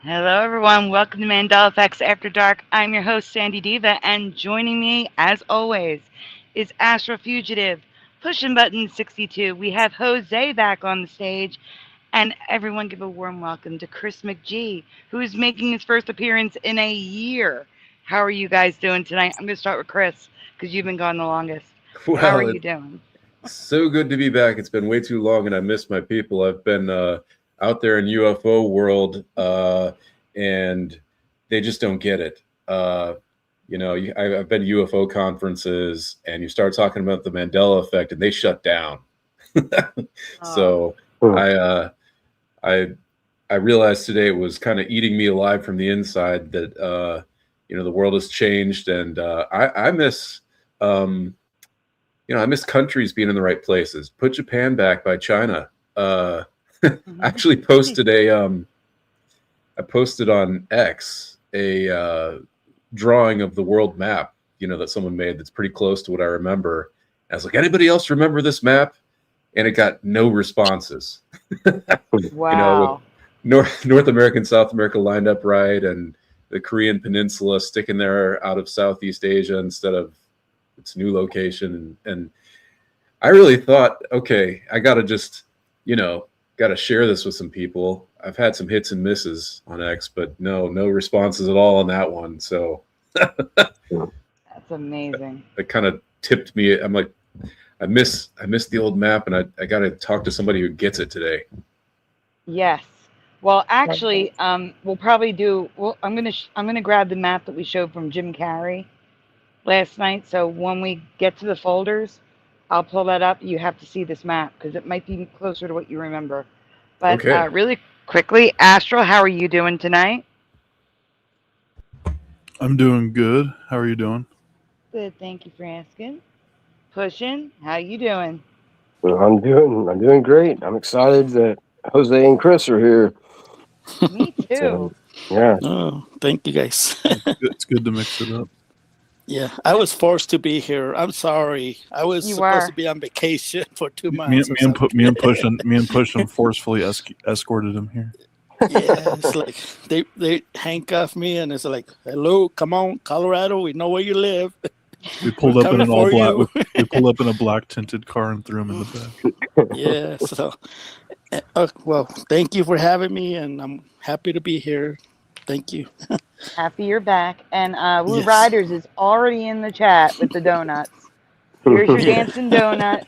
Hello, everyone. Welcome to Mandela Effects After Dark. I'm your host, Sandy Diva, and joining me, as always, is Astro Fugitive, pushing button 62. We have Jose back on the stage, and everyone give a warm welcome to Chris McGee, who is making his first appearance in a year. How are you guys doing tonight? I'm going to start with Chris, because you've been gone the longest. How are Well, you it's doing? so good to be back. It's been way too long, and I miss my people. I've been out there in UFO world, and they just don't get it. I've been to UFO conferences, and you start talking about the Mandela effect, and they shut down. Oh, So I, uh, I, I realized today it was kind of eating me alive from the inside that the world has changed, and I miss. I miss countries being in the right places. Put Japan back by China. I actually posted I posted on X a drawing of the world map, that someone made that's pretty close to what I remember. I was like, anybody else remember this map? And it got no responses. With wow. North America and South America lined up right, and the Korean Peninsula sticking there out of Southeast Asia instead of its new location. And I really thought, okay, I got to just, got to share this with some people. I've had some hits and misses on X, but no responses at all on that one. So That's amazing. it kind of tipped me. I'm like, I miss the old map, and I got to talk to somebody who gets it today. Yes. Well, actually, we'll probably do. Well, I'm gonna grab the map that we showed from Jim Carrey last night. So when we get to the folders, I'll pull that up. You have to see this map because it might be closer to what you remember. But Okay. really quickly, Astral, how are you doing tonight? I'm doing good. How are you doing? Good. Thank you for asking. Pushing, how you doing? Well, I'm doing great. I'm excited that Jose and Chris are here. Me too. So, yeah. Oh, thank you guys. It's good to mix it up. Yeah, I was forced to be here. I'm sorry. I was You supposed are. to be on vacation for 2 Me, months. or me and something. me and Push'em forcefully escorted him here. Yeah, it's like they handcuffed me, and it's like, "Hello, come on, Colorado. We know where you live. We pulled We're up in coming an all for black. you." We pulled up in a black tinted car and threw him in the back. Yeah. So, well, thank you for having me, and I'm happy to be here. Thank you. Happy you're back. And Woo Yes. Riders is already in the chat with the donuts. Here's your Yeah. dancing donut.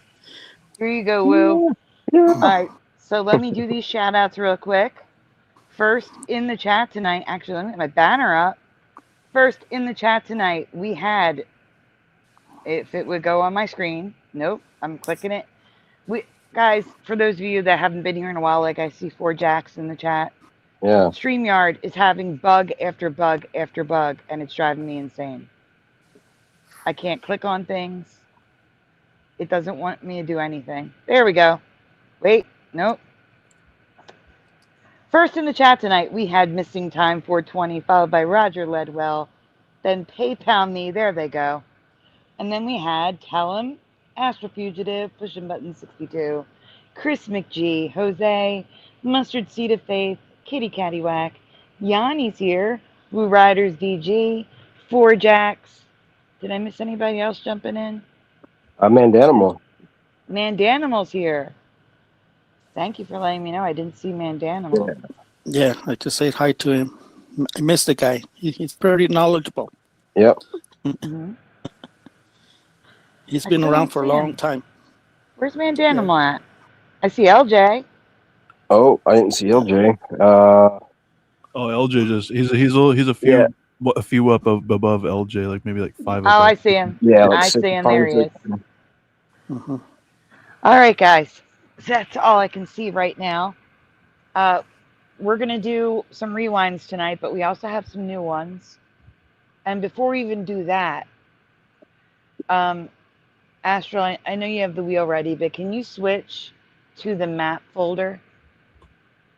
Here you go, Woo. All right. So let me do these shout outs real quick. First in the chat tonight, actually, let me get my banner up. First in the chat tonight, we had, if it would go on my screen, nope, I'm clicking it. Guys, for those of you that haven't been here in a while, like I see 4Jacks in the chat, Yeah. StreamYard is having bug after bug after bug, and it's driving me insane. I can't click on things. It doesn't want me to do anything. There we go. Wait, nope. First in the chat tonight, we had Missing Time 420, followed by Roger Ledwell, then PayPal Me, there they go. And then we had Tellum, Astrofugitive, pushing button 62, Chris McGee, Jose, Mustard Seed of Faith, Kitty Cattywhack, Yanni's here, Woo Riders DG, 4Jacks. Did I miss anybody else jumping in? Mandanimal. Mandanimal's here. Thank you for letting me know. I didn't see Mandanimal. Yeah, I just said hi to him. I miss the guy. He's pretty knowledgeable. Yep. Mm-hmm. He's I been still around don't for a see long him. time. Where's Mandanimal at? I see LJ. Oh, I didn't see LJ. Oh, LJ he's a few up above LJ, like maybe like 5 Oh, above. I see him. Yeah, like I 6 see him. There he is. Mhm. All right, guys. That's all I can see right now. We're going to do some rewinds tonight, but we also have some new ones. And before we even do that, Astral, I know you have the wheel ready, but can you switch to the map folder,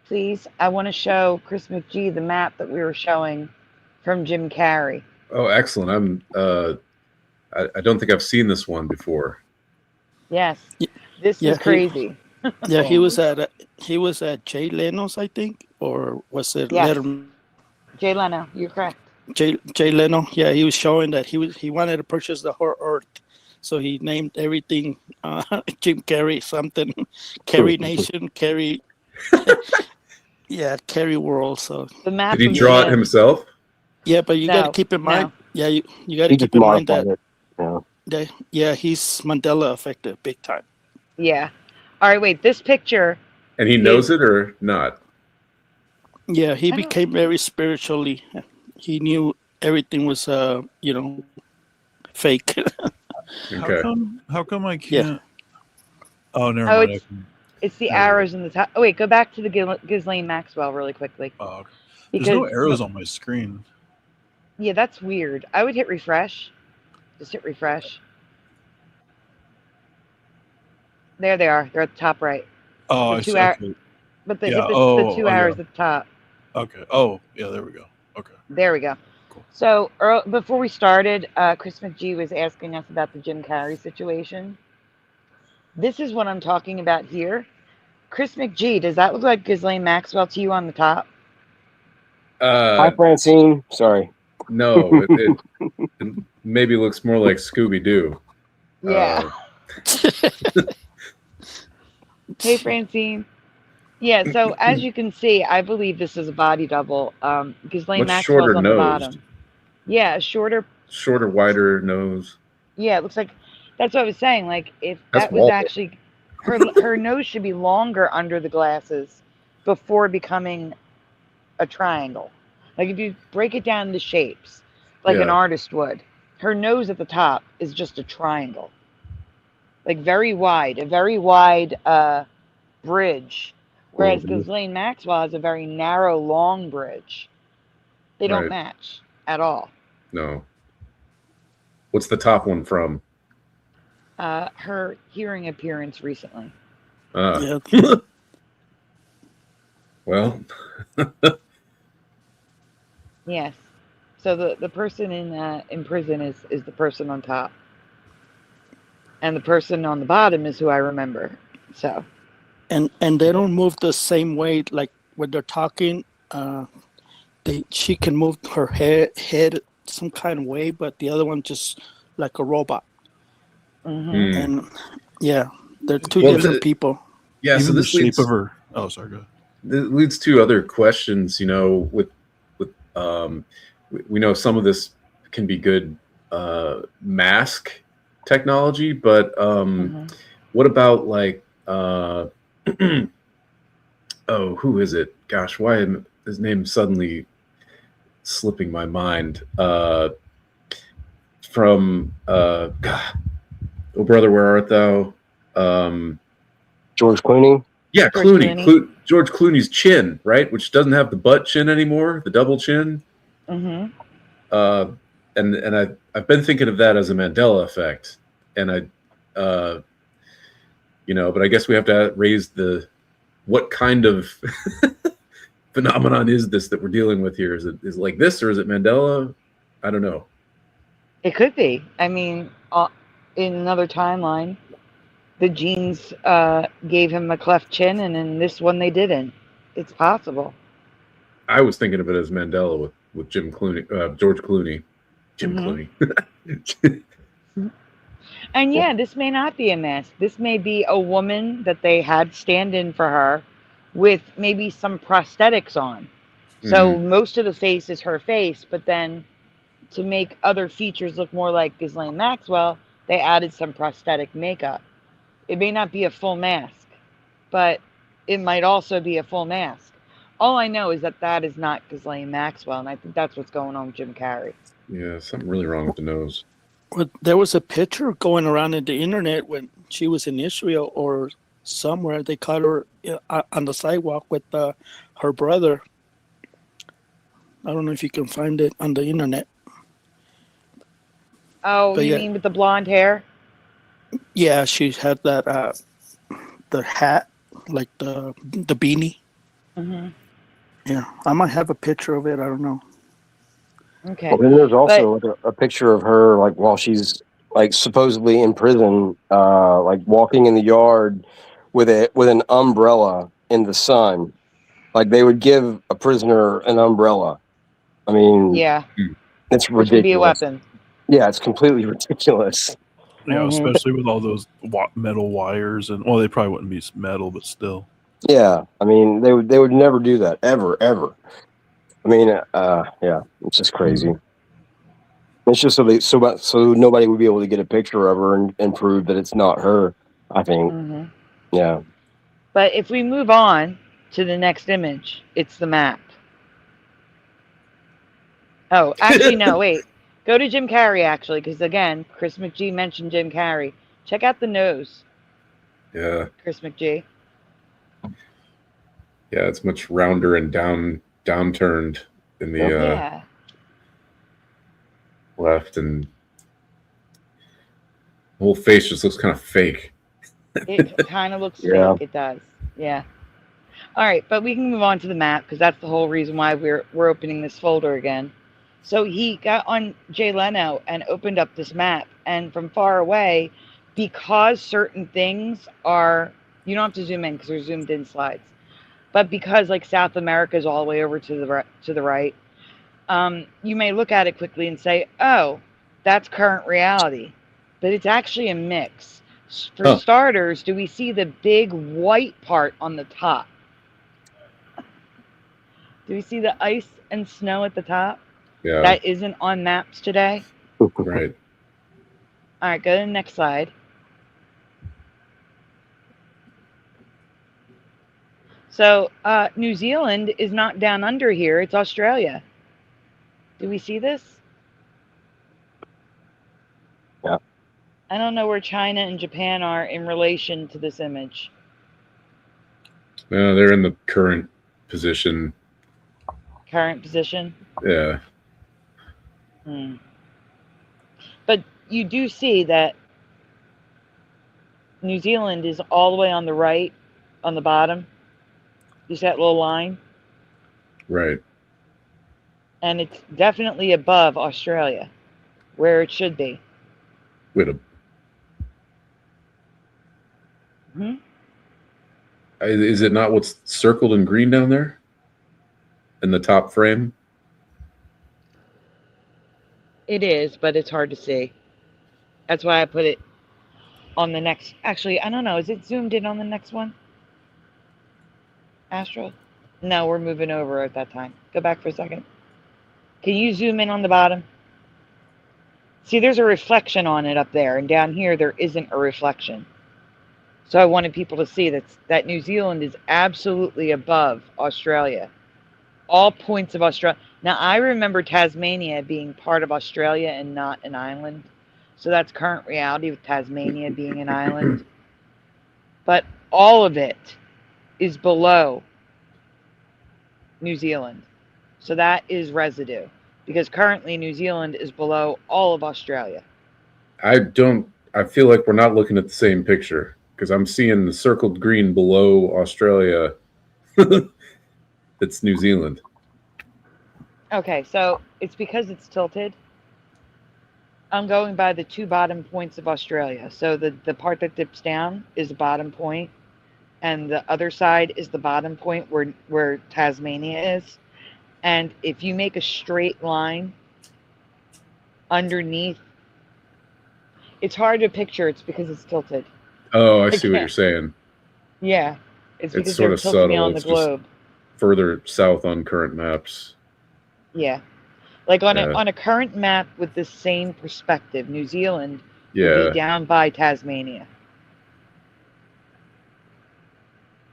please? I want to show Chris McGee the map that we were showing from Jim Carrey. Oh, excellent. I don't think I've seen this one before. Yes. Y- This yeah, is crazy. Yeah, he was at Jay Leno's, I think, or was it Yes. Letterman? Jay Leno, you're correct. Jay Leno, yeah, he was showing that he wanted to purchase the whole earth, so he named everything Jim Carrey something, Carrey Nation, Carrey, yeah, Carrey World. So The map. Did he of draw it the- himself? yeah, but you got to No, keep in mind, no. yeah, you got to He keep just in mind modified that, it. Yeah. yeah, he's Mandela affected big time. Yeah. All right, wait. This picture. And he knows it or not? Yeah, he I don't- became very spiritually. He knew everything was, fake. Okay. How come I can't? Yeah. Oh, never Oh, mind. It's the Yeah. arrows in the top. Oh wait, go back to the Ghislaine Maxwell really quickly. Oh, okay. Because There's no arrows on my screen. Yeah, that's weird. I would hit refresh. Just hit refresh. There they are. They're at the top right. Oh, The I two see. ar- Okay. But the, Yeah, hit the oh, two oh, arrows yeah. at the top. Okay. Oh, yeah. There we go. Okay. There we go. Cool. So before we started, Chris McGee was asking us about the Jim Carrey situation. This is what I'm talking about here. Chris McGee, does that look like Ghislaine Maxwell to you on the top? Hi, Francine. Sorry. No, it maybe looks more like Scooby Doo. Yeah. Hey, Francine. Yeah, so as you can see, I believe this is a body double. Ghislaine Much Maxwell's shorter on the nosed. bottom. Yeah, shorter. Shorter, wider nose. Yeah, it looks like that's what I was saying. Like if That's that was Walter. actually her nose should be longer under the glasses before becoming a triangle. Like if you break it down into shapes, like an Yeah. artist would, her nose at the top is just a triangle. Like very wide, a very wide bridge. Whereas Mhm. Ghislaine Maxwell has a very narrow, long bridge. They don't Right. match at all. No. What's the top one from? Her hearing appearance recently. Uh, Yeah. well, Yes. So the person in prison is the person on top, and the person on the bottom is who I remember. So and they don't move the same way. Like when they're talking, she can move her head some kind of way, but the other one just like a robot. mhm. And yeah, they're two Well, different people. yeah. Even So the this shape leads, of her. Oh, sorry. Go ahead. this leads to other questions. You know, with we know some of this can be good mask technology, but Mhm. what about like oh, who is it? Gosh, why am his name suddenly slipping my mind? From God, oh brother, where art thou? George Clooney. Yeah, George Clooney. Clooney. George Clooney's chin, right? Which doesn't have the butt chin anymore, the double chin. Mhm. And I've been thinking of that as a Mandela effect, and but I guess we have to raise what kind of phenomenon is this that we're dealing with here? Is it like this, or is it Mandela? I don't know. It could be. I mean, in another timeline, the genes gave him a cleft chin, and in this one they didn't. It's possible. I was thinking of it as Mandela with Jim Clooney, George Clooney, Jim Mhm. Clooney. And yeah, this may not be a mask. This may be a woman that they had stand in for her with maybe some prosthetics on. So most of the face is her face, but then to make other features look more like Ghislaine Maxwell, they added some prosthetic makeup. It may not be a full mask, but it might also be a full mask. All I know is that is not Ghislaine Maxwell, and I think that's what's going on with Jim Carrey. Yeah, something really wrong with the nose. But there was a picture going around in the internet when she was in Israel or somewhere. They caught her on the sidewalk with her brother. I don't know if you can find it on the internet. Oh, But you yeah. mean with the blonde hair? Yeah, she had that the hat, like the beanie. Mm-hmm. Yeah, I might have a picture of it. I don't know. Okay. Well, then there's also like a picture of her, like while she's like supposedly in prison, like walking in the yard with an umbrella in the sun. Like they would give a prisoner an umbrella, I mean, Yeah, it's which could be a ridiculous. weapon. Yeah, it's completely ridiculous. Yeah, Mhm. especially with all those metal wires and they probably wouldn't be metal, but still. Yeah, I mean, they would never do that ever. I mean, yeah, it's just crazy. It's just so nobody would be able to get a picture of her and prove that it's not her. I think. Mhm. Yeah. But if we move on to the next image, it's the map. Oh, actually, no, wait. Go to Jim Carrey, actually, because again, Chris McGee mentioned Jim Carrey. Check out the nose, Yeah. Chris McGee. Yeah, it's much rounder and downturned in the Yeah. left, and the whole face just looks kind of fake. It kind of looks Yeah. fake. It does. Yeah. All right, but we can move on to the map because that's the whole reason why we're opening this folder again. So he got on Jay Leno and opened up this map, and from far away, because certain things are, you don't have to zoom in because they're zoomed in slides, but because like South America is all the way over to the right, you may look at it quickly and say, oh, that's current reality, but it's actually a mix. For starters, do we see the big white part on the top? Do we see the ice and snow at the top? Yeah. That isn't on maps today. Right. All right, go to the next slide. So New Zealand is not down under here. It's Australia. Do we see this? Yeah. I don't know where China and Japan are in relation to this image. No, they're in the current position. Current position? Yeah. But you do see that New Zealand is all the way on the right, on the bottom. You see that little line? Right. And it's definitely above Australia, where it should be. With a. Is it not what's circled in green down there? In the top frame? It is, but it's hard to see. That's why I put it on the next. Actually, I don't know. Is it zoomed in on the next one? Astral? No, we're moving over at that time. Go back for a second. Can you zoom in on the bottom? See, there's a reflection on it up there, and down here there isn't a reflection. So I wanted people to see that New Zealand is absolutely above Australia. All points of Australia. Now, I remember Tasmania being part of Australia and not an island. So that's current reality with Tasmania being an island. But all of it is below New Zealand. So that is residue. Because currently New Zealand is below all of Australia. I feel like we're not looking at the same picture because I'm seeing the circled green below Australia. It's New Zealand. Okay, so it's because it's tilted. I'm going by the two bottom points of Australia. So the part that dips down is the bottom point, and the other side is the bottom point where Tasmania is. And if you make a straight line underneath, it's hard to picture. It's because it's tilted. Oh, I see what you're saying. Yeah, it's because sort they're of tilting me subtle. on the It's just globe. further south on current maps. Yeah, like on Yeah. a current map with the same perspective, New Zealand would Yeah, be down by Tasmania.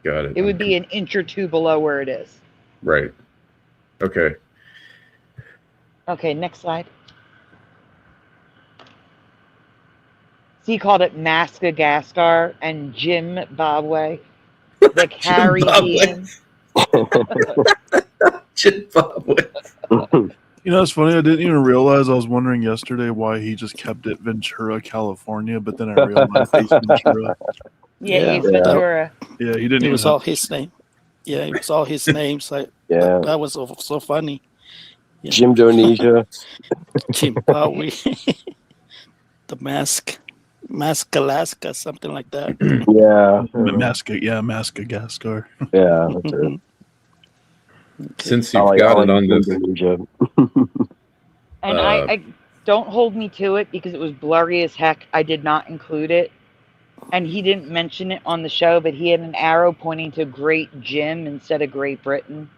got it. It would be an inch or two below where it is. Right. Okay. Okay, next slide. So he called it Madagascar and Zimbabwe. The Caribbean. Zimbabwe. You know, it's funny. I didn't even realize. I was wondering yesterday why he just kept it Ventura, California, but then I realized it's Ventura. Yeah, Ace Ventura. Yeah, he didn't. It even was all his name. Yeah, it was all his names. Like, Yeah. that was so funny. Yeah. Jimdonesia. Zimbabwe, the mask, Alaska, something like that. Yeah. Madagascar. Yeah. That's it. Since you've got it on this, Indonesia. And I don't hold me to it because it was blurry as heck. I did not include it. And he didn't mention it on the show, but he had an arrow pointing to Great Jim instead of Great Britain.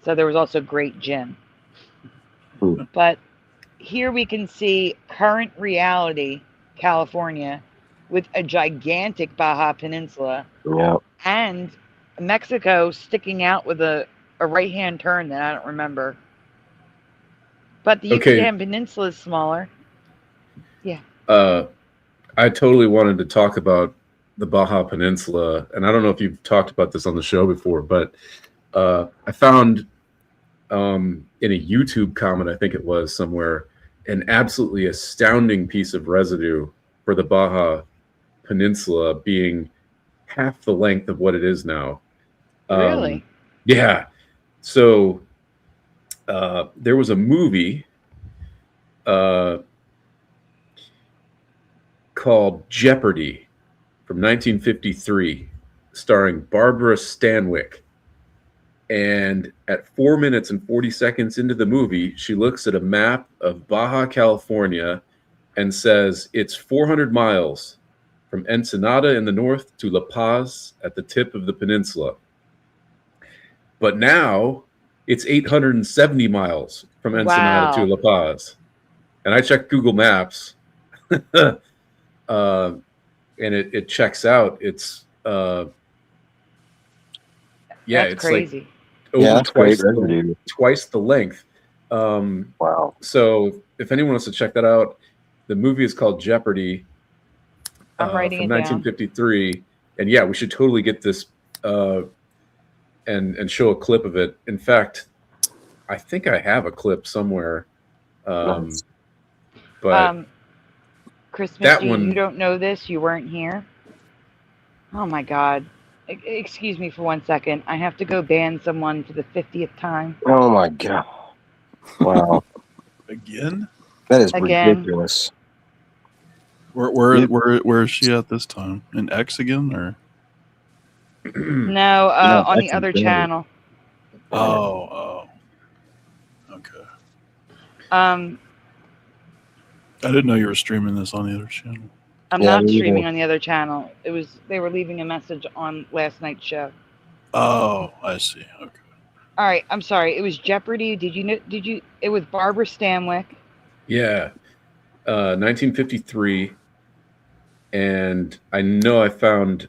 So there was also Great Jim. But here we can see current reality, California, with a gigantic Baja Peninsula. Yeah. And Mexico sticking out with a right-hand turn that I don't remember. But the Yucatan Peninsula is smaller. Yeah. I totally wanted to talk about the Baja Peninsula, and I don't know if you've talked about this on the show before, but I found in a YouTube comment, I think it was somewhere, an absolutely astounding piece of residue for the Baja Peninsula being half the length of what it is now. Really? Yeah. So there was a movie called Jeopardy from 1953, starring Barbara Stanwyck. And at 4 minutes and 40 seconds into the movie, she looks at a map of Baja California and says it's 400 miles from Ensenada in the north to La Paz at the tip of the peninsula. But now it's 870 miles from Ensenada to La Paz. And I checked Google Maps, and it checks out. It's That's it's crazy. like over That's twice the length. Wow. So if anyone wants to check that out, the movie is called Jeopardy. I'm writing from it down. 1953, and yeah, we should totally get this and show a clip of it. In fact, I think I have a clip somewhere. Nice. But Christmas, that you, one, you don't know this. You weren't here. Oh my God. Excuse me for 1 second. I have to go ban someone for the 50th time. Oh my God. Wow. Again? That is Again. ridiculous. Where is she at this time? In X again, or? No, on the that's other insane. channel. Oh. Okay. I didn't know you were streaming this on the other channel. I'm Yeah, not me streaming either. on the other channel. They were leaving a message on last night's show. Oh, I see. Okay. All right, I'm sorry. It was Jeopardy. It was Barbara Stanwyck. yeah, 1953, and I know I found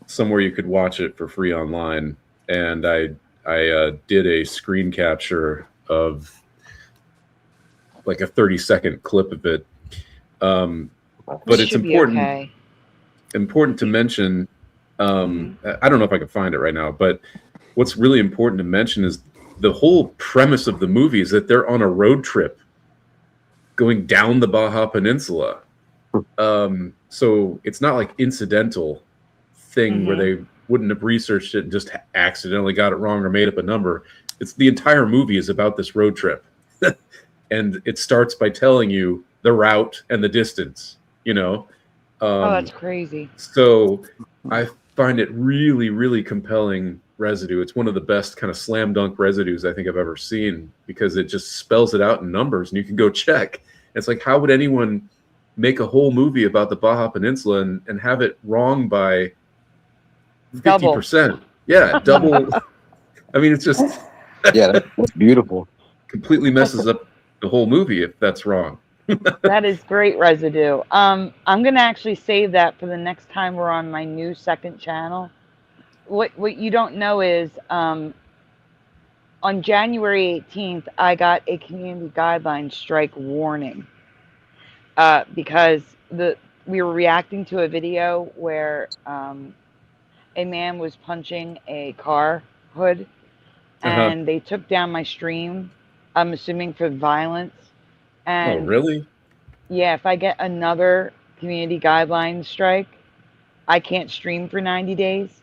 somewhere you could watch it for free online, and I did a screen capture of like a 30-second clip of it. But it's important to mention. I don't know if I can find it right now, but what's really important to mention is the whole premise of the movie is that they're on a road trip going down the Baja Peninsula. So it's not like incidental thing where they wouldn't have researched it and just accidentally got it wrong or made up a number. It's the entire movie is about this road trip. And it starts by telling you the route and the distance, Oh, that's crazy. So I find it really, really compelling residue. It's one of the best kind of slam dunk residues I think I've ever seen, because it just spells it out in numbers and you can go check. It's like, how would anyone make a whole movie about the Baja Peninsula and have it wrong by 50%? Yeah, double. I mean, it's just Yeah, that's beautiful. completely messes up the whole movie if that's wrong. That is great residue. I'm gonna actually save that for the next time we're on my new second channel. What you don't know is on January 18th, I got a community guidelines strike warning because we were reacting to a video where a man was punching a car hood, and they took down my stream. I'm assuming for violence. And Oh, really? yeah, if I get another community guidelines strike, I can't stream for 90 days.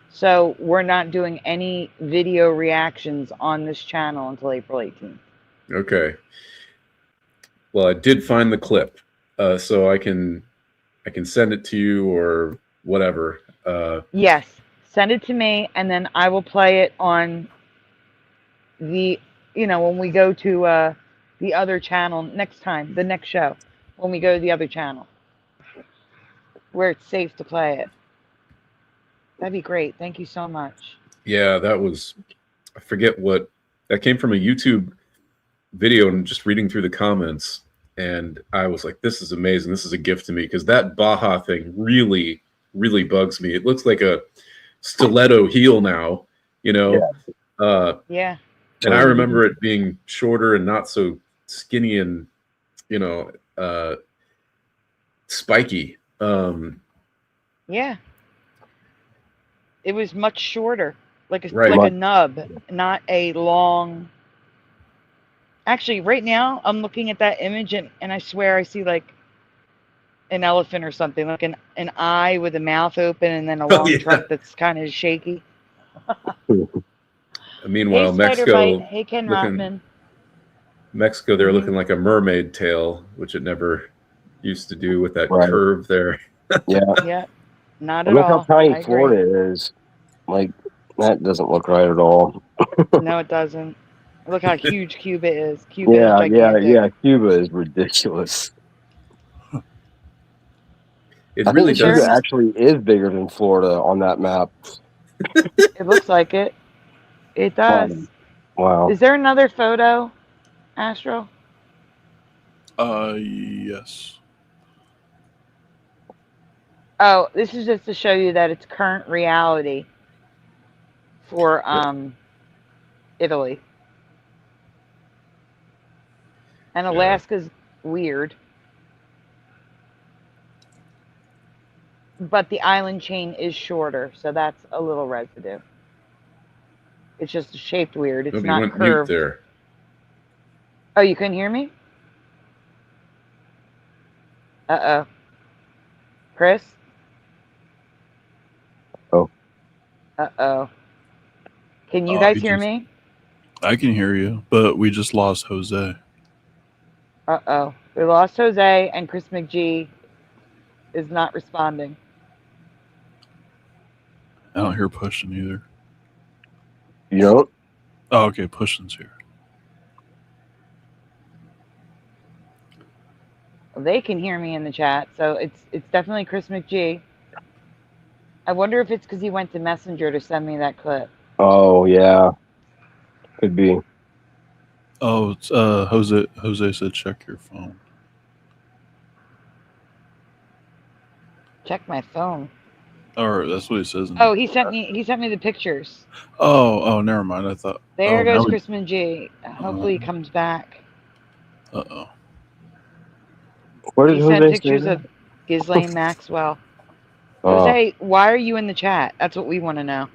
So we're not doing any video reactions on this channel until April 18th. Okay. Well, I did find the clip, so I can send it to you or whatever. Yes, send it to me, and then I will play it on the when we go to the other channel next time, the next show, when we go to the other channel where it's safe to play it. That'd be great. Thank you so much. Yeah, that was, I forget what, that came from a YouTube video and just reading through the comments. And I was like, this is amazing. This is a gift to me because that Baja thing really, really bugs me. It looks like a stiletto heel now, Yeah. And I remember it being shorter and not so skinny and, spiky. Yeah. It was much shorter, like Right. a nub, not a long. Actually, right now I'm looking at that image and I swear I see like an elephant or something, like an eye with a mouth open and then a long trunk that's kind of shaky. Meanwhile, hey, Mexico, Spider-Bite. Hey, Ken Rothman. Mexico, they're looking like a mermaid tail, which it never used to do with that curve there. Yeah. Yeah. Not at Look all. how tiny Florida is. Like, that doesn't look right at all. No, it doesn't. Look how huge Cuba is. Cuba is Yeah. gigantic. Cuba is ridiculous. It I really think does. Cuba actually is bigger than Florida on that map. It looks like it. It does. Wow. Is there another photo, Astro? Yes. Oh, this is just to show you that it's current reality for Italy. And Alaska's weird. But the island chain is shorter, so that's a little residue. It's just shaped weird. It's Nobody not went curved. mute there. Oh, you couldn't hear me? Uh-oh. Chris? Oh. Uh-oh. Can you guys hear me? I can hear you, but we just lost Jose. Uh-oh. We lost Jose, and Chris McGee is not responding. I don't hear Pushing either. You don't? Oh, okay. Pushing's here. Well, they can hear me in the chat, so it's definitely Chris McGee. I wonder if it's because he went to Messenger to send me that clip. Oh, yeah. Could be. Oh, it's, Jose said check your phone. Check my phone. Or that's what he says. Oh, he sent me the pictures. Oh, never mind. I thought. There goes Chris McGee. Hopefully he comes back. Uh-oh. Where did He Jose sent pictures say of Ghislaine Maxwell. Oh. Jose, why are you in the chat? That's what we want to know.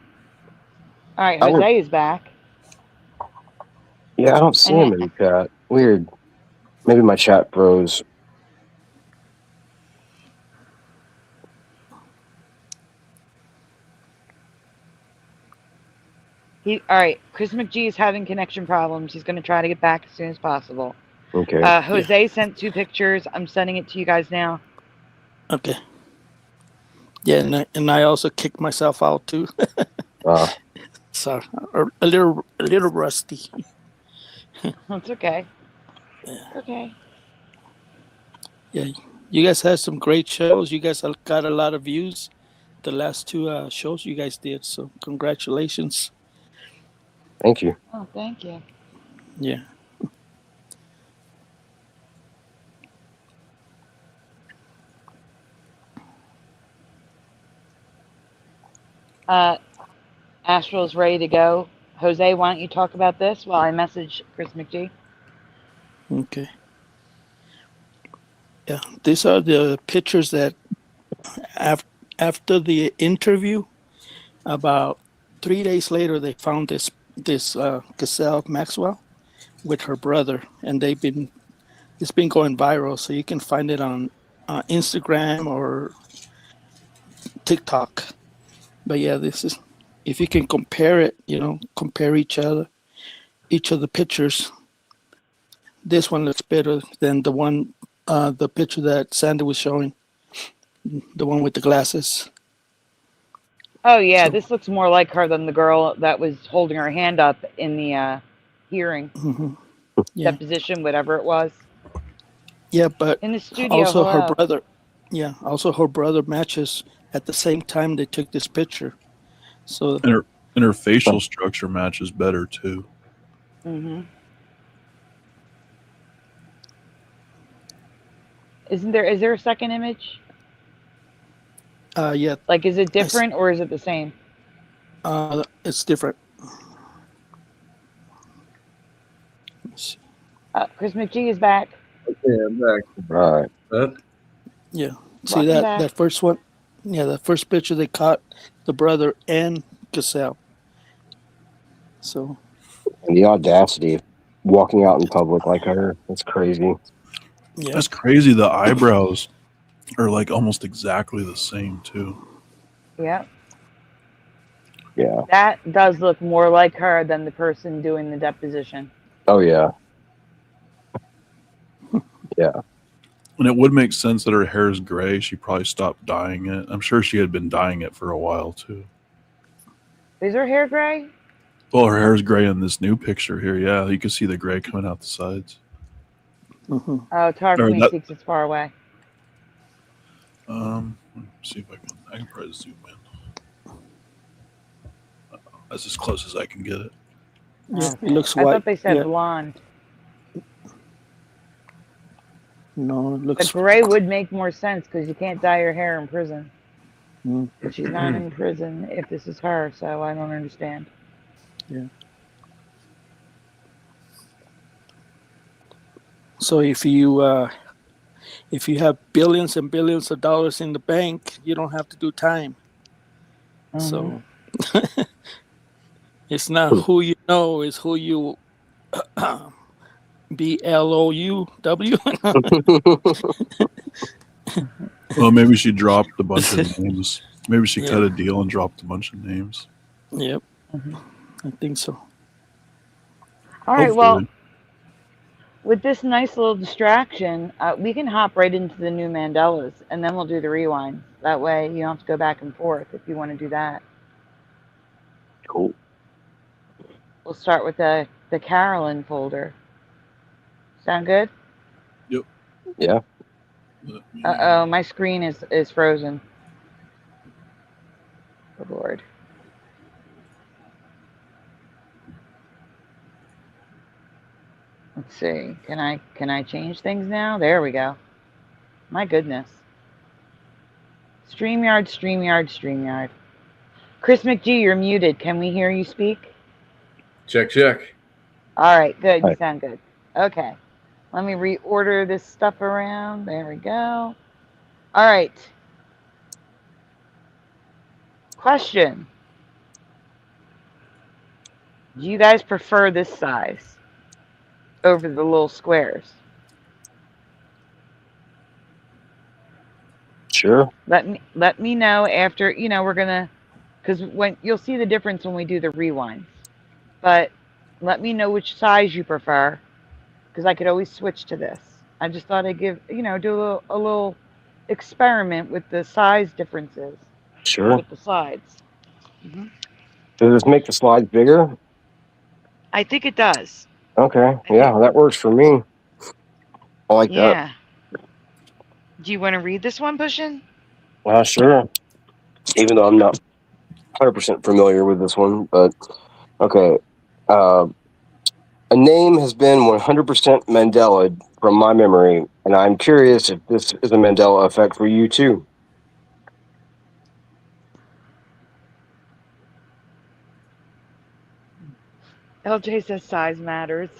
All right, Jose is back. Yeah, I don't see him in the chat. Weird. Maybe my chat froze. All right, Chris McGee is having connection problems. He's going to try to get back as soon as possible. Okay. Jose sent 2 pictures. I'm sending it to you guys now. Okay. Yeah, and I also kicked myself out too. Sorry, a little rusty. That's okay. Yeah. Okay. Yeah, you guys had some great shows. You guys got a lot of views. The last 2 shows you guys did. So congratulations. Thank you. Oh, thank you. Yeah. Astral's ready to go. Jose, why don't you talk about this while I message Chris McGee? Okay. Yeah, these are the pictures that after the interview, about 3 days later, they found this Ghislaine Maxwell with her brother, and it's been going viral. So you can find it on Instagram or TikTok. But yeah, this is, if you can compare it, compare each of the pictures. This one looks better than the picture that Sandy was showing, the one with the glasses. Oh yeah, this looks more like her than the girl that was holding her hand up in the hearing, Yeah. deposition, whatever it was. Yeah, but In the studio, also her hello. brother. Yeah, also her brother matches at the same time they took this picture. So And her facial structure matches better too. Mm-hmm. Is there a second image? yeah, Like, is it different or is it the same? it's different. Let's see. Chris McGee is back. Okay, I'm back. Right. Yeah, see Welcome that back. that first one. Yeah, the first picture they caught the brother and Ghislaine. So And the audacity of walking out in public like her. That's crazy. yeah, That's crazy. The eyebrows are like almost exactly the same too. Yep. Yeah. That does look more like her than the person doing the deposition. Oh, yeah. Yeah. And it would make sense that her hair is gray. She probably stopped dyeing it. I'm sure she had been dyeing it for a while too. Is her hair gray? Well, her hair is gray in this new picture here. Yeah, you can see the gray coming out the sides. mm-hmm. Oh, it's hard for Or me that- to see 'cause it's far away. Let me see if I can probably zoom in. That's as close as I can get it. Yeah, it looks I white. thought they said Yeah. blonde. No, it But looks gray would make more sense because you can't dye your hair in prison. Mm. But she's not in prison if this is her, so I don't understand. Yeah. So if you have billions and billions of dollars in the bank, you don't have to do time. So it's not who you know, it's who you BLOUW. Well, maybe she dropped a bunch of names. Maybe she Yeah. cut a deal and dropped a bunch of names. Yep, I think so. All right, well, Hopefully. with this nice little distraction, we can hop right into the new Mandelas, and then we'll do the rewind. That way you don't have to go back and forth if you want to do that. Cool. We'll start with the Carolyn folder. Sound good? Yeah. Uh-oh, my screen is frozen. Good Lord. Let's see. Can I change things now? There we go. My goodness. StreamYard. Chris McGee, you're muted. Can we hear you speak? Check. All right, good. You Hi. sound good. Okay. Let me reorder this stuff around. There we go. All right. Question. Do you guys prefer this size over the little squares? Sure. Let me know after, we're going to, because when you'll see the difference when we do the rewinds. But let me know which size you prefer, because I could always switch to this. I just thought I'd do a little experiment with the size differences Sure. with the slides. Does this make the slides bigger? I think it does. Okay. Yeah, that works for me. I like that. Yeah. Do you want to read this one, Pushin? Sure. Even though I'm not 100% familiar with this one, but okay. A name has been 100% Mandela from my memory, and I'm curious if this is a Mandela effect for you too. LJ says size matters.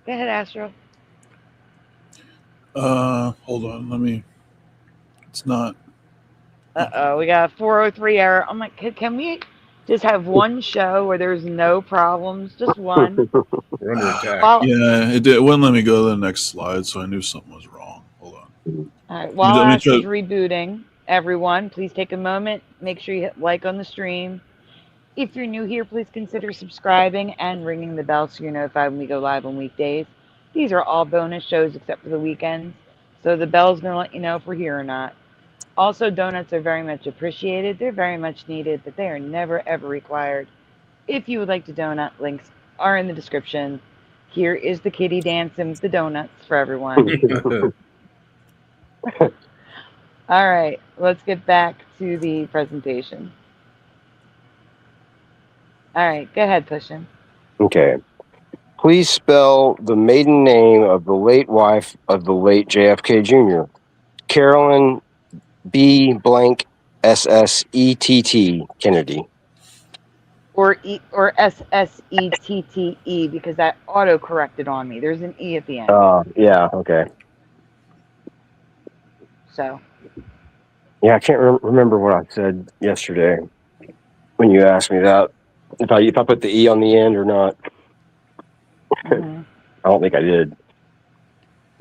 Go ahead, Astro. Hold on. It's not. Uh-oh, we got a 403 error. I'm like, can we just have one show where there's no problems? Just one. We're under attack. Yeah, it wouldn't let me go to the next slide, so I knew something was wrong. Hold on. All right, while Let me Astro's try- rebooting, everyone, please take a moment. Make sure you hit like on the stream. If you're new here, please consider subscribing and ringing the bell so you're notified when we go live on weekdays. These are all bonus shows except for the weekends. So the bell's going to let you know if we're here or not. Also, donuts are very much appreciated. They're very much needed, but they are never, ever required. If you would like to donut, links are in the description. Here is the kitty dancing with the donuts for everyone. All right, let's get back to the presentation. All right, go ahead, Pushin. Okay. Please spell the maiden name of the late wife of the late JFK Jr. Carolyn B. blank Sessett Kennedy. Or Sessette because that auto corrected on me. There's an E at the end. Yeah, okay. So. Yeah, I can't remember what I said yesterday when you asked me that. If I put the E on the end or not. Mm-hmm. I don't think I did.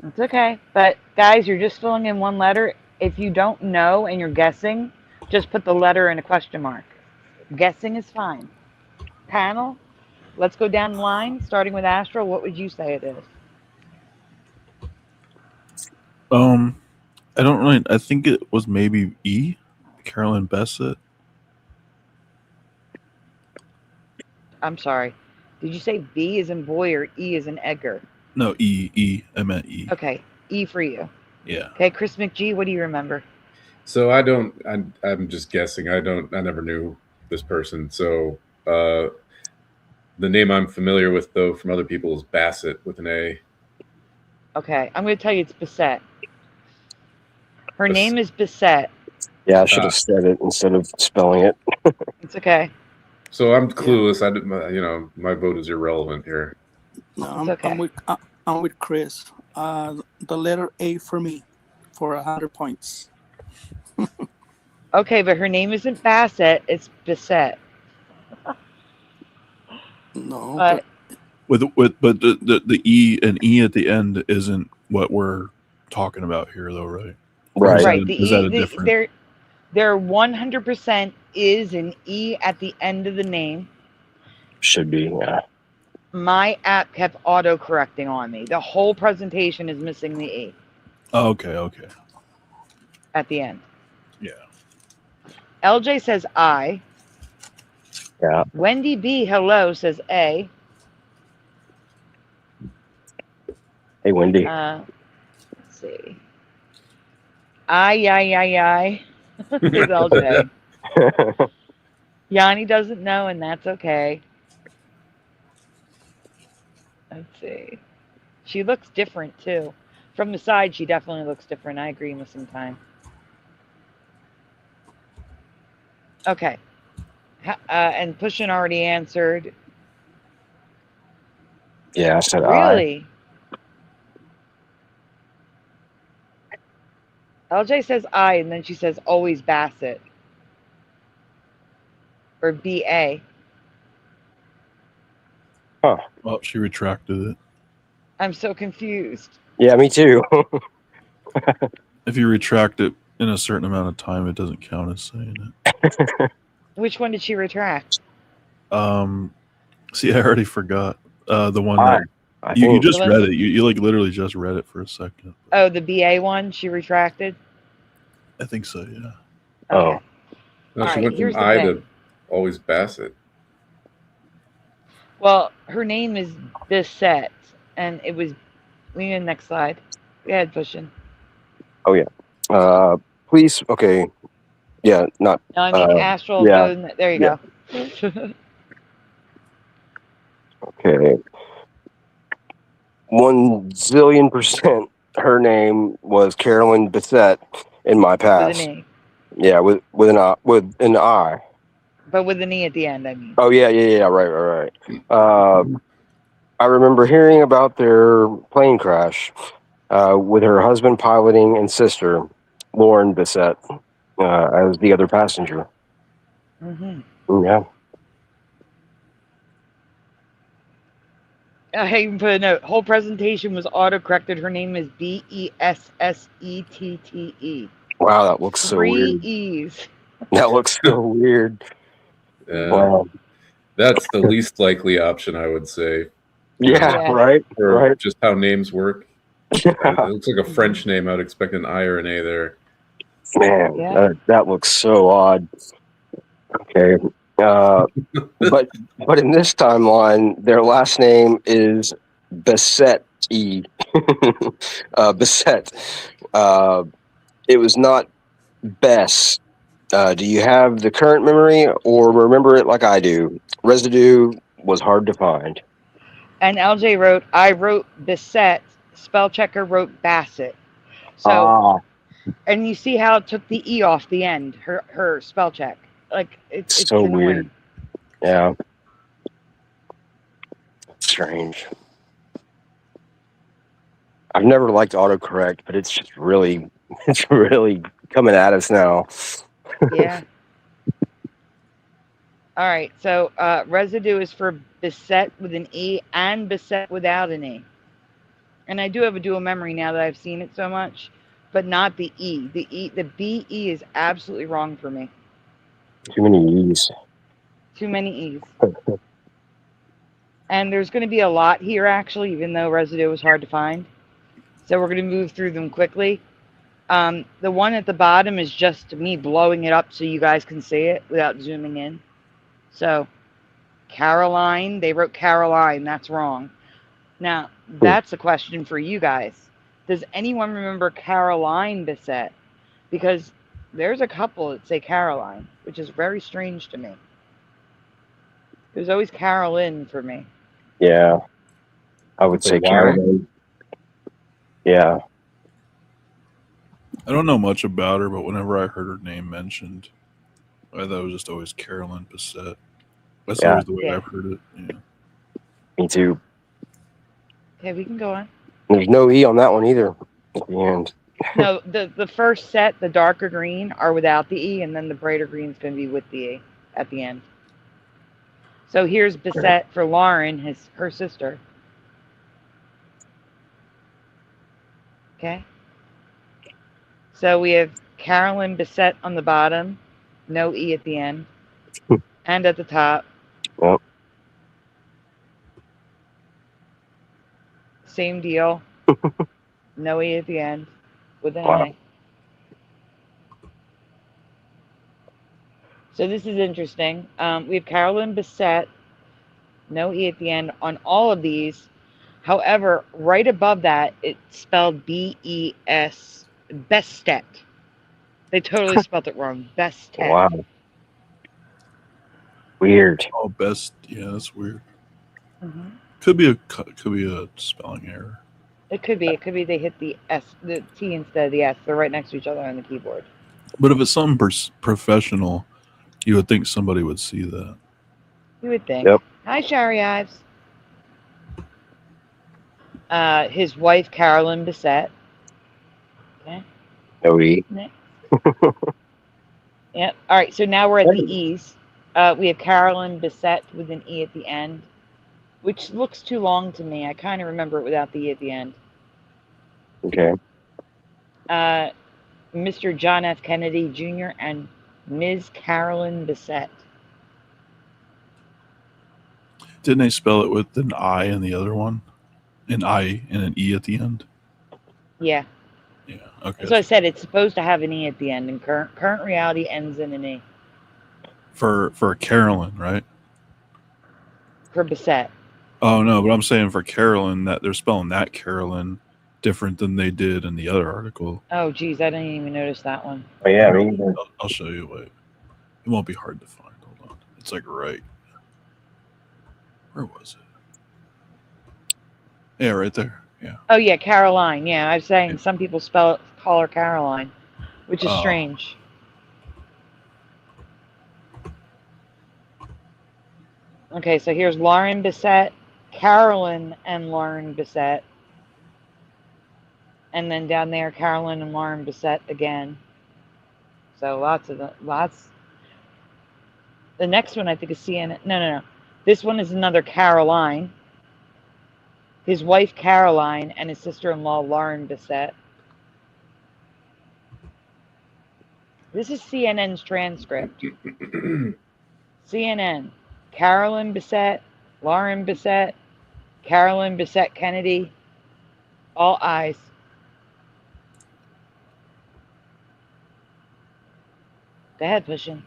It's okay. But guys, you're just filling in one letter. If you don't know and you're guessing, just put the letter in a question mark. Guessing is fine. Panel, let's go down the line, starting with Astro. What would you say it is? I don't really. I think it was maybe E, Carolyn Bessette. I'm sorry. Did you say B as in boy or E as in Edgar? No, E. I meant E. Okay, E for you. Yeah. Okay, Chris McGee, what do you remember? So I'm just guessing. I never knew this person. So the name I'm familiar with, though, from other people is Bassett with an A. Okay, I'm going to tell you it's Bessette. Her name is Bessette. Yeah, I should have said it instead of spelling it. It's okay. So I'm clueless. My vote is irrelevant here. No, It's okay. I'm with Chris. The letter A for me for 100 points. Okay, but her name isn't Bassett, it's Bessette. No, But But the E and E at the end isn't what we're talking about here, though, right? Right. right, Is that a different? There 100% is an E at the end of the name. Should be, yeah. My app kept auto-correcting on me. The whole presentation is missing the E Oh, okay. at the end. Yeah. LJ says I. Yeah. Wendy B, hello, says A. Hey, Wendy. Let's see. I. Says LJ. Yanni doesn't know, and that's okay. Let's see. She looks different, too. From the side, she definitely looks different. I agree, missing time. Okay. And Pushin already answered. Yeah, I said Really? LJ says I, and then she says always Bassett. Or BA. Huh. Well, she retracted it. I'm so confused. Yeah, me too. If you retract it in a certain amount of time, it doesn't count as saying it. Which one did she retract? See, I already forgot. The one I that you think- just The read one- it. You like literally just read it for a second. Oh, the BA one she retracted? I think so, yeah. Oh. Okay. No, she Alright, went here's from the I thing. to always Bassett. Well, her name is Bessette, and it was. We need the next slide. Go ahead, Pushin. Please, okay. Yeah, not. No, I mean Astral. yeah. There you Yeah. go. Okay. 1,000,000,000% her name was Carolyn Bessette in my With past. an E. Yeah, with an I. But with an E at the end, I mean. Oh yeah, right. I remember hearing about their plane crash with her husband piloting and sister, Lauren Bessette, as the other passenger. Mm-hmm. Yeah. I even put a note. Whole presentation was auto-corrected. Her name is Bessette. Wow, that looks so 3 weird. E's. That looks so weird. Wow. That's the least likely option, I would say, Yeah, Yeah. right. for Right. just how names work. It looks like a French name. I would expect an I or an A there. Man, Yeah. that looks so odd. Okay. But in this timeline, their last name is Bessette. Bessette. It was not Bess. Do you have the current memory or remember it like I do? Residue was hard to find. And LJ wrote, I wrote Bissett. Spell checker wrote Bassett. So, and you see how it took the E off the end, her spell check. Like, it's so annoying. weird. Yeah. Strange. I've never liked autocorrect, but it's just really, it's really coming at us now. Yeah. All right. So residue is for Bissett with an E and Bissett without an E. And I do have a dual memory now that I've seen it so much, but not the E. The BE is absolutely wrong for me. Too many E's. Too many E's. And there's going to be a lot here, actually, even though residue was hard to find. So we're going to move through them quickly. The one at the bottom is just me blowing it up so you guys can see it without zooming in. So, Caroline, they wrote Caroline. That's wrong. Now, that's a question for you guys. Does anyone remember Caroline Bessette? Because there's a couple that say Caroline, which is very strange to me. It was always Carolyn for me. Yeah. I would say Carolyn. Yeah. I don't know much about her, but whenever I heard her name mentioned, I thought it was just always Carolyn Bessette. That's always the way I've heard it. Yeah. Me too. Okay, we can go on. There's no E on that one either at the end. No, the first set, the darker green, are without the E, and then the brighter green is going to be with the E at the end. So here's Bessette for Lauren, her sister. Okay. So we have Carolyn Bessette on the bottom, no E at the end, and at the top. Yep. Same deal. No E at the end with an A. So this is interesting. We have Carolyn Bessette, no E at the end on all of these. However, right above that, it's spelled B-E-S, Bestet. They totally spelled it wrong. Bestet. Wow. Weird. Oh, best. Yeah, that's weird. Mm-hmm. Could be a spelling error. It could be. It could be they hit the T instead of the S. They're right next to each other on the keyboard. But if it's something professional, you would think somebody would see that. You would think. Yep. Hi, Shari Ives. His wife, Carolyn Bessette. Okay. No E. Yep. All right. So now we're at the E's. We have Carolyn Bessette with an E at the end, which looks too long to me. I kind of remember it without the E at the end. Okay. Mr. John F. Kennedy Jr. and Ms. Carolyn Bessette. Didn't they spell it with an I in the other one? An I and an E at the end? Yeah. Yeah. Okay. So I said it's supposed to have an E at the end, and current reality ends in an E. For Carolyn, right? For Bessette. Oh no, but I'm saying for Carolyn that they're spelling that Carolyn different than they did in the other article. Oh geez, I didn't even notice that one. Oh yeah, I'll show you. Wait, it won't be hard to find. Hold on, it's like right. Where was it? Yeah, right there. Yeah. Oh yeah, Caroline. Yeah, I was saying some people call her Caroline, which is strange. Okay, so here's Lauren Bessette, Carolyn and Lauren Bessette. And then down there, Carolyn and Lauren Bessette again. So lots. The next one I think is CNN. No. This one is another Caroline. His wife Caroline and his sister-in-law Lauren Bessette. This is CNN's transcript. CNN. Carolyn Bessette, Lauren Bessette, Carolyn Bessette-Kennedy, all eyes. Go ahead, Pushing.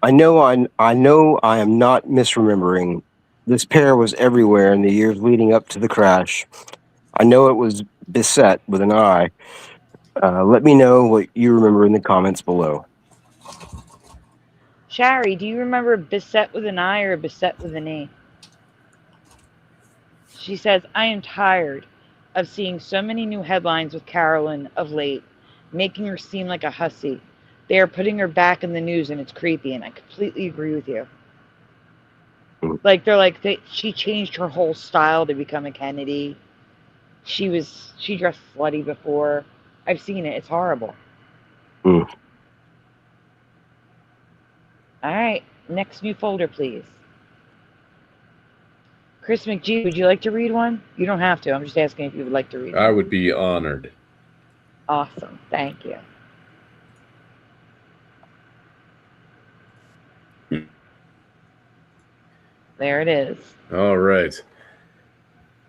I know I am not misremembering. This pair was everywhere in the years leading up to the crash. I know it was Bessette with an I. Let me know what you remember in the comments below. Shari, do you remember Bissett with an I or Bissett with an E? She says, I am tired of seeing so many new headlines with Carolyn of late, making her seem like a hussy. They are putting her back in the news and it's creepy, and I completely agree with you. Like, she changed her whole style to become a Kennedy. She dressed slutty before. I've seen it. It's horrible. Mm. All right. Next new folder, please. Chris McGee, would you like to read one? You don't have to. I'm just asking if you would like to read one. I would be honored. Awesome. Thank you. There it is. All right.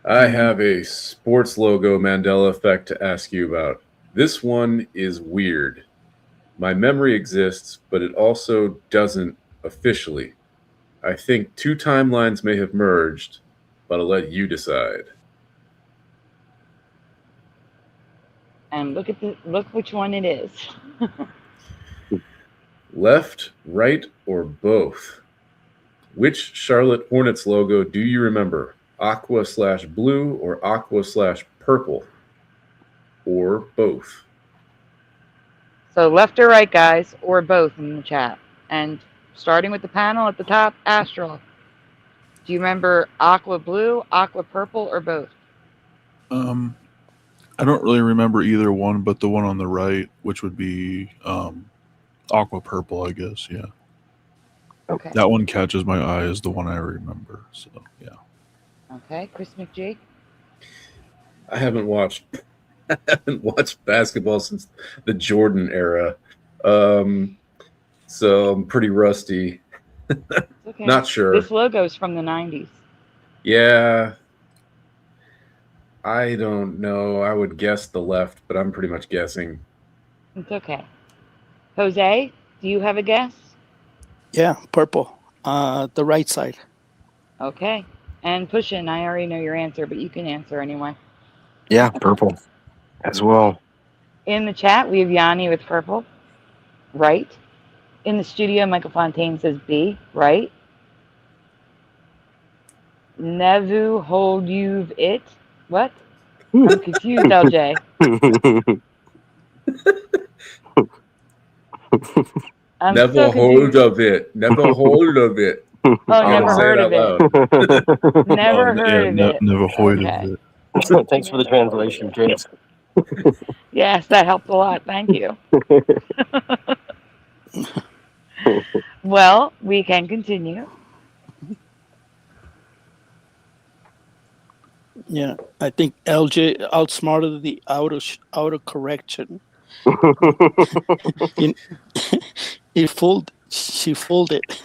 I have a sports logo Mandela effect to ask you about. This one is weird. My memory exists, but it also doesn't officially. I think two timelines may have merged, but I'll let you decide. And look which one it is. Left, right, or both? Which Charlotte Hornets logo do you remember? Aqua/blue or aqua/purple? Or both? So left or right, guys, or both in the chat. And starting with the panel at the top, Astral. Do you remember aqua blue, aqua purple, or both? I don't really remember either one, but the one on the right, which would be aqua purple, I guess. Yeah. Okay. That one catches my eye as the one I remember. So yeah. Okay, Chris McGee. I haven't watched basketball since the Jordan era, so I'm pretty rusty. Okay. Not sure. This logo's from the 90s. Yeah, I don't know. I would guess the left, but I'm pretty much guessing. It's okay. Jose, do you have a guess? Yeah, purple. The right side. Okay. And Pushin, I already know your answer, but you can answer anyway. Yeah, purple as well. In the chat, we have Yanni with purple. Right. In the studio, Michael Fontaine says B. Right. Nevu hold you've it. What? I'm confused, LJ. Never hold of it. Never hold of it. Oh, never heard of it. Never heard of it. Never heard Okay. of it. Thanks for the translation, kids. Yes, that helped a lot. Thank you. Well, we can continue. Yeah, I think LJ outsmarted the auto correction. She fooled it.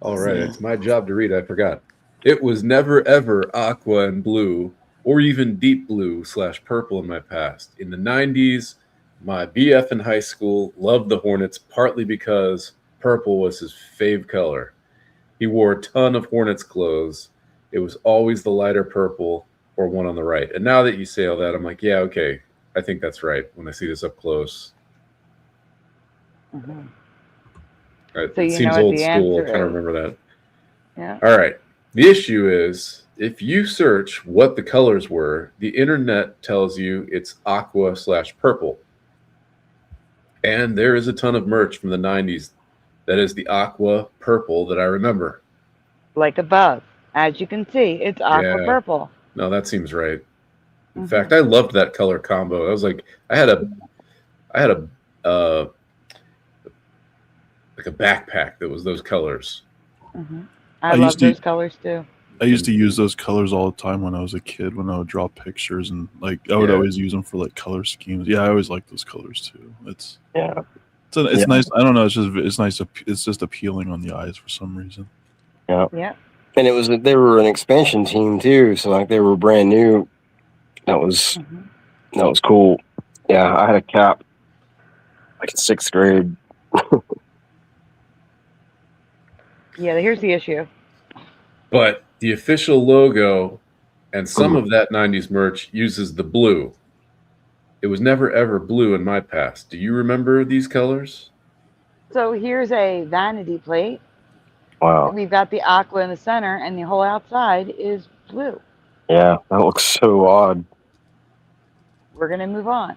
All right, it's my job to read. I forgot. It was never ever aqua and blue, or even deep blue/purple in my past. In the 90s, my BF in high school loved the Hornets partly because purple was his fave color. He wore a ton of Hornets clothes. It was always the lighter purple or one on the right. And now that you say all that, I'm like, yeah, okay, I think that's right when I see this up close. Mm-hmm. It So you seems know what old the school. I answer kind of is. remember that. Yeah. All right. The issue is if you search what the colors were, the internet tells you it's aqua/purple. And there is a ton of merch from the 90s that is the aqua purple that I remember. Like above. As you can see, it's aqua purple. No, that seems right. In fact, I loved that color combo. I was like, I had a like a backpack that was those colors. Mm-hmm. I love those colors too. I used to use those colors all the time when I was a kid, when I would draw pictures, and like I would always use them for like color schemes. Yeah, I always liked those colors too. It's nice. I don't know. It's nice. It's just appealing on the eyes for some reason. Yeah. Yeah. And they were an expansion team too, so like they were brand new. That was cool. Yeah, I had a cap. like in 6th grade. Yeah, here's the issue. But the official logo and some of that 90s merch uses the blue. It was never ever blue in my past. Do you remember these colors? So here's a vanity plate. Wow. We've got the aqua in the center, and the whole outside is blue. Yeah, that looks so odd. We're going to move on.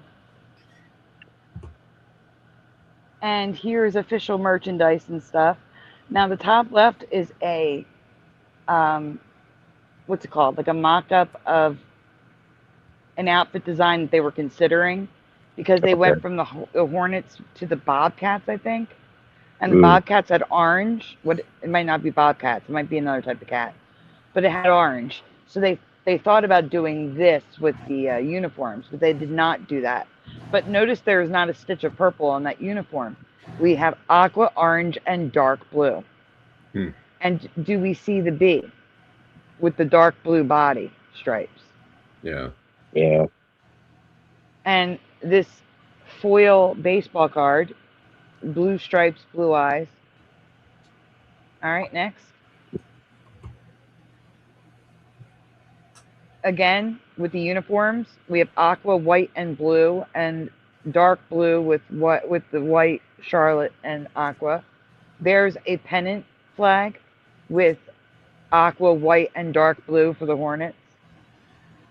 And here's official merchandise and stuff. Now, the top left is a, what's it called? Like a mock-up of an outfit design that they were considering, because they went from the Hornets to the Bobcats, I think. And the Bobcats had orange. It might not be Bobcats. It might be another type of cat. But it had orange. So they thought about doing this with the uniforms, but they did not do that. But notice there is not a stitch of purple on that uniform. We have aqua, orange, and dark blue. And do we see the bee with the dark blue body stripes? Yeah. Yeah. And this foil baseball card, blue stripes, blue eyes. All right, next. Again, with the uniforms, we have aqua, white, and blue, and dark blue with the white, Charlotte, and aqua. There's a pennant flag with aqua, white, and dark blue for the Hornets.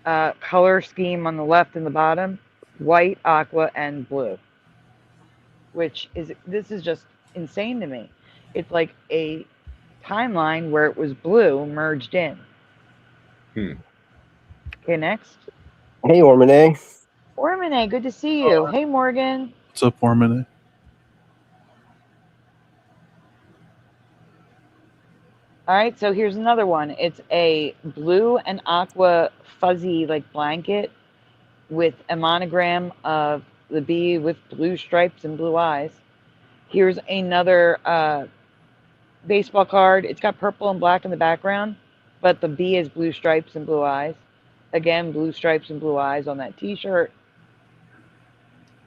Color scheme on the left and the bottom, white, aqua, and blue. This is just insane to me. It's like a timeline where it was blue merged in. Okay, next. Hey, Ormane. Ormane, good to see you. Hey, Morgan. What's up, Ormane? All right, so here's another one. It's a blue and aqua fuzzy like blanket with a monogram of the bee with blue stripes and blue eyes. Here's another baseball card. It's got purple and black in the background, but the bee has blue stripes and blue eyes. Again, blue stripes and blue eyes on that t-shirt.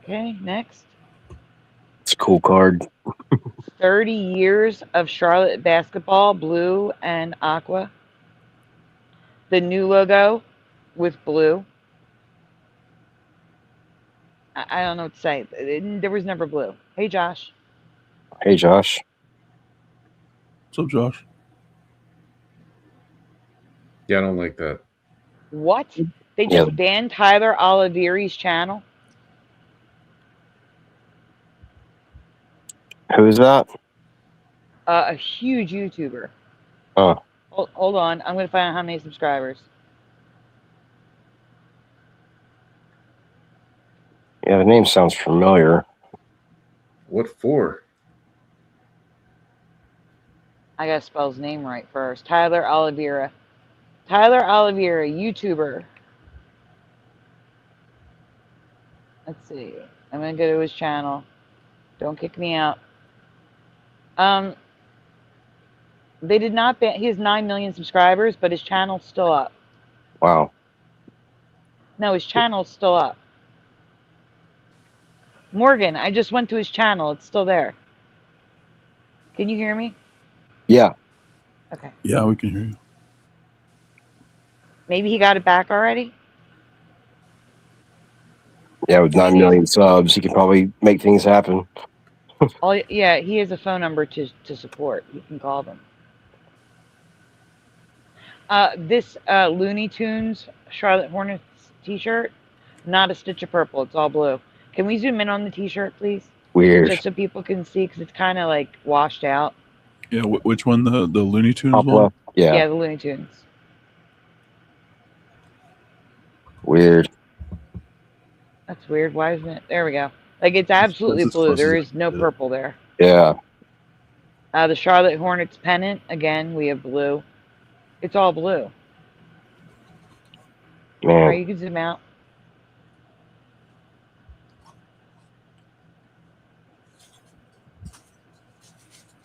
Okay, next. It's a cool card. 30 years of Charlotte basketball, blue and aqua. The new logo with blue. I don't know what to say. There was never blue. Hey, Josh. Hey, Josh. What's up, Josh? Yeah, I don't like that. What? They just banned Tyler Olivieri's channel? Who's that? A huge YouTuber. Oh. Hold on. I'm going to find out how many subscribers. Yeah, the name sounds familiar. What for? I got to spell his name right first. Tyler Oliveira. Tyler Oliveira, YouTuber. Let's see. I'm going to go to his channel. Don't kick me out. They did not ban. He has 9 million subscribers, but his channel's still up. Wow. No, his channel's still up. Morgan, I just went to his channel. It's still there. Can you hear me? Yeah. Okay. Yeah, we can hear you. Maybe he got it back already? Yeah, with 9 million subs, he can probably make things happen. Yeah, he has a phone number to support. You can call them. This Looney Tunes Charlotte Hornets t-shirt, not a stitch of purple. It's all blue. Can we zoom in on the t-shirt, please? Weird. Just so people can see, because it's kind of like washed out. Yeah, which one? The Looney Tunes Top one? left. Yeah. Yeah, the Looney Tunes. Weird. That's weird. Why isn't it? There we go. Like, it's absolutely blue. There is no purple there. Yeah. The Charlotte Hornets pennant, again, we have blue. It's all blue. Man. All right, you can zoom out.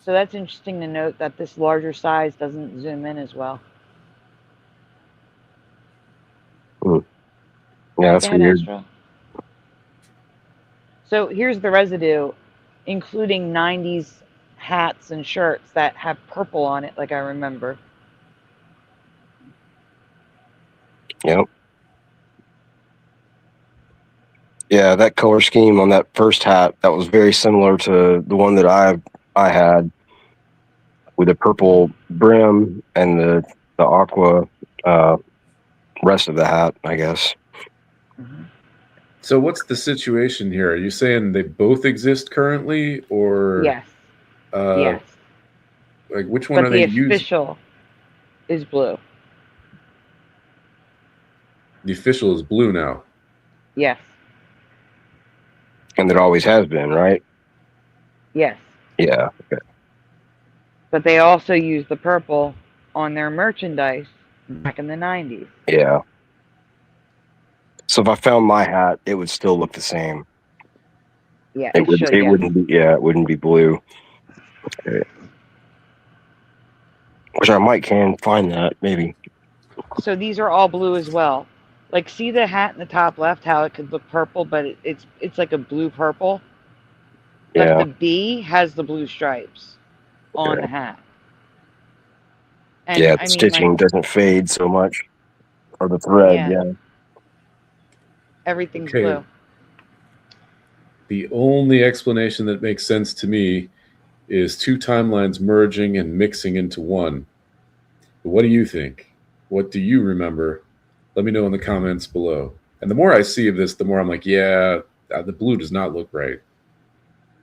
So that's interesting to note that this larger size doesn't zoom in as well. Yeah, that's weird. Astro. So here's the residue, including 90s hats and shirts that have purple on it, like I remember. Yep. Yeah, that color scheme on that first hat, that was very similar to the one that I had, with the purple brim and the aqua rest of the hat, I guess. Mm-hmm. So what's the situation here? Are you saying they both exist currently, or Yes. Yes. Like which one But are they the using? official is blue. The official is blue now. Yes. And it always has been, right? Yes. Yeah. Okay. But they also used the purple on their merchandise back in the 90s. Yeah. So if I found my hat, it would still look the same. Yeah, It wouldn't be. Yeah, it wouldn't be blue. Okay. Which I might can find that maybe. So these are all blue as well. Like, see the hat in the top left, how it could look purple, but it's like a blue purple. But Yeah. the B has the blue stripes on the hat. And, yeah, the stitching doesn't fade so much, or the thread. Yeah. Everything's blue. The only explanation that makes sense to me is two timelines merging and mixing into one. But what do you think? What do you remember? Let me know in the comments below. And the more I see of this, the more I'm like, yeah, the blue does not look right.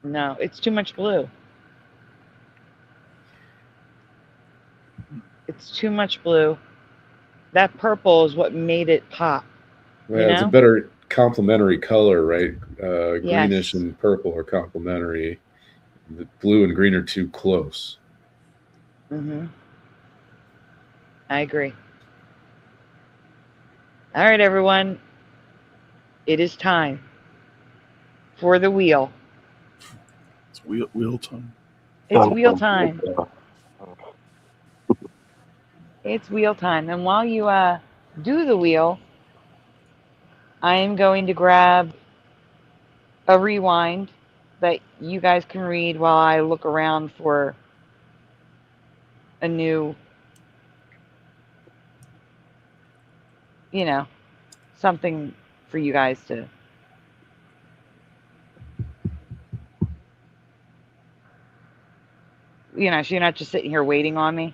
No, it's too much blue. It's too much blue. That purple is what made it pop. Well, it's a better complementary color, right? Greenish Yes. and purple are complementary. The blue and green are too close. Mm-hmm. I agree. All right, everyone. It is time for the wheel. It's wheel time. It's wheel time. It's wheel time. And while you do the wheel, I am going to grab a rewind that you guys can read while I look around for a new, something for you guys to. So you're not just sitting here waiting on me.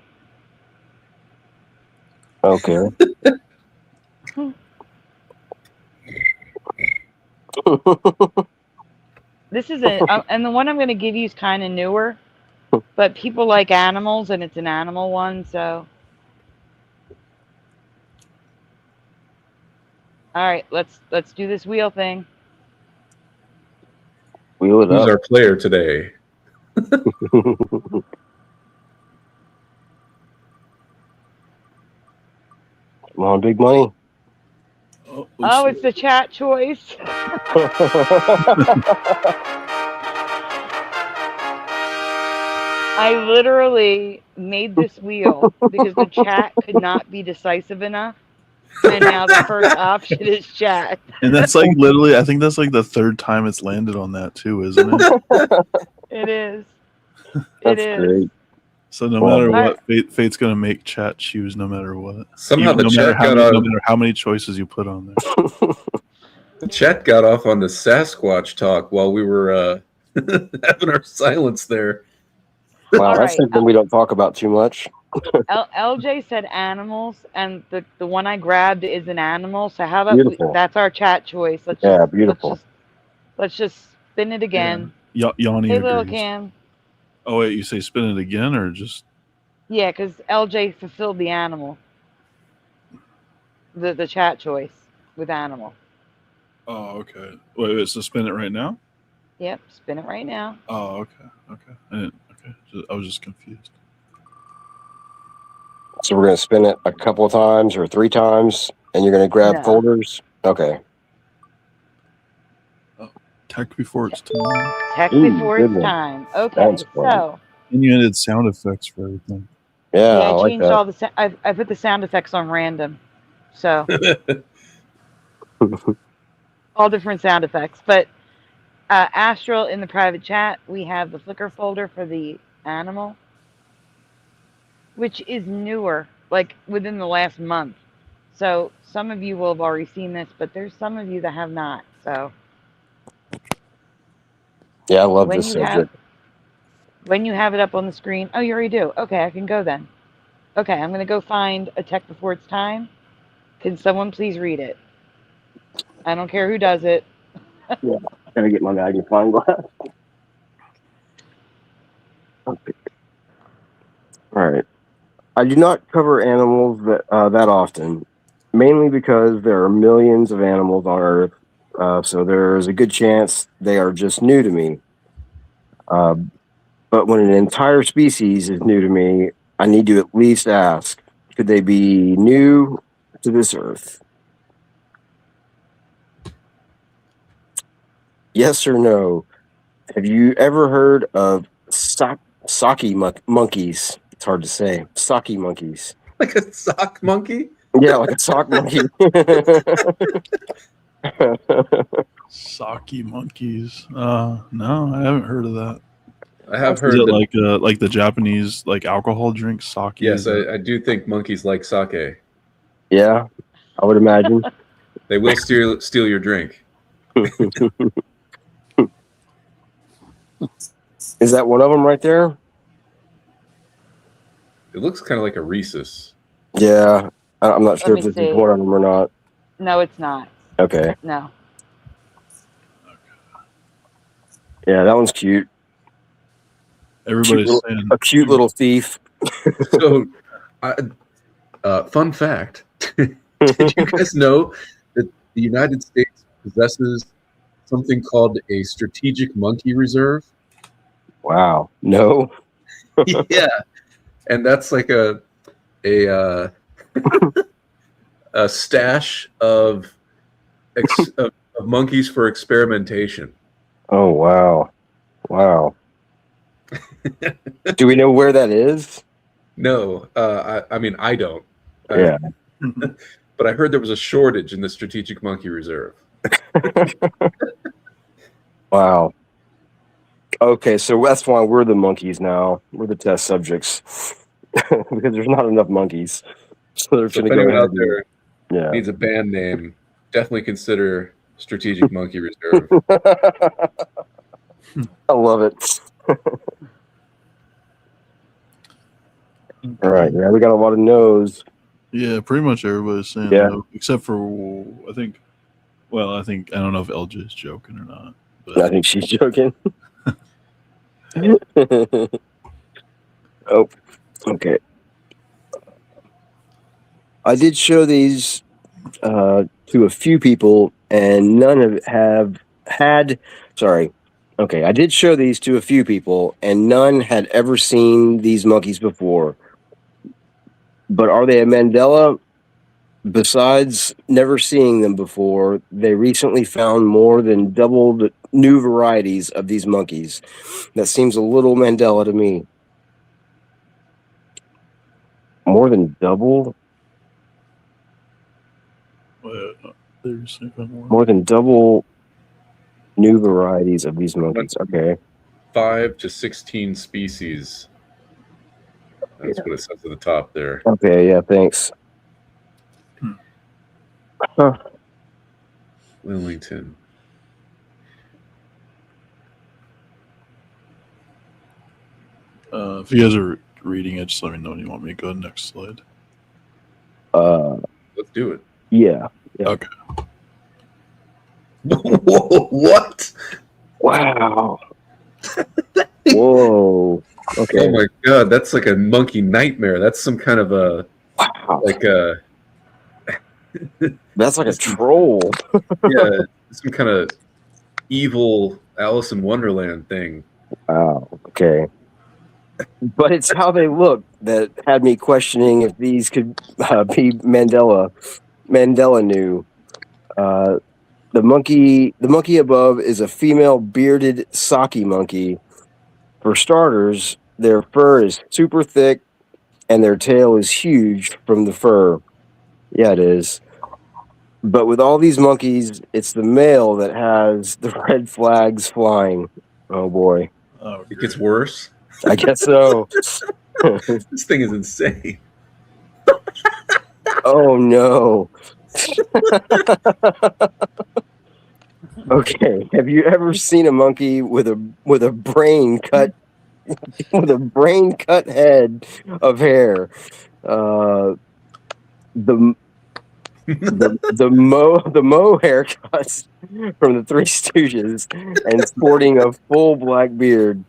Okay. This is and the one I'm going to give you is kind of newer, but people like animals, and it's an animal one, so. All right, let's do this wheel thing. Wheel it Who's up. our player today? Come on, big money. Oh, it's the chat choice. I literally made this wheel because the chat could not be decisive enough. And now the first option is chat. And that's like literally, I think that's like the third time it's landed on that too, isn't it? It is. That's great. So no matter what, Fate's gonna make chat choose no matter what. Somehow the chat got no matter how many choices you put on there. The chat got off on the Sasquatch talk while we were having our silence there. Wow, that's something we don't talk about too much. LJ said animals, and the one I grabbed is an animal. So how about that's our chat choice? Beautiful. Let's just spin it again. Yeah. Yanni Hey, agrees. little Cam. Oh wait, you say spin it again or just? Yeah, because LJ fulfilled the animal. The chat choice with animal. Oh, okay. Wait, so spin it right now? Yep, spin it right now. Oh, okay. I was just confused. So we're going to spin it a couple of times or 3 times, and you're going to grab folders? Okay. Oh, tech before it's time. Tech before it's time. Okay, so. And you added sound effects for everything. Yeah, I changed all the. I put the sound effects on random, so all different sound effects. But Astral in the private chat, we have the Flickr folder for the animal, which is newer, like within the last month. So some of you will have already seen this, but there's some of you that have not. So Yeah, I love when this you subject. have it up on the screen, oh, you already do. Okay, I can go then. Okay, I'm gonna go find a tech before it's time. Can someone please read it? I don't care who does it. Yeah, gotta get my magnifying glass. Okay. All right. I do not cover animals that often, mainly because there are millions of animals on Earth, so there's a good chance they are just new to me. But when an entire species is new to me, I need to at least ask, could they be new to this Earth? Yes or no? Have you ever heard of Saki monkeys? It's hard to say. Saki monkeys. Like a sock monkey? Yeah, like a sock monkey. Saki monkeys. No, I haven't heard of that. I have Is heard it that. like the Japanese like alcohol drink sake? Yes, I do think monkeys like sake. Yeah, I would imagine. They will steal your drink. Is that one of them right there? It looks kind of like a Rhesus. Yeah, I'm not sure if me this see. is one of them or not. No, it's not. Okay. No. Yeah, that one's cute. Everybody's saying A cute little thief. So, fun fact: did you guys know that the United States possesses something called a strategic monkey reserve? Wow. No. Yeah, and that's like a stash of monkeys for experimentation. Oh, wow. Wow. Do we know where that is? No, I mean I don't. Yeah. But I heard there was a shortage in the strategic monkey reserve. Wow. Okay, so that's why we're the monkeys now. We're the test subjects because there's not enough monkeys. So they're So going if to go anyone ahead out there yeah. needs a band name, definitely consider Strategic Monkey Reserve. I love it. All right, yeah, we got a lot of no's. Yeah, pretty much everybody's saying no, except for I think. Well, I don't know if LJ is joking or not. But I think she's joking. Oh, okay. I did show these to a few people, and none have had. Sorry. Okay, I did show these to a few people, and none had ever seen these monkeys before. But are they a Mandela? Besides never seeing them before, they recently found more than double the new varieties of these monkeys. That seems a little Mandela to me. More than double? More than double new varieties of these monkeys. Okay. 5 to 16 species. That's what it says at the top there. Okay, yeah, thanks. Huh. Wilmington. If you guys are reading it, just let me know when you want me to go to the next slide. Let's do it. Yeah. Okay. Whoa, what? Wow. Whoa. Okay. Oh my god, that's like a monkey nightmare. That's some kind of a like a that's like a troll. Yeah, some kind of evil Alice in Wonderland thing. Wow. Okay. But it's how they look that had me questioning if these could be Mandela new. The monkey above is a female bearded Saki monkey. For starters, their fur is super thick and their tail is huge from the fur. Yeah, it is. But with all these monkeys, it's the male that has the red flags flying. Oh boy. Oh, It gets worse. I guess so. This thing is insane. Oh no. Okay. Have you ever seen a monkey with a brain cut with a brain cut head of hair? The Mo haircuts from the Three Stooges and sporting a full black beard.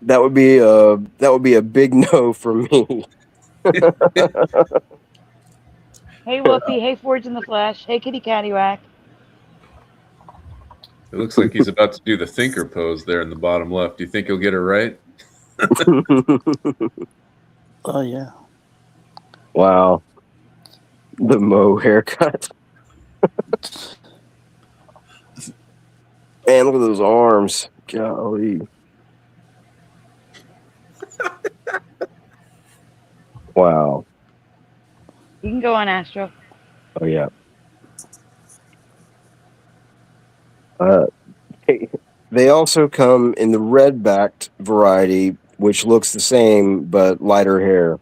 That would be a big no for me. Hey, Wolfie. Hey, Forge in the Flesh. Hey, Kitty Caddywhack. It looks like he's about to do the thinker pose there in the bottom left. Do you think he'll get it right? Oh yeah. Wow. The Mo haircut. Man, look at those arms. Golly. Wow. You can go on, Astro. Oh, yeah. They also come in the red-backed variety, which looks the same, but lighter hair.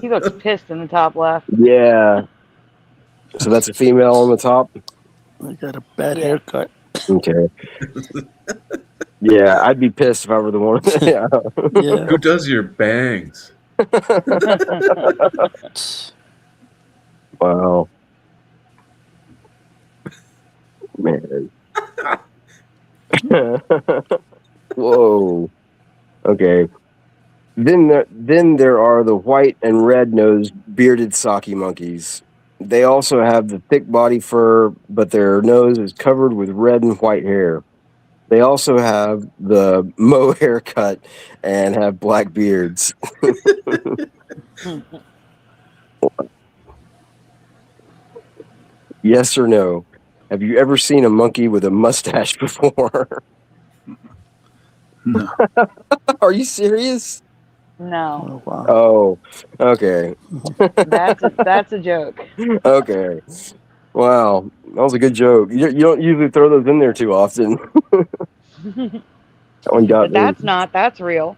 He looks pissed in the top left. Yeah. So that's a female on the top? I got a bad haircut. Okay. Yeah, I'd be pissed if I were the one. Yeah. Yeah. Who does your bangs? Wow. Man. Whoa. Okay. Then there are the white and red-nosed bearded Saki monkeys. They also have the thick body fur, but their nose is covered with red and white hair. They also have the Mo haircut and have black beards. Yes or no? Have you ever seen a monkey with a mustache before? no. Are you serious? No, Oh wow. Oh, okay. that's a joke. Okay. Wow, that was a good joke. You don't usually throw those in there too often. That one got But me. that's real.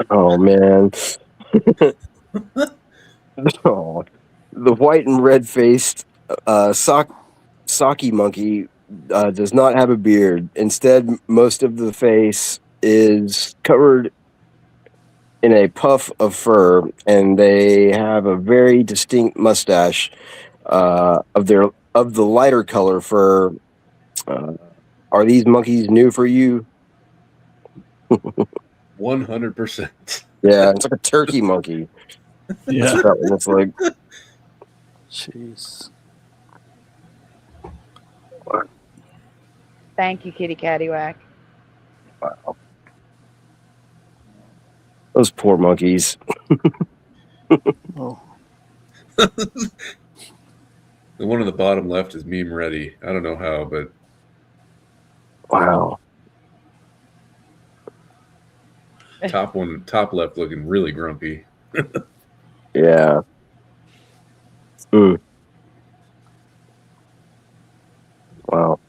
Oh man. Oh, the white and red faced Saki monkey does not have a beard. Instead, most of the face is covered in a puff of fur, and they have a very distinct mustache of the lighter color fur. Are these monkeys new for you? 100%. Yeah, it's like a turkey monkey. Yeah. That's what that one looks like. Jeez. Thank you, Kitty Caddywhack. Wow. Those poor monkeys. Oh. The one on the bottom left is meme ready. I don't know how, but Wow. top left looking really grumpy. Yeah. Mm. Wow.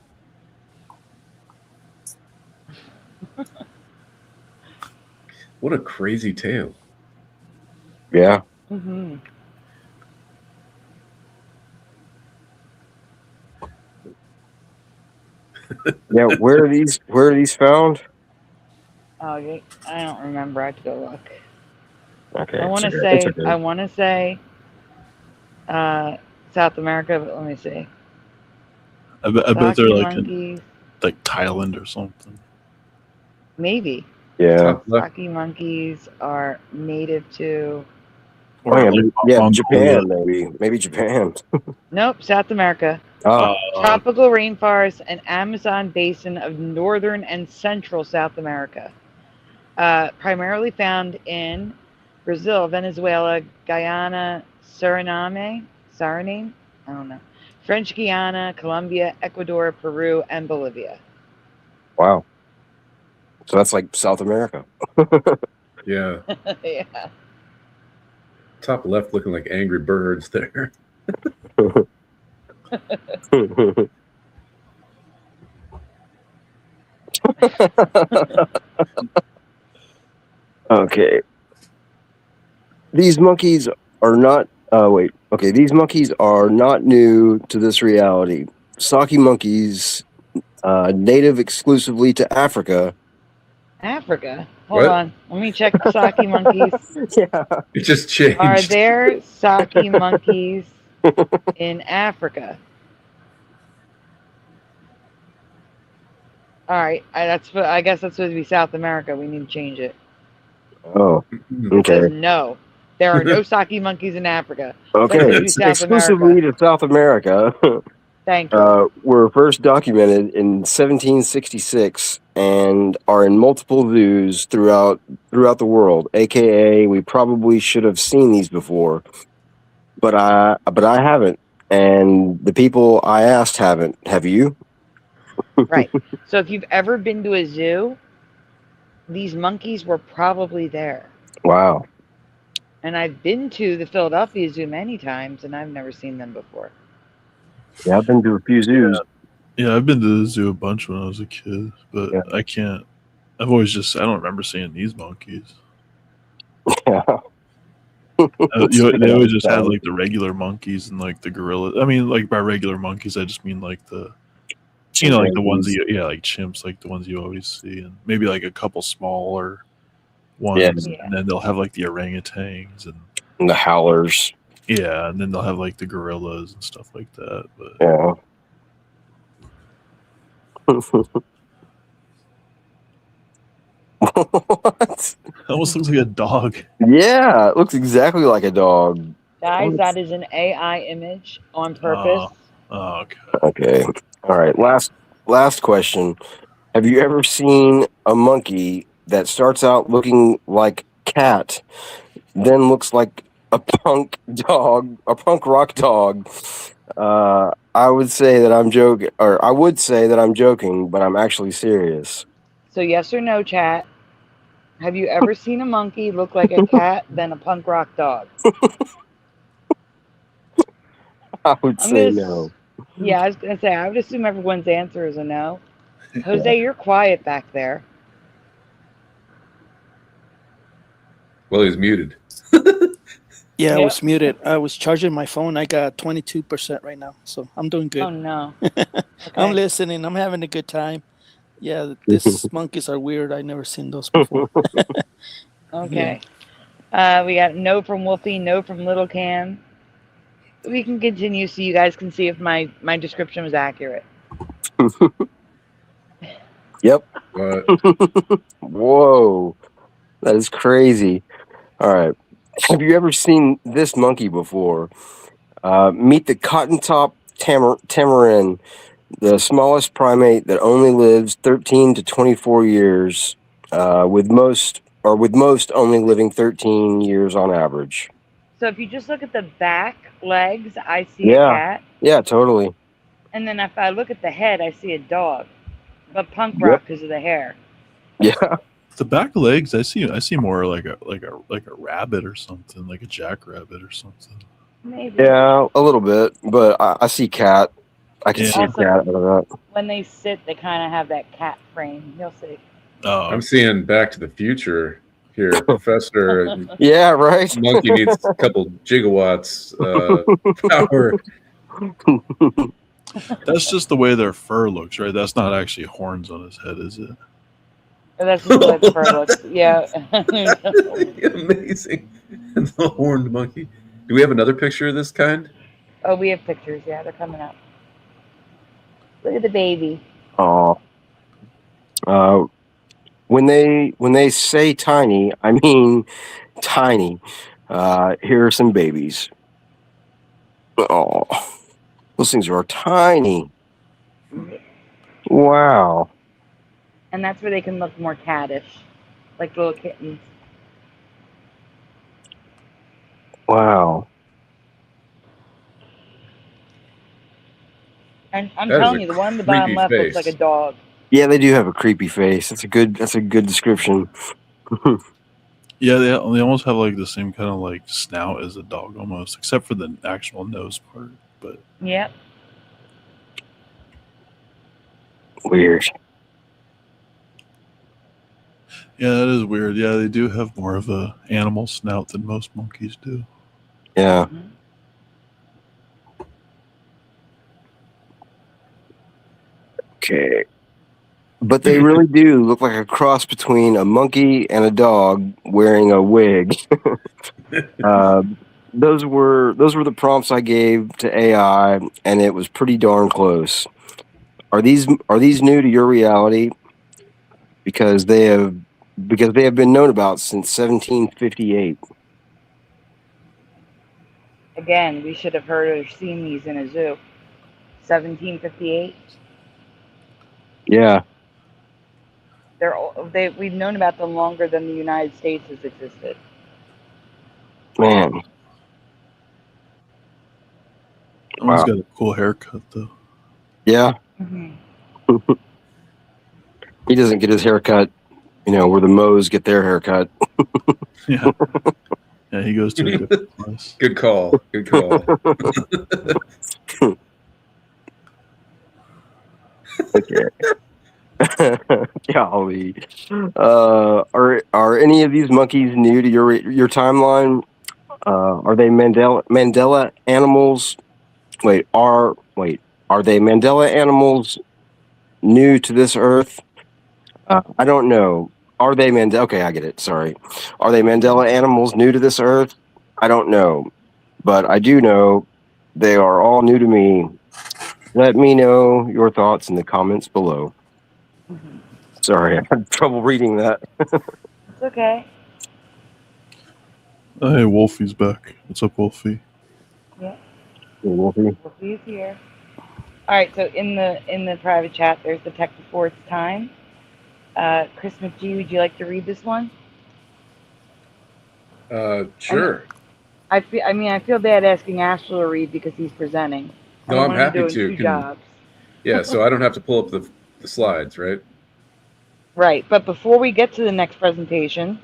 What a crazy tale. Yeah. Mm-hmm. Yeah. Where are these found? Oh, yeah, I don't remember. I have to go look. Okay. I want to it's say okay. I want to say South America, but let me see. I bet they're Saki like monkeys, like Thailand or something. maybe. Yeah. Top left. Saki monkeys are native to Oh, yeah, like yeah, Mongolia. Japan, maybe Japan. nope, South America. Oh, Tropical rainforests and Amazon basin of northern and central South America. Primarily found in Brazil, Venezuela, Guyana, Suriname, I don't know, French Guiana, Colombia, Ecuador, Peru, and Bolivia. wow. So that's like South America. Yeah. Yeah. Top left looking like Angry Birds there. Okay. These monkeys are not. Wait. Okay. These monkeys are not new to this reality. Saki monkeys, native exclusively to Africa. Africa. Hold What? on. Let me check Saki monkeys. Yeah. It just changed. Are there Saki monkeys in Africa? All right. I guess that's supposed to be South America. We need to change it. Oh. It Okay. says no. There are no Saki monkeys in Africa. Okay. Supposed to be It's South exclusively to South America. Thank you. Were first documented in 1766 and are in multiple zoos throughout the world. AKA, we probably should have seen these before, but I haven't, and the people I asked haven't. Have you? Right. So if you've ever been to a zoo, these monkeys were probably there. Wow. And I've been to the Philadelphia Zoo many times, and I've never seen them before. Yeah, I've been to a few zoos. Yeah, I've been to the zoo a bunch when I was a kid, but Yeah. I can't. I've always just. I don't remember seeing these monkeys. Yeah. They always just had like the regular monkeys and like the gorillas. I mean, like by regular monkeys, I just mean like the, like the ones like chimps, like the ones you always see, and maybe like a couple smaller ones, Yeah. and then they'll have like the orangutans And the howlers. yeah, and then they'll have like the gorillas and stuff like that. But Yeah. What? it almost looks like a dog. Yeah, it looks exactly like a dog. Guys, that is an AI image on purpose. Oh, okay. Okay. All right. Last question. Have you ever seen a monkey that starts out looking like cat, then looks like a punk rock dog? I would say that I'm joking, or I would say that I'm joking, but I'm actually serious. So yes or no, chat. Have you ever seen a monkey look like a cat, then a punk rock dog? I would I'm say gonna no. Yeah, I was gonna say I would assume everyone's answer is a no. Jose, you're quiet back there. Well, he's muted. Yeah, I Yep. was muted. I was charging my phone. I got 22% right now, so I'm doing good. Oh no. I'm listening. I'm having a good time. Yeah, these monkeys are weird. I never seen those before. Okay. We got no from Wolfie, no from Little Can. We can continue so you guys can see if my description was accurate. Yep. But Whoa, that is crazy. All right. Have you ever seen this monkey before? Meet the cotton-top tamarin, the smallest primate that only lives 13 to 24 years, with most only living 13 years on average. So if you just look at the back legs, I see Yeah. a cat. Yeah, totally. And then if I look at the head, I see a dog. But punk rock because of the hair. Yeah. The back legs, I see more like a rabbit or something, like a jackrabbit or something. Maybe. Yeah, a little bit, but I see cat. I can see a Also- cat out of that. When they sit, they kind of have that cat frame. You'll see. Oh, I'm seeing Back to the Future here. Professor Yeah, right. Monkey needs a couple gigawatts power. that's just the way their fur looks, right? That's not actually horns on his head, is it? That's just what the fur looks. Yeah. Amazing. The horned monkey. Do we have another picture of this kind? Oh, we have pictures. Yeah, they're coming up. Look at the baby. Oh. When they say tiny, I mean tiny. Here are some babies. Oh, those things are tiny. Wow. And that's where they can look more cattish, like little kittens. Wow. And I'm That is telling a you, the one on the bottom creepy left face. looks like a dog. Yeah, they do have a creepy face. That's a good description. Yeah, they almost have like the same kind of like snout as a dog almost, except for the actual nose part. But Yep. Weird. yeah, that is weird. Yeah, they do have more of a animal snout than most monkeys do. Yeah. Mhm. Okay. But they really do look like a cross between a monkey and a dog wearing a wig. Those were the prompts I gave to AI, and it was pretty darn close. Are these new to your reality? Because they have been known about since 1758. Again, we should have heard or seen these in a zoo. 1758. Yeah. We've known about them longer than the United States has existed. Man. That one's Wow. got a cool haircut though. Yeah. Mm-hmm. He doesn't get his haircut, where the Moes get their haircut. Yeah. Yeah, he goes to a different place. Good call. Good call. Okay. Golly. Are any of these monkeys new to your timeline? Are they Mandela animals? Are they Mandela animals new to this earth? I don't know. Are they Mandela? Okay, I get it. Sorry. Are they Mandela animals new to this earth? I don't know. But I do know they are all new to me. Let me know your thoughts in the comments below. Mm-hmm. Sorry, I had trouble reading that. It's okay. Hey, Wolfie's back. What's up, Wolfie? Yeah. Hey, Wolfie. Wolfie's here. All right. So in the private chat, there's the tech before its time. Chris McGee, would you like to read this one? Sure. I feel bad asking Astral to read because he's presenting. No, I'm happy doing to. two jobs. Yeah, so I don't have to pull up the slides, right? Right, but before we get to the next presentation,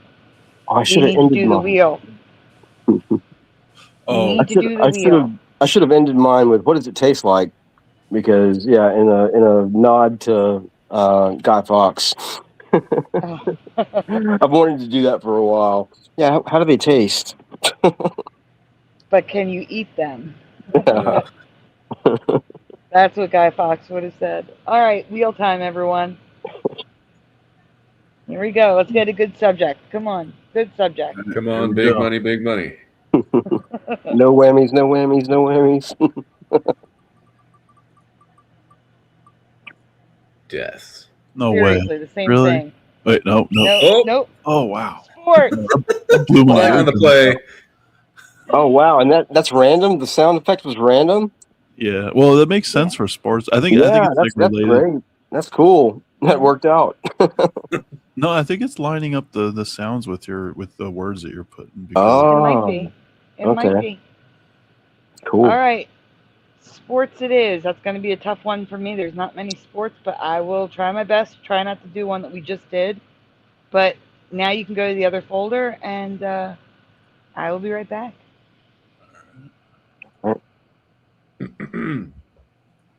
I we need to do the wheel. Oh, I should have ended mine with what does it taste like? Because in a nod to Guy Fawkes. I've wanted to do that for a while. Yeah, how do they taste? But can you eat them? Yeah. That's what Guy Fawkes would have said. All right, wheel time, everyone. Here we go. Let's get a good subject. Come on, good subject. Come on, big money, big money. No whammies, no whammies, no whammies. Death. No Seriously, way. the same Really? thing. Wait, no. Nope. Oh, wow. Sports. Blew my Flag on the play. Oh wow, and that's random. The sound effect was random. Yeah, well, that makes sense for sports. I think it's that's related. great. That's cool. That worked out. No, I think it's lining up the sounds with the words that you're putting. It might be. It might be. Cool. All right. Sports it is. That's going to be a tough one for me. There's not many sports, but I will try my best. Try not to do one that we just did. But now you can go to the other folder, and I will be right back.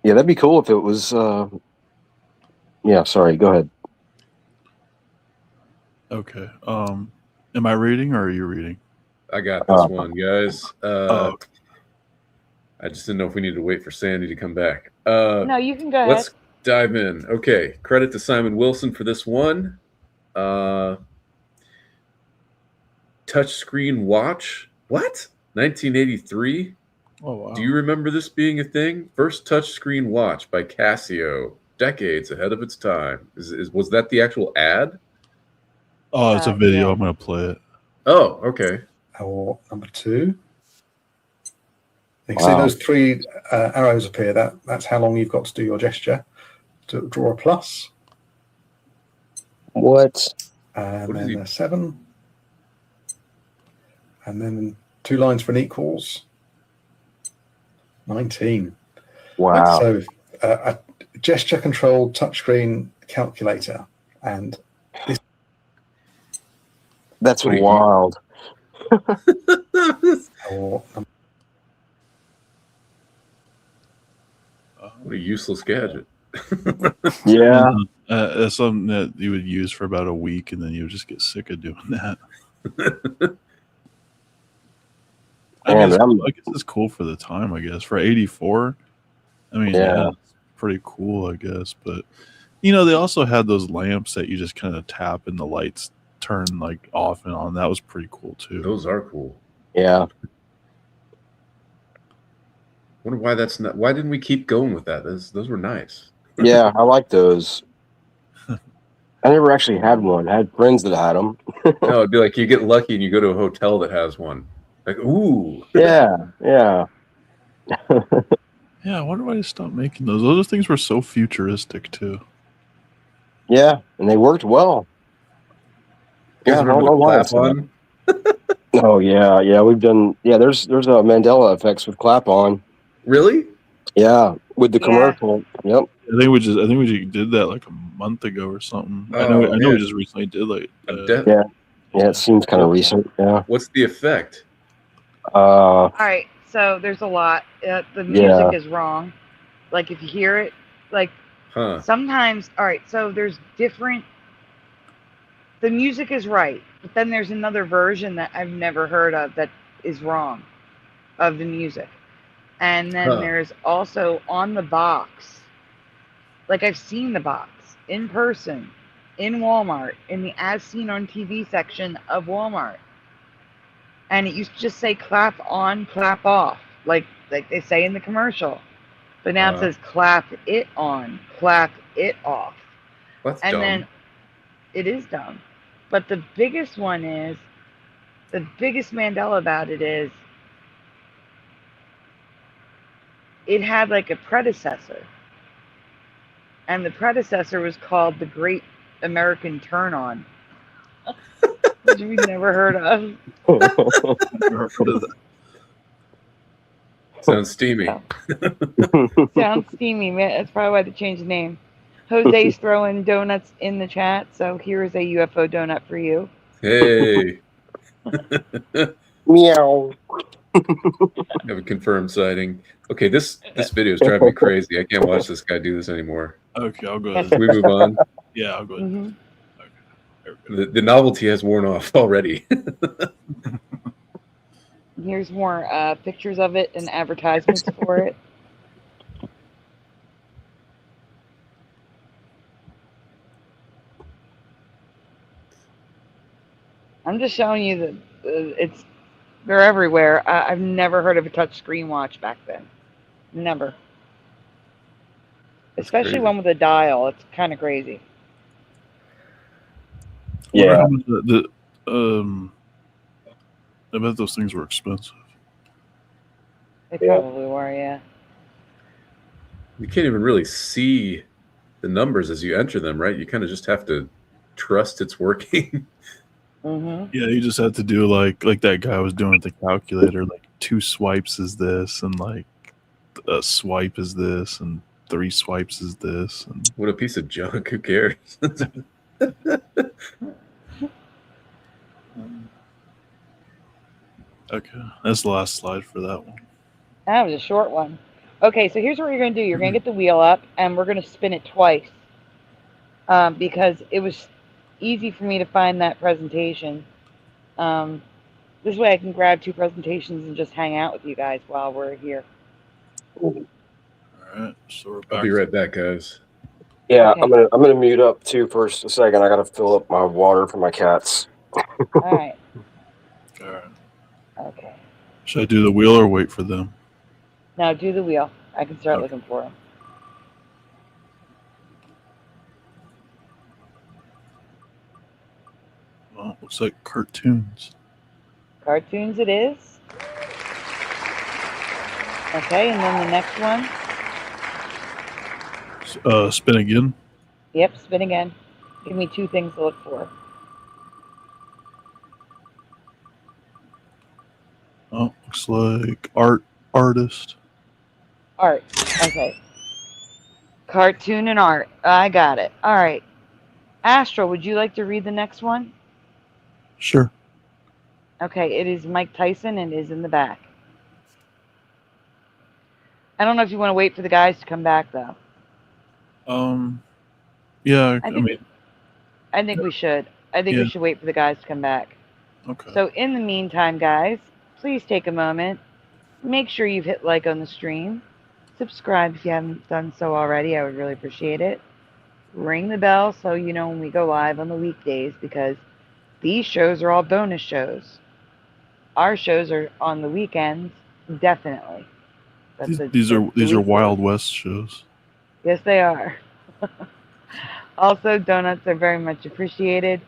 Yeah, that'd be cool if it was. Yeah, sorry. Go ahead. Okay. Am I reading or are you reading? I got this one, guys. Oh. I just didn't know if we needed to wait for Sandy to come back. No, you can go ahead. Let's dive in. Okay. Credit to Simon Wilson for this one. Touchscreen watch. What? 1983? Oh, wow. Do you remember this being a thing? First touchscreen watch by Casio, decades ahead of its time. Was that the actual ad? Oh, it's a video. Yeah. I'm going to play it. Oh, okay. Or number 2. You can see those 3 arrows appear. That's how long you've got to do your gesture to draw a plus. What? And then a 7. And then 2 lines for an equals. 19. Wow. So a gesture controlled touchscreen calculator. And this. That's wild. What a useless gadget. Yeah. That's something that you would use for about a week, and then you would just get sick of doing that. I mean, I guess it's cool for the time. I guess for '84. I mean, yeah, it's pretty cool. I guess, but they also had those lamps that you just kind of tap and the lights turn like off and on. That was pretty cool too. Those are cool. Yeah. Wonder why that's not. Why didn't we keep going with that? Those were nice. Yeah, I like those. I never actually had one. I had friends that had them. No, it'd be like you get lucky and you go to a hotel that has one. Like, ooh. Yeah. Yeah, I wonder why they stopped making those. Those things were so futuristic too. Yeah, and they worked well. You guys remember the clap on? Oh yeah, we've done. Yeah, there's a Mandela effects with clap on. Really? Yeah, with the commercial. Yep. I think we just did that like a month ago or something. I know we just recently did like. Yeah, it seems kind of recent. Yeah. What's the effect? All right, so there's a lot. The music is wrong. Like if you hear it, like sometimes. All right, so there's different. The music is right, but then there's another version that I've never heard of that is wrong of the music. And then there's also on the box, like I've seen the box in person, in Walmart, in the as seen on TV section of Walmart. And it used to just say clap on, clap off, like they say in the commercial. But now it says clap it on, clap it off. That's and dumb. Then it is dumb. But the biggest Mandela about it is it had like a predecessor. And the predecessor was called the Great American Turn On. Which we've never heard of. Never heard of that. Sounds steamy. Sounds steamy, man. That's probably why they changed the name. Jose's throwing donuts in the chat, so here is a UFO donut for you. Hey. Meow. Have a confirmed sighting. Okay, this video is driving me crazy. I can't watch this guy do this anymore. Okay, I'll go ahead. Can we move on? Yeah, I'll go ahead. Mm-hmm. The novelty has worn off already. Here's more pictures of it and advertisements for it. I'm just showing you that they're everywhere. I've never heard of a touch screen watch back then. Never. Especially one with a dial. It's kind of crazy. Yeah. I bet those things were expensive. They probably were, yeah. You can't even really see the numbers as you enter them, right? You kind of just have to trust it's working. Mm-hmm. Yeah, you just have to do like that guy was doing with the calculator. Like 2 swipes is this, and like a swipe is this, and 3 swipes is this. And what a piece of junk! Who cares? Okay, that's the last slide for that one. That was a short one. Okay, so here's what you're going to do. You're going to get the wheel up, and we're going to spin it twice because it was easy for me to find that presentation. This way I can grab 2 presentations and just hang out with you guys while we're here. All right, so we're back. I'll be right back, guys. Yeah, Okay. I'm gonna mute up too for a second. I gotta fill up my water for my cats. All right. All right. Okay. Should I do the wheel or wait for them? Now do the wheel. I can start looking for them. Well, looks like cartoons. Cartoons it is. Okay, and then the next one. Spin again. Yep, spin again. Give me 2 things to look for. Oh, looks like artist. Art. Okay. Cartoon and art. I got it. All right. Astro, would you like to read the next one? Sure. Okay, it is Mike Tyson and is in the back. I don't know if you want to wait for the guys to come back though. Yeah, I think we should. I think we should wait for the guys to come back. Okay. So in the meantime, guys, please take a moment. Make sure you've hit like on the stream. Subscribe if you haven't done so already. I would really appreciate it. Ring the bell so you know when we go live on the weekdays, because these shows are all bonus shows. Our shows are on the weekends, definitely. These are Wild West shows. Yes, they are. Also, donuts are very much appreciated,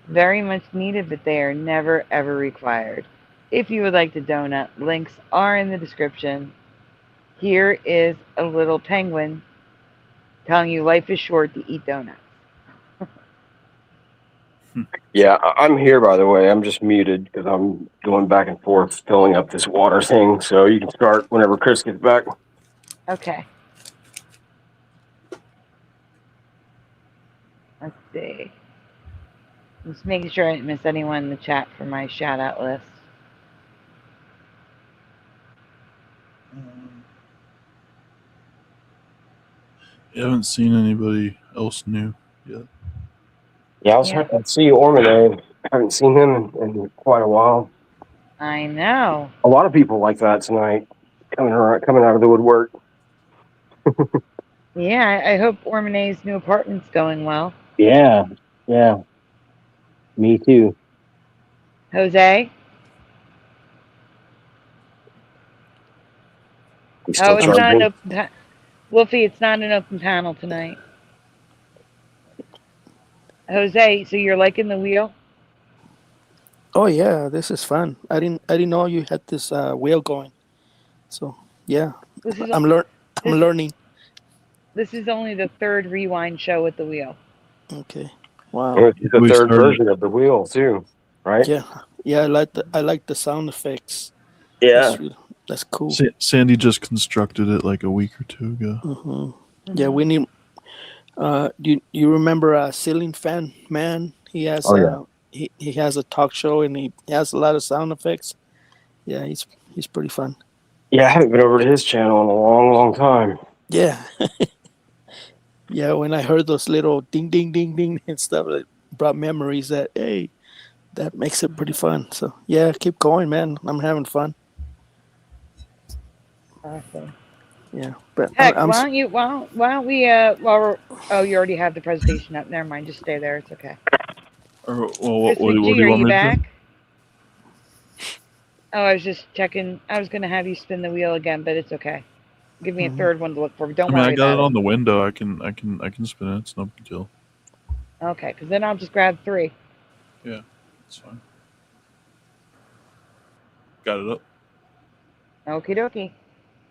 very much needed, but they are never ever required. If you would like to donut, links are in the description. Here is a little penguin telling you life is short to eat donuts. Yeah, I'm here, by the way. I'm just muted because I'm going back and forth filling up this water thing. So you can start whenever Chris gets back. Okay. Let's see. Just making sure I didn't miss anyone in the chat for my shout out list. You haven't seen anybody else new yet. Yeah, I was happy to see Ormond. I haven't seen him in quite a while. I know. A lot of people like that tonight, coming out of the woodwork. Yeah, I hope Ormonet's new apartment's going well. Yeah. Me too. Jose? It's not an open Wolfie, it's not an open panel tonight. Jose, so you're liking the wheel? Oh yeah, this is fun. I didn't know you had this wheel going. So yeah, I'm learning. This is only the third rewind show with the wheel. Okay. Wow. It's the third version of the wheel too, right? Yeah. I like the sound effects. Yeah. That's cool. Sandy just constructed it like a week or two ago. Mm-hmm. Yeah, we need. Do you remember Ceiling Fan Man? He has. He has a talk show and he has a lot of sound effects. Yeah, he's pretty fun. Yeah, I haven't been over to his channel in a long, long time. Yeah. Yeah, when I heard those little ding, ding, ding, ding and stuff, it brought memories that, hey, that makes it pretty fun. So, yeah, keep going, man. I'm having fun. Awesome. Yeah. But Heck, why don't we, you already have the presentation up. Never mind. Just stay there. It's okay. What do you want me to do? Oh, I was just checking. I was going to have you spin the wheel again, but it's okay. Give me a third one to look for. Don't worry about it. I got it on the window. I can spin it. It's no big deal. Okay, because then I'll just grab 3. Yeah, that's fine. Got it up. Okie dokie.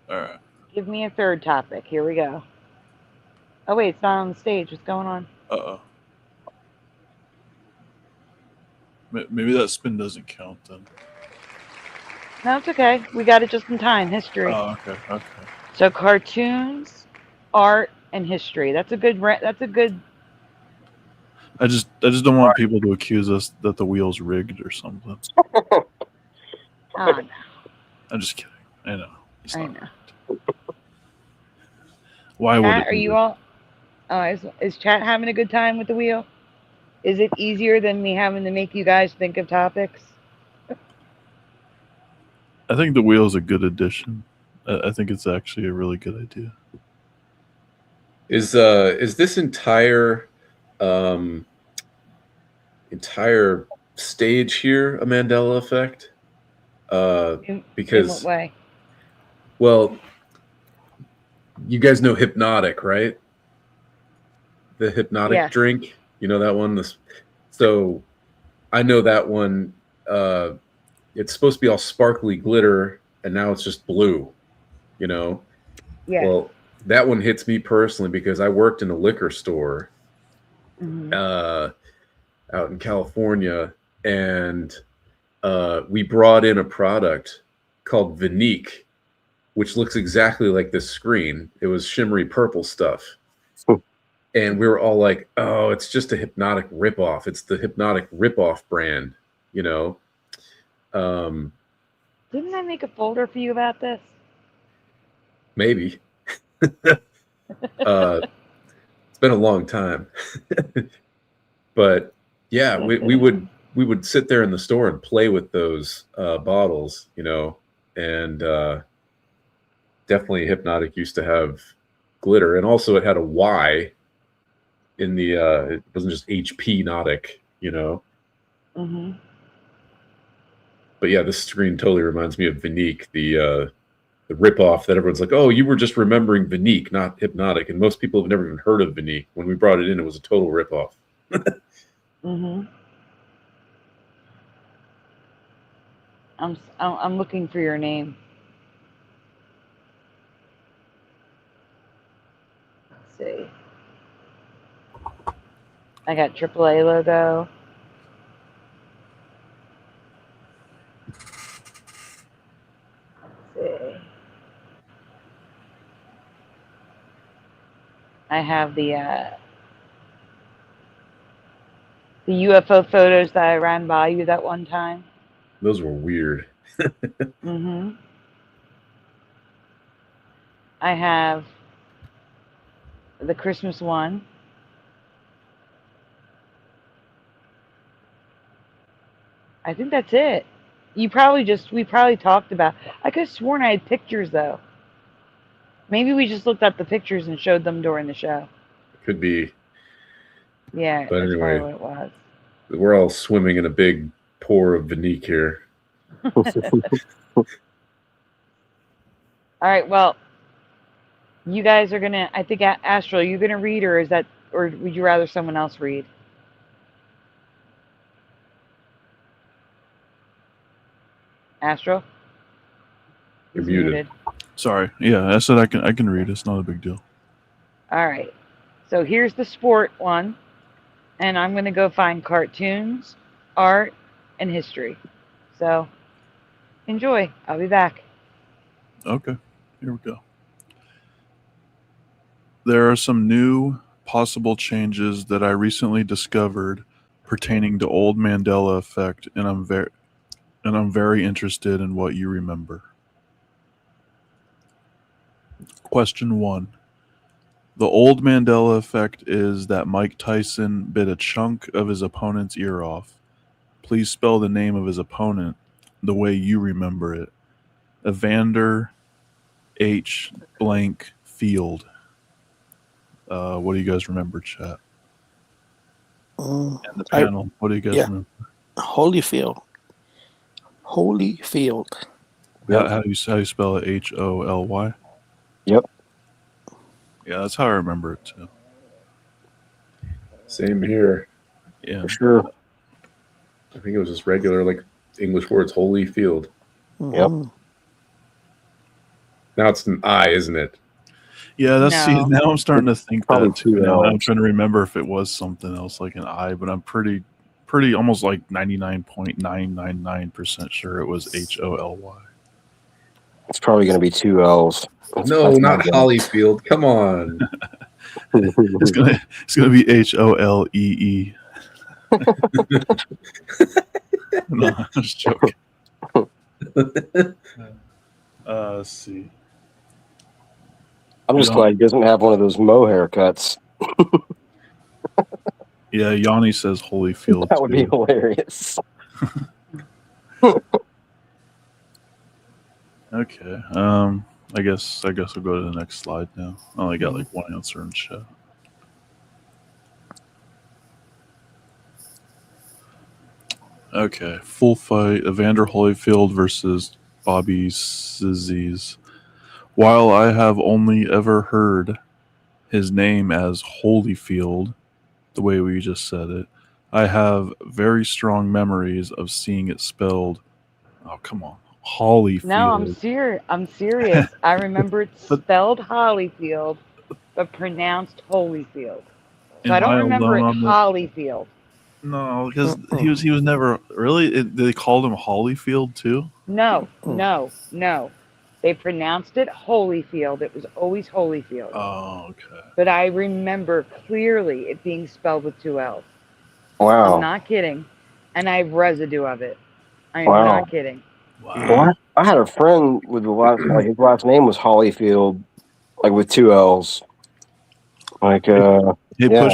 All right. Give me a third topic. Here we go. Oh wait, it's not on the stage. What's going on? Uh-oh. Maybe that spin doesn't count then. No, it's okay. We got it just in time. History. Oh, okay. So cartoons, art, and history. That's a good. I just don't want people to accuse us that the wheel's rigged or something. Oh no. I'm just kidding. I know. I know. Why would it? Are you all? Is chat having a good time with the wheel? Is it easier than me having to make you guys think of topics? I think the wheel is a good addition. I think it's actually a really good idea. Is this entire stage here a Mandela effect? Because in what way? Well, you guys know Hypnotic, right? The Hypnotic drink. You know that one? So I know that one. It's supposed to be all sparkly glitter, and now it's just blue. You know? Yeah. Well, that one hits me personally because I worked in a liquor store out in California, and we brought in a product called Vinique, which looks exactly like this screen. It was shimmery purple stuff. And we were all like, oh, it's just a Hypnotic ripoff. It's the Hypnotic ripoff brand, you know? Didn't I make a folder for you about this? Maybe. It's been a long time. But yeah, we would sit there in the store and play with those bottles, you know, and definitely Hypnotic used to have glitter, and also it had a Y in the it wasn't just HP Nautic, you know. Mm-hmm. But yeah, this screen totally reminds me of Vinique, the ripoff that everyone's like, oh, you were just remembering Vinique, not Hypnotic. And most people have never even heard of Vinique. When we brought it in, it was a total ripoff. Mm-hmm. I'm looking for your name. Let's see. I got AAA logo. Let's see. I have the UFO photos that I ran by you that one time. Those were weird. Mm-hmm. I have the Christmas one. I think that's it. We probably talked about. I could have sworn I had pictures though. Maybe we just looked up the pictures and showed them during the show. Could be. Yeah, But that's anyway, probably what it was. we're all swimming in a big pour of Vinique here. All right, well, you guys are gonna. I think Astral, you're gonna read, or would you rather someone else read? Astral, You're He's muted. Sorry. Yeah, I said I can read. It's not a big deal. All right. So here's the sport one, and I'm gonna go find cartoons, art, and history. So enjoy. I'll be back. Okay, here we go. There are some new possible changes that I recently discovered pertaining to old Mandela effect, and I'm very interested in what you remember. Question 1. The old Mandela effect is that Mike Tyson bit a chunk of his opponent's ear off. Please spell the name of his opponent the way you remember it. Evander H. blank Field. What do you guys remember, chat? And the panel, what do you guys remember? Holyfield. Holyfield. How do you spell it? Holy? Yep. Yeah, that's how I remember it too. Same here. Yeah, For sure. I think it was just regular, like English words, Holyfield. Yep. Now it's an I, isn't it? Yeah, No. see, now I'm starting to think Probably that too. two Now L's. I'm trying to remember if it was something else like an I, but I'm pretty almost like 99.999% sure it was Holy. It's probably going to be 2 L's. No, That's not my guess. Holyfield. Come on. It's gonna be Holee. No, I'm just joking. Let's see. I'm just glad he doesn't have one of those Mo haircuts. Yeah, Yanni says Holyfield. That would be too. hilarious. Okay. I guess I'll go to the next slide now. I only got like one answer in chat. Okay, full fight: Evander Holyfield versus Bobby Sizzies. While I have only ever heard his name as Holyfield, the way we just said it, I have very strong memories of seeing it spelled. Oh, come on, Holyfield. No, I'm serious. I remember it spelled Holyfield, but pronounced Holyfield. So I don't remember it Holyfield. No, because he was never really. They called him Holyfield too. No. They pronounced it Holyfield. It was always Holyfield. Oh, okay. But I remember clearly it being spelled with 2 L's. Wow. I'm not kidding. And I have residue of it. I am Wow. not kidding. Wow. Well, I had a friend with the last, like his last name was Holyfield, like with 2 L's. Like, Hey, yeah.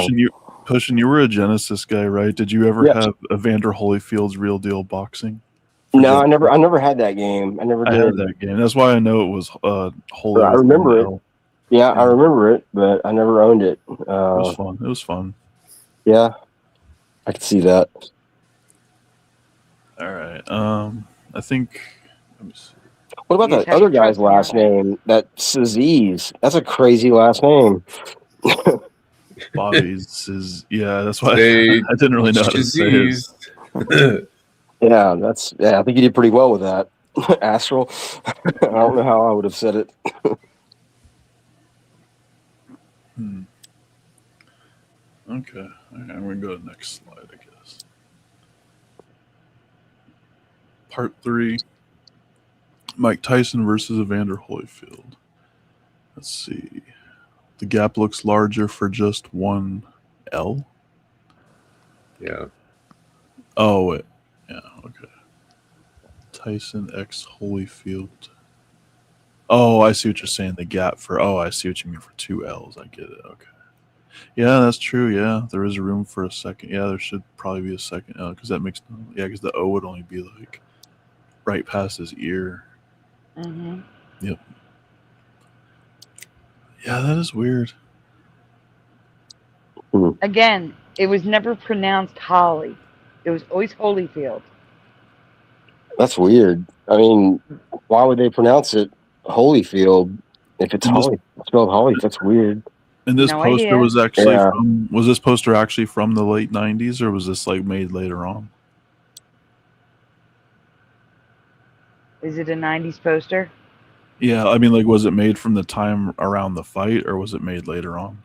Pushing, you were a Genesis guy, right? Did you ever Yes. have Evander Holyfield's Real Deal Boxing? No, I never had that game. I never I did. had that game. That's why I know it was Holy. I remember it. Yeah, Yeah. I remember it, but I never owned it. It was fun. It was fun. Yeah, I could see that. All right. I think. Let me see. What about that other guy's last name? That Aziz. That's a crazy last name. Bobby's is that's why I didn't really know how to say his. Yeah, I think you did pretty well with that. Astral. I don't know how I would have said it. Okay. All right, I'm gonna go to the next slide, I guess. Part 3. Mike Tyson versus Evander Holyfield. Let's see. The gap looks larger for just 1 L. Yeah. Oh wait. Yeah. Okay. Tyson x Holyfield. Oh, I see what you're saying. The gap for. Oh, I see what you mean for 2 L's. I get it. Okay. Yeah, that's true. Yeah, there is room for a second. Yeah, there should probably be a second L because that makes because the O would only be like right past his ear. Mm-hmm. Yep. Yeah, that is weird. Again, it was never pronounced Holly. It was always Holyfield. That's weird. I mean, why would they pronounce it Holyfield if it's spelled Holly? That's weird. And this poster idea. was actually was this poster actually from the late 90s or was this like made later on? Is it a 90s poster? Yeah, I mean, like, was it made from the time around the fight or was it made later on?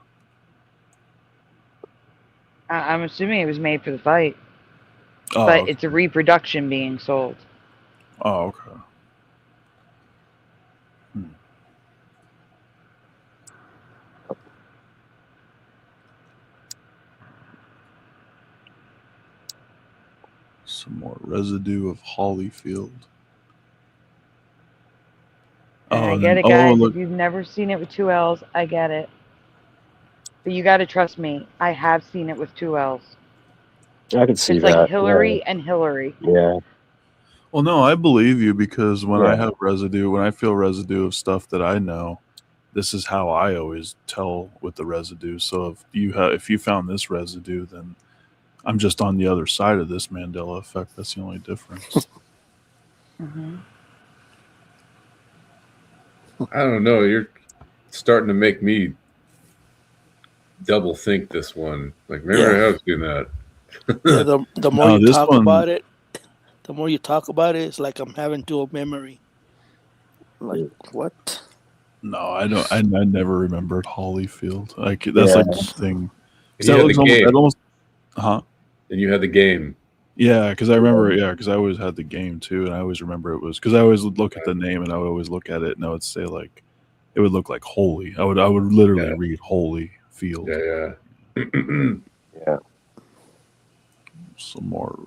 I'm assuming it was made for the fight. Oh, but okay. it's a reproduction being sold. Oh, okay. Some more residue of Holyfield. And I get it, guys. If you've never seen it with 2 L's, I get it. But you got to trust me. I have seen it with 2 L's. I can see it's that. It's like Hillary and Hillary. Yeah. Well, no, I believe you because when I have residue, when I feel residue of stuff that I know, this is how I always tell with the residue. So if you found this residue, then I'm just on the other side of this Mandela effect. That's the only difference. Mm-hmm. I don't know. You're starting to make me double think this one. Like maybe I have seen that. The more you talk about it, the more you talk about it, it's like I'm having dual memory. Like what? No, I don't. I never remembered Holyfield. Like that's like one thing. You had the game. And you had the game. Yeah, because I remember. Yeah, because I always had the game too, and I always remember it was because I always look at the name and I would always look at it and I would say like, it would look like Holy. I would literally read Holyfield. Yeah. Yeah. Some more.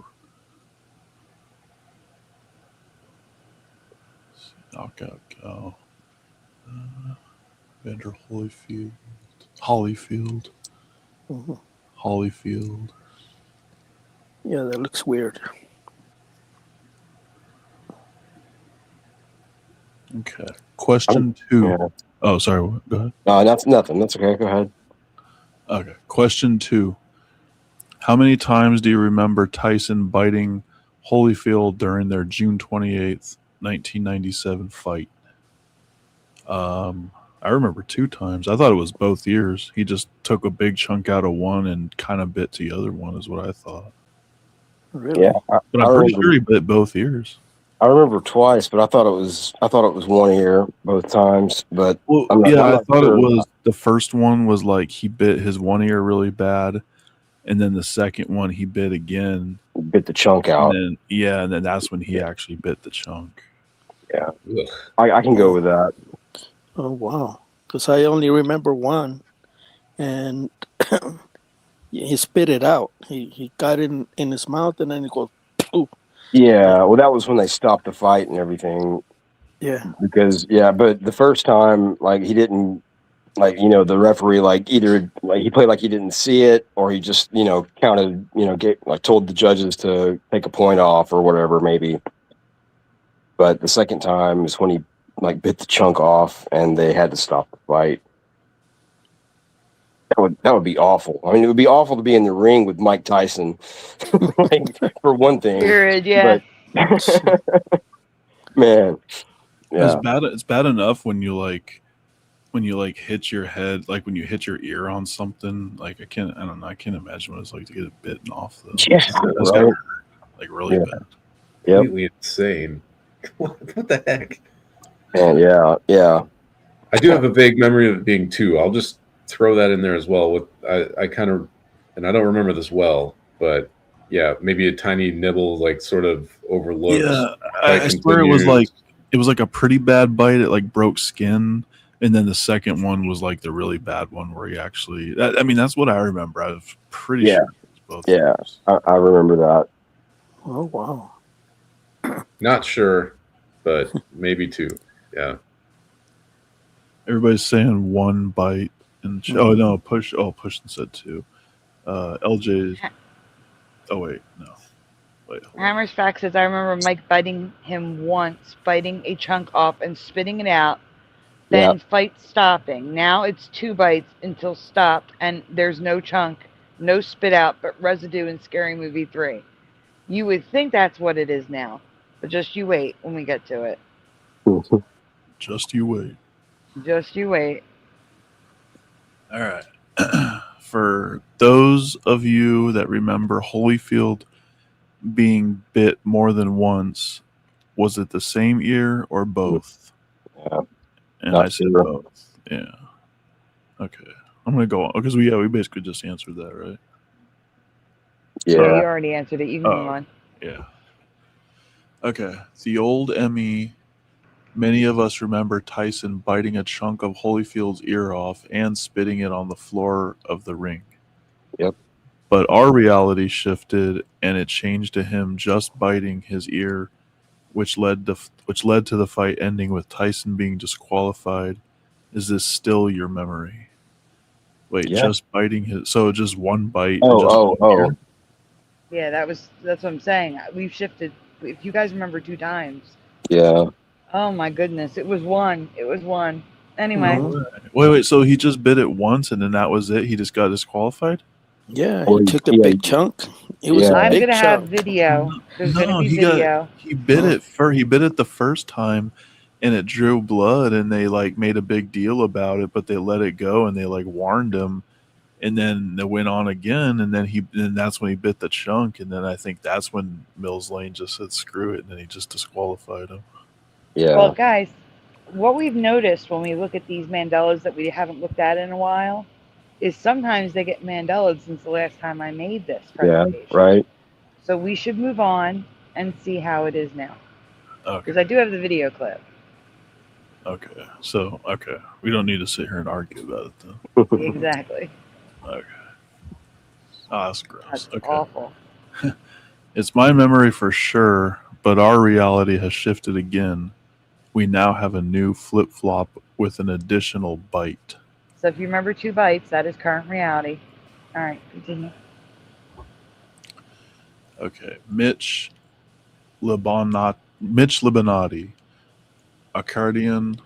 Knockout cow. Vander Holyfield. Holyfield. Mm-hmm. Holyfield. Yeah, that looks weird. Okay. Question 2. Yeah. Oh, sorry. Go ahead. No, that's nothing. That's okay. Go ahead. Okay. Question 2. How many times do you remember Tyson biting Holyfield during their June 28th, 1997 fight? I remember 2 times. I thought it was both ears. He just took a big chunk out of one and kind of bit the other one is what I thought. Really? Yeah. But I'm pretty sure he bit both ears. I remember twice, but I thought it was one ear both times. But I thought it was the first one was like he bit his one ear really bad, and then the second one he bit again, bit the chunk out. And then that's when he actually bit the chunk. Yeah, I can go with that. Oh wow! Because I only remember one, and he spit it out. He got it in his mouth, and then he goes, poof. Yeah, well, that was when they stopped the fight and everything. Yeah. Because but the first time, like he didn't, like the referee either he played like he didn't see it, or he just counted, told the judges to take a point off or whatever maybe. But the second time is when he bit the chunk off, and they had to stop the fight. That would be awful. I mean, it would be awful to be in the ring with Mike Tyson, for one thing. Period. Yeah. But, man, yeah. It's bad enough when you hit your head, like when you hit your ear on something. Like I don't know. I can't imagine what it's like to get it bitten off though. Yeah, That's right. Like really bad. Yep. Completely insane. What the heck? And yeah. I do have a vague memory of it being 2. I'll just throw that in there as well. I kind of, and I don't remember this well, but yeah, maybe a tiny nibble, sort of overlooked. Yeah, I swear it was like a pretty bad bite. It broke skin, and then the second one was the really bad one where he actually. I mean, that's what I remember. I was pretty sure it was both. Yeah, I remember that. Oh wow. Not sure, but maybe 2. Yeah. Everybody's saying 1 bite. Oh no, push and said 2. LJ. Oh wait, no. Wait. Hammer's Fact says, I remember Mike biting him once, biting a chunk off and spitting it out, then fight stopping. Now it's 2 bites until stopped, and there's no chunk, no spit out, but residue in Scary Movie 3. You would think that's what it is now, but just you wait when we get to it. Just you wait. Just you wait. All right. For those of you that remember Holyfield being bit more than once, was it the same ear or both? Yeah. And I said both. Yeah. Okay. I'm going to go on because we basically just answered that, right? Yeah. You already answered it. You can go on. Yeah. Okay. The old Emmy. Many of us remember Tyson biting a chunk of Holyfield's ear off and spitting it on the floor of the ring. Yep. But our reality shifted, and it changed to him just biting his ear, which led to the fight ending with Tyson being disqualified. Is this still your memory? Wait, just biting his? So just 1 bite? Oh. Yeah, that's what I'm saying. We've shifted. If you guys remember 2 times. Yeah. Oh my goodness, it was 1. Anyway. Wait. So he just bit it once, and then that was it? He just got disqualified? Yeah, he took a big chunk. It was I'm a big gonna chunk. have video. There's gonna be video. He bit it the first time, and it drew blood, and they made a big deal about it, but they let it go, and they warned him, and then they went on again, and then that's when he bit the chunk, and then I think that's when Mills Lane just said screw it, and then he just disqualified him. Yeah. Well, guys, what we've noticed when we look at these Mandelas that we haven't looked at in a while is sometimes they get Mandelas since the last time I made this presentation. Yeah, right. So we should move on and see how it is now. Okay. Because I do have the video clip. Okay. So, we don't need to sit here and argue about it, then. Exactly. Okay. Oh, that's gross. That's okay. awful. It's my memory for sure, but our reality has shifted again. We now have a new flip-flop with an additional bite. So if you remember 2 bites, that is current reality. All right, continue. Okay, Mitch Libanati, Arcadian,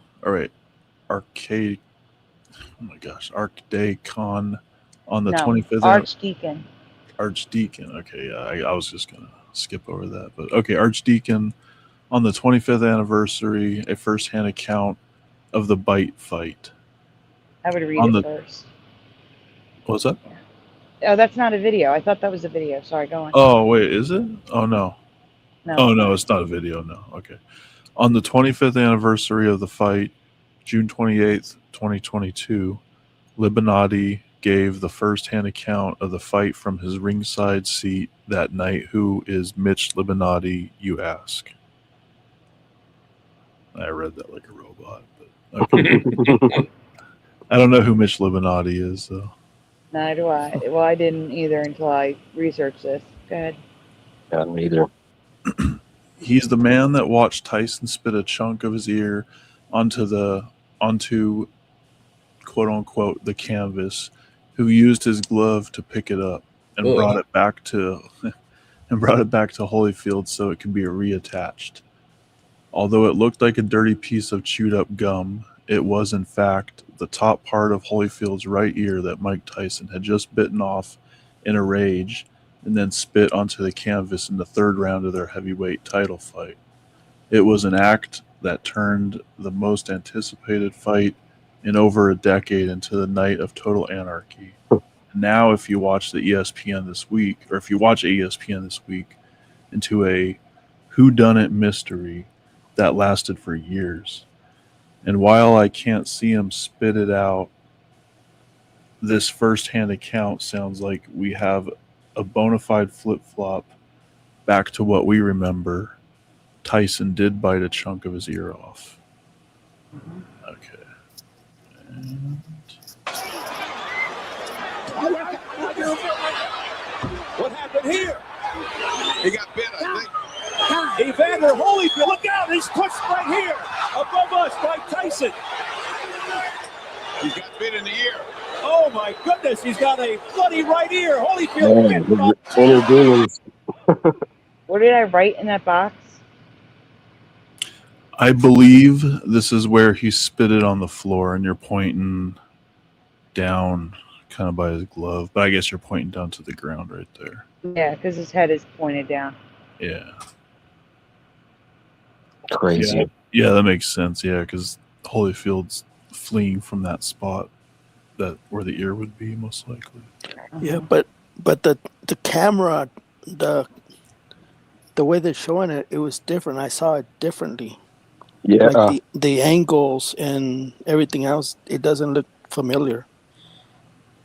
Arcade, oh my gosh, Arcdacon on the 25th. Archdeacon. Okay, yeah, I was just gonna skip over that, but okay, Archdeacon on the 25th anniversary, a first-hand account of the bite fight. I would read it first. What's that? Yeah. Oh, that's not a video. I thought that was a video. Sorry, go on. Oh, wait, is it? Oh, no. No. Oh, no, it's not a video, no. Okay. On the 25th anniversary of the fight, June 28th, 2022, Libanati gave the first-hand account of the fight from his ringside seat that night. Who is Mitch Libanati, you ask? I read that like a robot, but okay. I don't know who Mitch Libanati is, though. Neither do I. Well, I didn't either until I researched this. Go ahead. Yeah, me either. He's the man that watched Tyson spit a chunk of his ear onto quote unquote the canvas, who used his glove to pick it up and brought it back to Holyfield so it could be reattached. Although it looked like a dirty piece of chewed up gum, it was in fact the top part of Holyfield's right ear that Mike Tyson had just bitten off in a rage and then spit onto the canvas in the third round of their heavyweight title fight. It was an act that turned the most anticipated fight in over a decade into the night of total anarchy. Now, if you watch the ESPN this week, or if you watch ESPN this week, into a whodunit mystery that lasted for years. And while I can't see him spit it out, this first-hand account sounds like we have a bona fide flip-flop back to what we remember. Tyson did bite a chunk of his ear off. Okay. And what happened here? He got bit, I think. Evander Holyfield, look out! He's pushed right here above us by Tyson. He got bit in the ear. Oh my goodness! He's got a bloody right ear. Holyfield. What did I write in that box? I believe this is where he spit it on the floor, and you're pointing down, kind of by his glove. But I guess you're pointing down to the ground right there. Yeah, because his head is pointed down. Yeah. Crazy. Yeah, that makes sense. Yeah, because Holyfield's fleeing from that spot that where the ear would be most likely. Yeah, but the camera, the way they're showing it, it was different. I saw it differently. Yeah. Like the angles and everything else, it doesn't look familiar.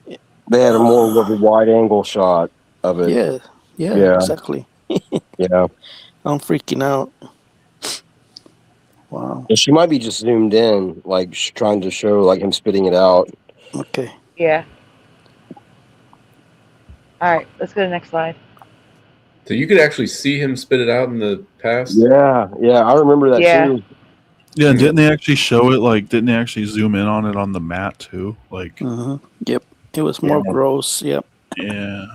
They had a more of a wide angle shot of it. Yeah, exactly. Yeah. I'm freaking out. Wow. And she might be just zoomed in, like trying to show like him spitting it out. Okay. Yeah. All right, let's go to the next slide. So you could actually see him spit it out in the past? Yeah, I remember that too. Yeah, and didn't they actually show it? Like, didn't they actually zoom in on it on the mat too? Like, Yep, it was more gross. Yep. Yeah.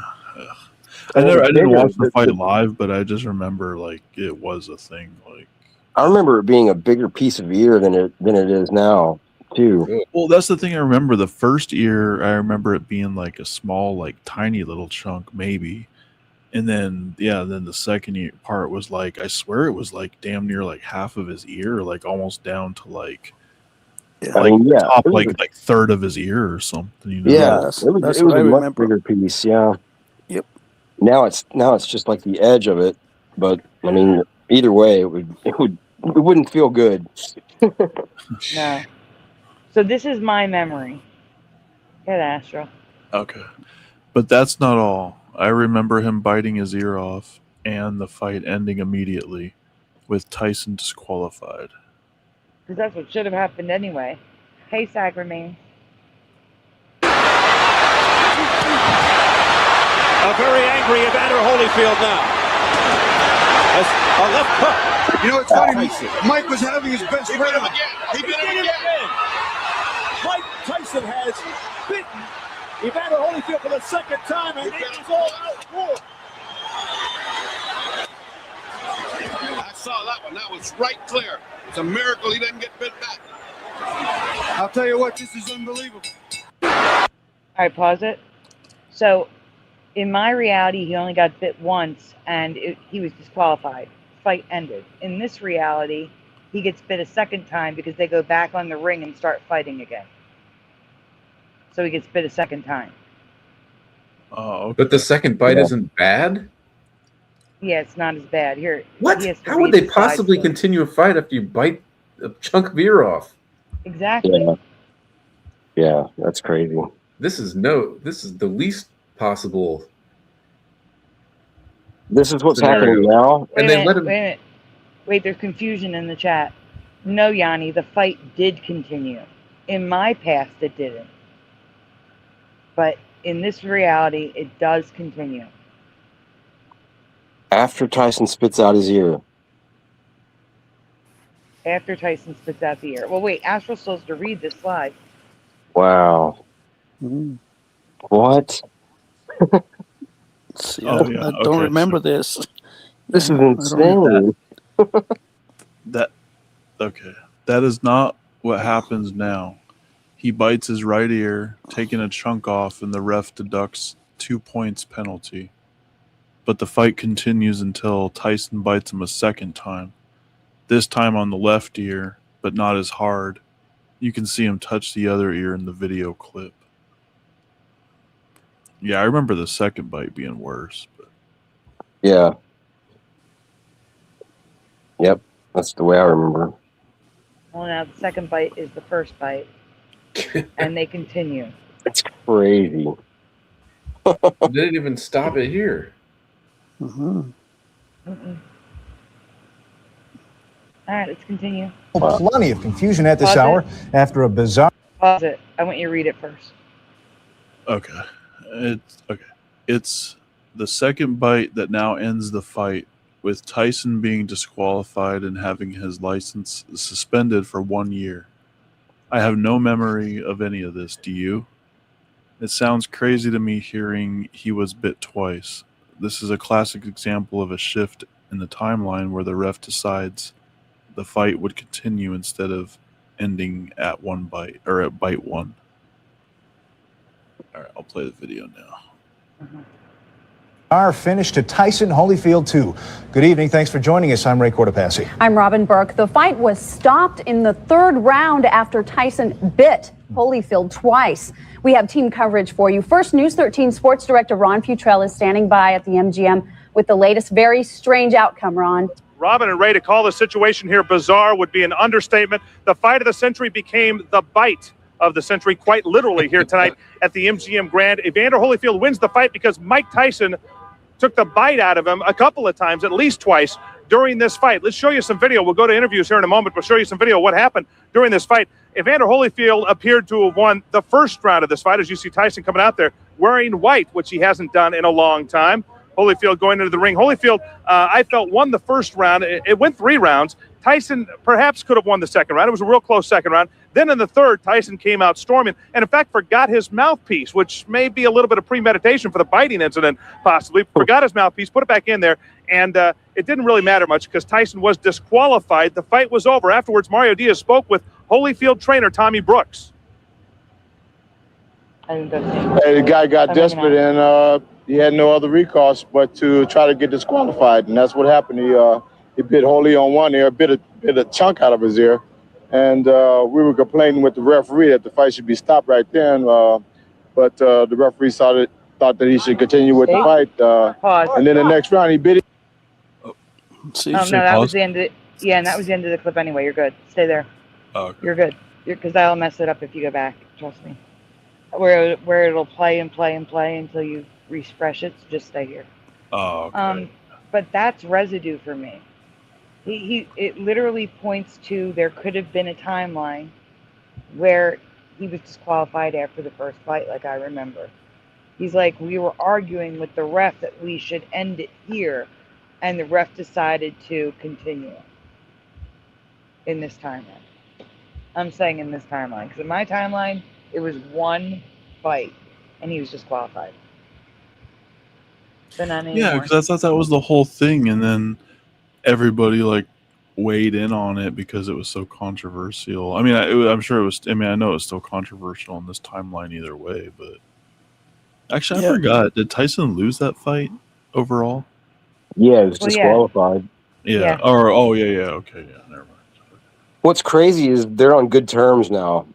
I didn't watch the fight live, but I just remember like it was a thing. Like, I remember it being a bigger piece of ear than it is now too. Well, that's the thing I remember. The first ear, I remember it being like a small, like tiny little chunk, maybe. And then, then the second part was like, I swear it was like damn near like half of his ear, like almost down to like, top like third of his ear or something. You know? Yeah, it was a much bigger piece. Yeah. Yep. Now it's just like the edge of it, but I mean, either way, it wouldn't feel good. No. So this is my memory. Good, Astro. Okay. But that's not all. I remember him biting his ear off and the fight ending immediately with Tyson disqualified. Because that's what should have happened anyway. Hey, Sag remains. A very angry Evander Holyfield now. A left hook. You know, it's funny. Mike was having his best friend. He bit him again. Mike Tyson has bitten Evander Holyfield for the second time, and it is all out war. I saw that one. That was right clear. It's a miracle he didn't get bit back. I'll tell you what, this is unbelievable. All right, pause it. So, in my reality, he only got bit once, and he was disqualified. Fight ended. In this reality, he gets bit a second time because they go back on the ring and start fighting again. So he gets bit a second time. Oh, okay. But the second bite isn't bad? Yeah, it's not as bad. Here. What? How would they possibly continue a fight after you bite a chunk of ear off? Exactly. Yeah, that's crazy. This is the least possible. This is what's scenario. happening now. Wait a minute. Wait, there's confusion in the chat. No, Yanni, the fight did continue. In my past, it didn't. But in this reality, it does continue. After Tyson spits out his ear. After Tyson spits out the ear. Well, wait, Astral still has to read this slide. Wow. Mm. What? See, Oh, yeah. I don't Okay, remember so- this. This is I don't insane. That is not what happens now. He bites his right ear, taking a chunk off, and the ref deducts 2 points penalty. But the fight continues until Tyson bites him a second time. This time on the left ear, but not as hard. You can see him touch the other ear in the video clip. Yeah, I remember the second bite being worse. But Yeah. Yep. That's the way I remember. Well, now the second bite is the first bite. And they continue. It's crazy. They didn't even stop it here. Mhm. Mm-mm. All right, let's continue. Plenty of confusion at this Pause hour it. after a bizarre. Pause it. I want you to read it first. okay. It's the second bite that now ends the fight, with Tyson being disqualified and having his license suspended for 1 year. I have no memory of any of this. Do you? It sounds crazy to me hearing he was bit twice. This is a classic example of a shift in the timeline where the ref decides the fight would continue instead of ending at one bite or at bite one. All right, I'll play the video now. Our finish to Tyson Holyfield 2. Good evening. Thanks for joining us. I'm Ray Cortopassi. I'm Robin Burke. The fight was stopped in the third round after Tyson bit Holyfield twice. We have team coverage for you. First, News 13 sports director Ron Futrell is standing by at the MGM with the latest very strange outcome, Ron. Robin and Ray, to call the situation here bizarre would be an understatement. The fight of the century became the bite of the century, quite literally, here tonight at the MGM Grand. Evander Holyfield wins the fight because Mike Tyson took the bite out of him a couple of times, at least twice, during this fight. Let's show you some video. We'll go to interviews here in a moment. We'll show you some video of what happened during this fight. Evander Holyfield appeared to have won the first round of this fight, as you see Tyson coming out there wearing white, which he hasn't done in a long time. Holyfield going into the ring. Holyfield, I felt, won the first round. It went 3 rounds. Tyson perhaps could have won the second round. It was a real close second round. Then in the third, Tyson came out storming and, in fact, forgot his mouthpiece, which may be a little bit of premeditation for the biting incident, possibly. Forgot his mouthpiece, put it back in there, and it didn't really matter much because Tyson was disqualified. The fight was over. Afterwards, Mario Diaz spoke with Holyfield trainer Tommy Brooks. The guy got desperate and he had no other recourse but to try to get disqualified, and that's what happened. He bit Holy on one ear, bit a chunk out of his ear, and we were complaining with the referee that the fight should be stopped right then, but the referee thought that he should continue with the fight, and then the next round he bit it. No, that was the end of it. Yeah, and that was the end of the clip anyway. You're good. Stay there. Oh, okay. You're good. Because I'll mess it up if you go back. Trust me. Where it'll play and play and play until you refresh it. So just stay here. Oh, okay. But that's residue for me. It literally points to there could have been a timeline where he was disqualified after the first fight, like I remember. He's like, we were arguing with the ref that we should end it here, and the ref decided to continue in this timeline. I'm saying in this timeline, because in my timeline, it was one fight, and he was disqualified. So not anymore. Yeah, because I thought that was the whole thing, and then everybody like weighed in on it because it was so controversial. I mean, I'm sure it was. I mean, I know it's still controversial in this timeline either way, but actually, I forgot. Did Tyson lose that fight overall? Yeah, it was disqualified. Yeah. Or yeah. Okay, yeah. Never mind. What's crazy is they're on good terms now,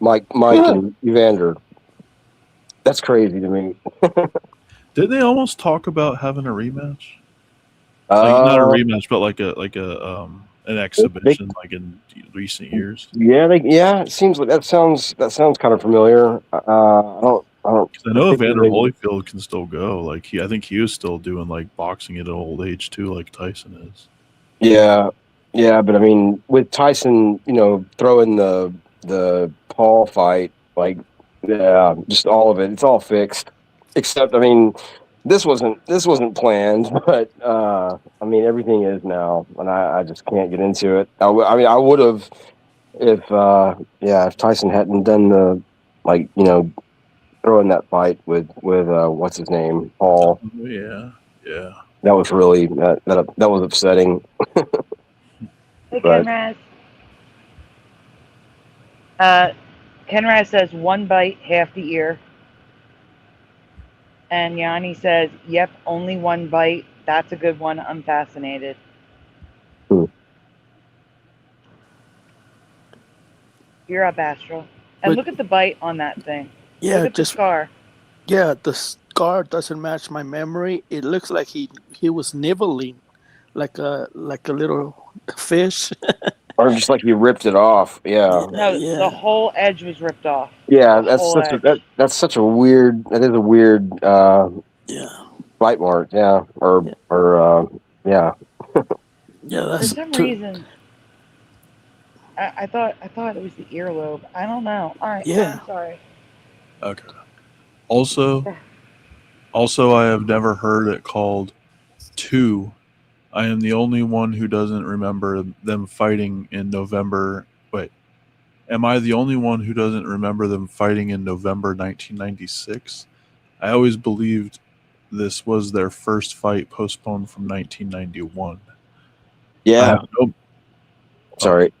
Mike and Evander. That's crazy to me. Did they almost talk about having a rematch? Like, not a rematch, but like an exhibition, like in recent years. Yeah, it seems like that sounds kind of familiar. I don't. I know Evander Holyfield can still go. Like I think he was still doing like boxing at an old age too, like Tyson is. Yeah, but I mean, with Tyson, throwing the Paul fight, like, just all of it, it's all fixed. Except, I mean, this wasn't planned, but I mean everything is now, and I just can't get into it. I mean I would have if Tyson hadn't done the throwing that fight with what's his name, Paul. Yeah. That was really that was upsetting. Hey, Kenraz. Kenraz says 1 bite, half the ear. And Yanni says, yep, only 1 bite. That's a good one. I'm fascinated. You're up, Astral. And look at the bite on that thing. Yeah, look at the scar. Yeah, the scar doesn't match my memory. It looks like he was nibbling like a little fish. Or just like you ripped it off. Yeah. No, the whole edge was ripped off. Yeah, that's such a weird. That is a weird. Bite mark. Yeah. Yeah. Yeah. For some reason, I thought it was the earlobe. I don't know. All right. Yeah. I'm sorry. Okay. Also, I have never heard it called 2. I am the only one who doesn't remember them fighting in November. Wait, am I the only one who doesn't remember them fighting in November 1996? I always believed this was their first fight postponed from 1991. Yeah. Sorry.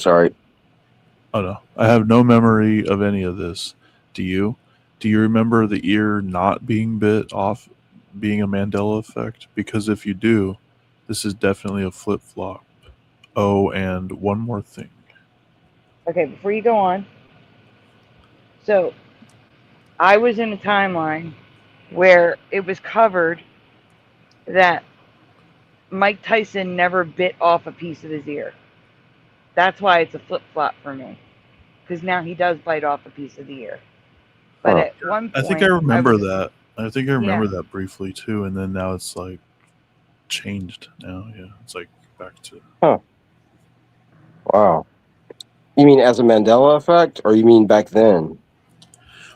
Oh no, I have no memory of any of this. Do you? Do you remember the ear not being bit off being a Mandela effect? Because if you do, this is definitely a flip-flop. Oh, and one more thing. Okay, before you go on. So, I was in a timeline where it was covered that Mike Tyson never bit off a piece of his ear. That's why it's a flip-flop for me. Because now he does bite off a piece of the ear. But at one point... I think I remember that. I think I remember that briefly, too. And then now it's like changed now. Yeah, it's like back to... Huh. Wow. You mean as a Mandela effect, or you mean back then?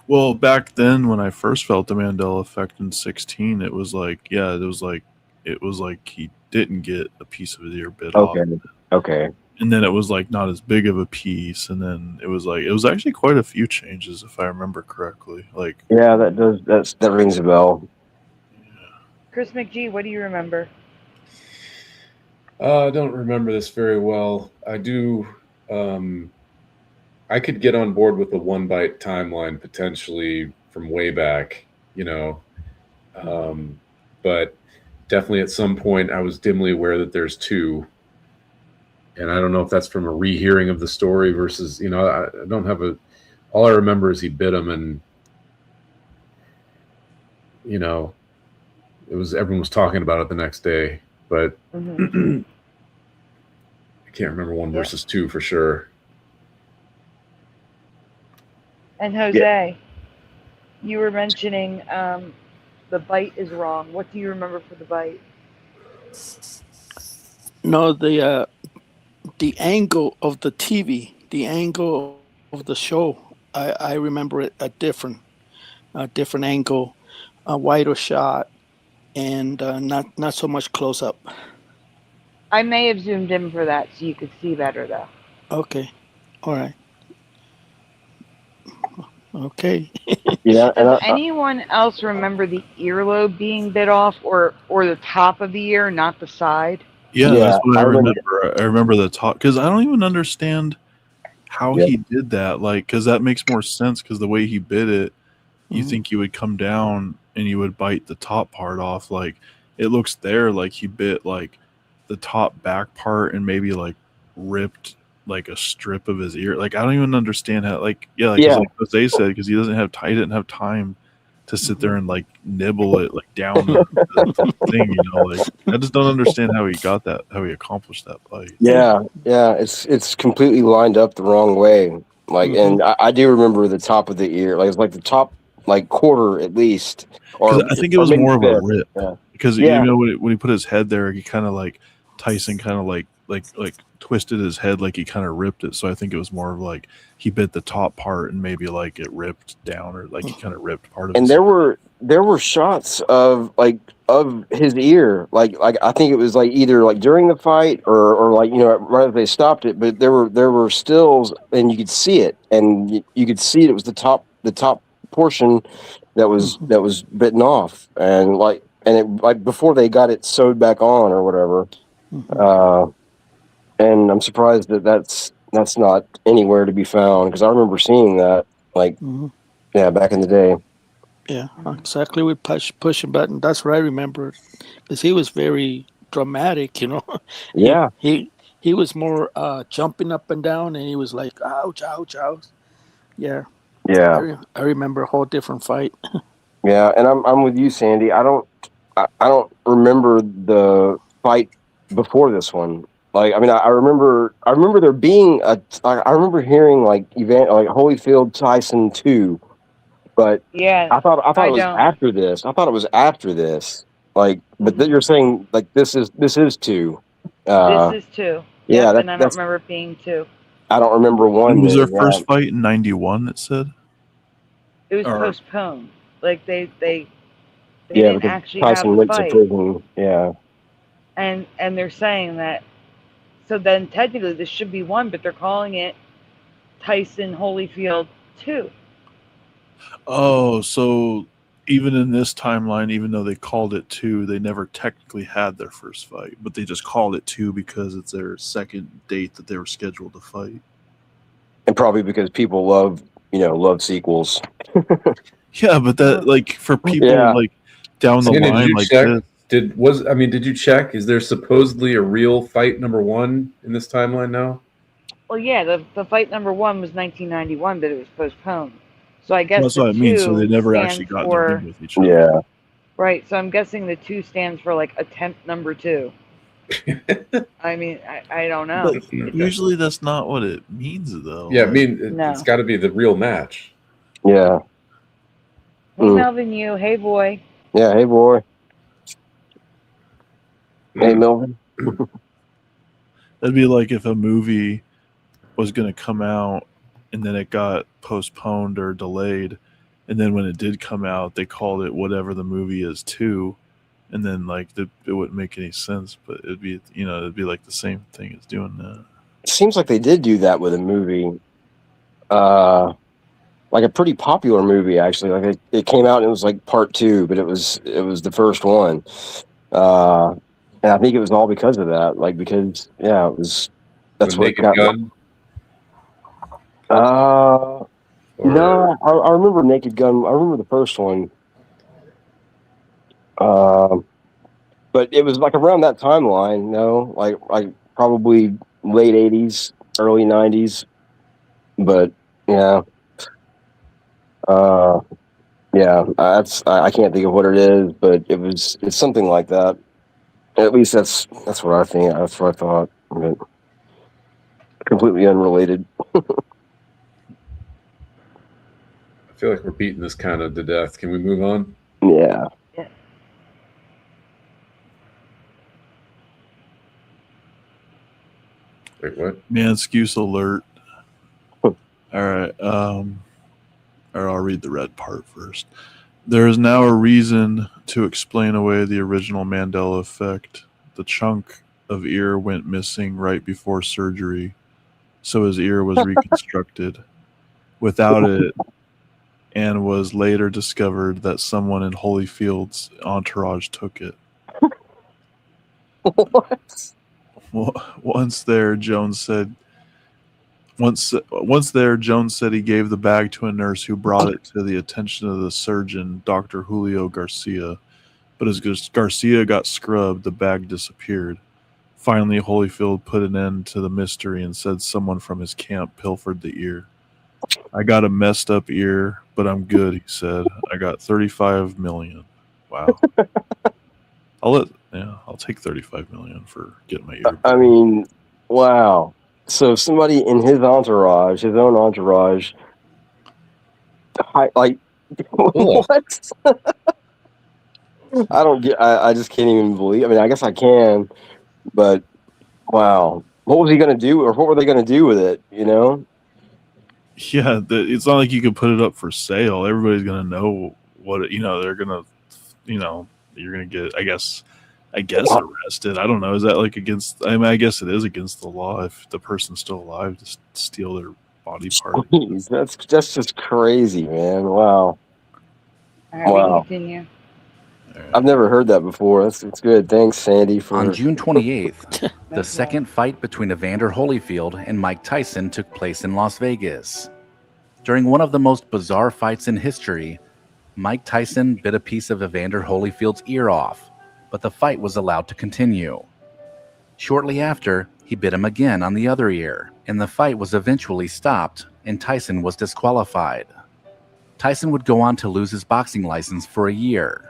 Well, back then when I first felt the Mandela effect in 2016, it was like, yeah, it was like he didn't get a piece of his ear bit off. Okay. And then it was like not as big of a piece, and then it was actually quite a few changes if I remember correctly. Like, yeah, that rings a bell. Chris McGee, what do you remember? I don't remember this very well. I do. I could get on board with the 1 bite timeline potentially from way back, but definitely at some point I was dimly aware that there's 2. And I don't know if that's from a rehearing of the story versus, I don't have all I remember is he bit him, and, everyone was talking about it the next day, but I can't remember 1 versus 2 for sure. And Jose, you were mentioning the bite is wrong. What do you remember for the bite? No, the angle of the TV, the angle of the show, I remember it a different angle, a wider shot, and not so much close up. I may have zoomed in for that so you could see better, though. Okay, all right. Okay. Yeah. Does anyone else remember the earlobe being bit off, or the top of the ear, not the side? Yeah, that's what I remember. I remember the top, because I don't even understand how he did that. Like, because that makes more sense, because the way he bit it, you think he would come down and you would bite the top part off. Like, it looks there like he bit like the top back part and maybe like ripped like a strip of his ear. Like, I don't even understand how. Like Jose said, because he didn't have time to sit there and like nibble it like down the thing, like I just don't understand how he accomplished that bite. Yeah, it's completely lined up the wrong way. Like, and I do remember the top of the ear, like it's like the top like quarter at least. Or I think it was more of a rip, because when he put his head there, he kind of like Tyson kind of like twisted his head, like he kind of ripped it. So I think it was more of like he bit the top part and maybe like it ripped down, or like he kind of ripped part of it. And there there were shots of his ear, like I think it was like either like during the fight or like, you know, right as they stopped it, but there were stills and you could see it, and you could see it was the top portion that was bitten off, and it before they got it sewed back on or whatever. And I'm surprised that that's not anywhere to be found, because I remember seeing that back in the day. Yeah, exactly. With pushing button. That's what I remember, because he was very dramatic. You know. Yeah. He was more jumping up and down, and he was like, "Ouch, ouch, ouch." Yeah. Yeah. I remember a whole different fight. Yeah, and I'm with you, Sandy. I don't remember the fight before this one. Like, I mean, I remember there being I remember hearing like Holyfield Tyson 2, but Yeah, I thought it was don't. after this. I thought it was after this. Like, but then you're saying like this is 2. This is 2. Yeah, Yep, and I don't remember it being 2. I don't remember 1. It was their first fight in '91. It said It was postponed. Like they Yeah, didn't because actually Tyson have the went to fight. prison. Yeah. And they're saying that, so then technically this should be 1, but they're calling it Tyson Holyfield 2. Oh, so even in this timeline, even though they called it 2, they never technically had their first fight, but they just called it 2 because it's their second date that they were scheduled to fight. And probably because people love sequels. Yeah, but that, like, for people like down the Sandy, line, did you like check? this, Did you check? Is there supposedly a real fight number 1 in this timeline now? Well, yeah, the fight number 1 was 1991, but it was postponed. So I guess that's what I mean. So they never actually got in the ring with each other. Yeah. Right. So I'm guessing the 2 stands for like attempt number 2. I mean, I don't know. But usually that's not what it means, though. Yeah, I mean, it's got to be the real match. Yeah. Hey, Melvin, hey, boy. Yeah, hey, boy. Hey, Melvin. That'd be like if a movie was going to come out and then it got postponed or delayed, and then when it did come out, they called it whatever the movie is 2, and then like it wouldn't make any sense, but it'd be like the same thing as doing that. It seems like they did do that with a movie, like a pretty popular movie actually. Like it came out and it was like part 2, but it was the first one, and I think it was all because of that. Like because it was that's what Naked Gun. No, I remember Naked Gun. I remember the first one. But it was like around that timeline, like probably late 80s, early 90s. But I can't think of what it is, but it's something like that. At least that's what I think. That's what I thought. But completely unrelated. I feel like we're beating this kind of to death. Can we move on? Yeah. Wait, what? Man, excuse alert. All right. Or I'll read the red part first. There is now a reason to explain away the original Mandela effect. The chunk of ear went missing right before surgery, so his ear was reconstructed. Without it, and was later discovered that someone in Holyfield's entourage took it. What? Once there, Jones said he gave the bag to a nurse who brought it to the attention of the surgeon, Dr. Julio Garcia. But as Garcia got scrubbed, the bag disappeared. Finally, Holyfield put an end to the mystery and said someone from his camp pilfered the ear. I got a messed up ear, but I'm good, he said. I got $35 million. Wow. I'll take $35 million for getting my ear. I mean, wow. So somebody in his own entourage, like what? I just can't even believe. I mean, I guess I can, but wow. What was he going to do, or what were they going to do with it? Yeah, it's not like you could put it up for sale. Everybody's going to know what they're gonna, you're gonna get, I guess arrested. I don't know. Is that like against? I mean, I guess it is against the law if the person's still alive to steal their body part. Jeez, that's just crazy, man. Wow. All right, we can continue. I've never heard that before. That's good. Thanks, Sandy. On June 28th, the second fight between Evander Holyfield and Mike Tyson took place in Las Vegas. During one of the most bizarre fights in history, Mike Tyson bit a piece of Evander Holyfield's ear off, but the fight was allowed to continue. Shortly after, he bit him again on the other ear, and the fight was eventually stopped, and Tyson was disqualified. Tyson would go on to lose his boxing license for a year.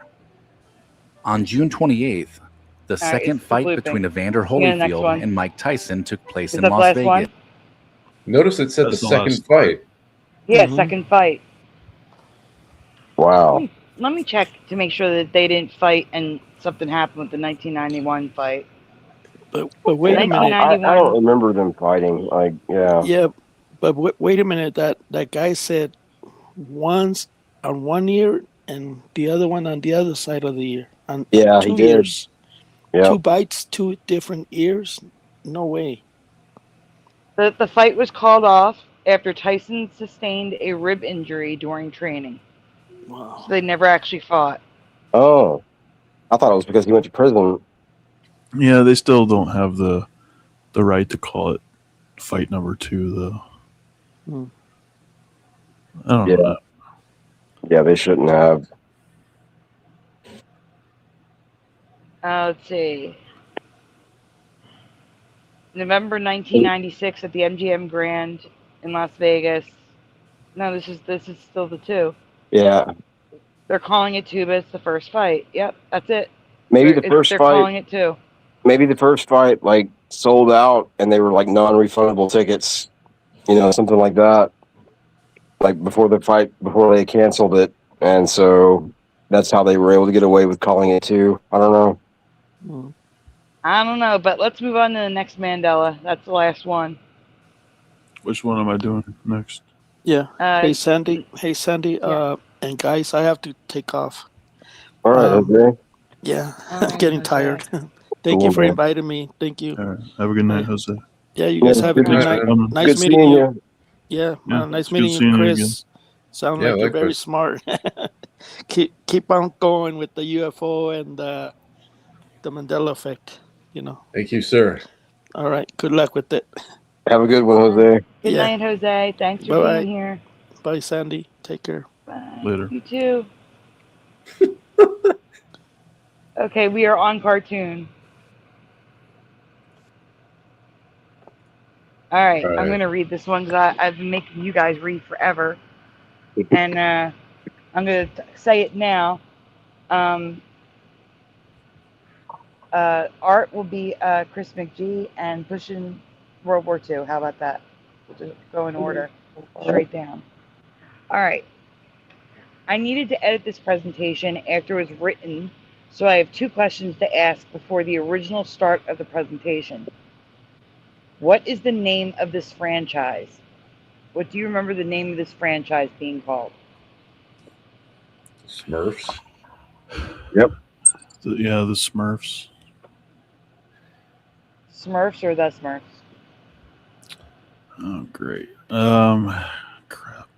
On June 28th, the second fight between Evander Holyfield and Mike Tyson took place in Las Vegas. Notice it said the second fight. Yeah, second fight. Wow. Let me check to make sure that they didn't fight and something happened with the 1991 fight. But wait a minute. I don't remember them fighting. Like, yeah. Yeah, but wait a minute. That guy said one's on one ear and the other one on the other side of the ear. On he two did. ears. Yeah. 2 bites, 2 different ears. No way. The fight was called off after Tyson sustained a rib injury during training. Wow. So they never actually fought. Oh, I thought it was because he went to prison. Yeah, they still don't have the right to call it fight number 2, though. I don't know. Yeah, they shouldn't have. Let's see. November 1996 at the MGM Grand in Las Vegas. No, this is still the 2. Yeah. They're calling it 2, but it's the first fight. Yep, that's it. Maybe the first they're fight. calling it 2. Maybe the first fight like sold out and they were like non-refundable tickets, something like that. Like before the fight, before they canceled it, and so that's how they were able to get away with calling it 2. I don't know. I don't know, but let's move on to the next Mandela. That's the last one. Which one am I doing next? Yeah. Hey Sandy. And guys, I have to take off. All right, okay. Yeah, I'm getting tired. Thank you for inviting me. Thank you. All right. Have a good night, Jose. Yeah, you guys have a good night. Nice meeting you. Yeah, nice meeting you, Chris. Sound like you're very smart. keep on going with the UFO and the Mandela effect. Thank you, sir. All right. Good luck with it. Have a good one, Jose. Good night, Jose. Thanks for being here. Bye, Sandy. Take care. Bye. Later. You too. Okay, we are on cartoon. All right, I'm going to read this one because I've been making you guys read forever. And I'm going to say it now. Art will be Chris McGee and pushing World War II. How about that? We'll just go in order, straight down. All right. I needed to edit this presentation after it was written, so I have 2 questions to ask before the original start of the presentation. What is the name of this franchise? What do you remember the name of this franchise being called? Smurfs. Yep. The Smurfs. Smurfs or the Smurfs? Oh, great. Crap.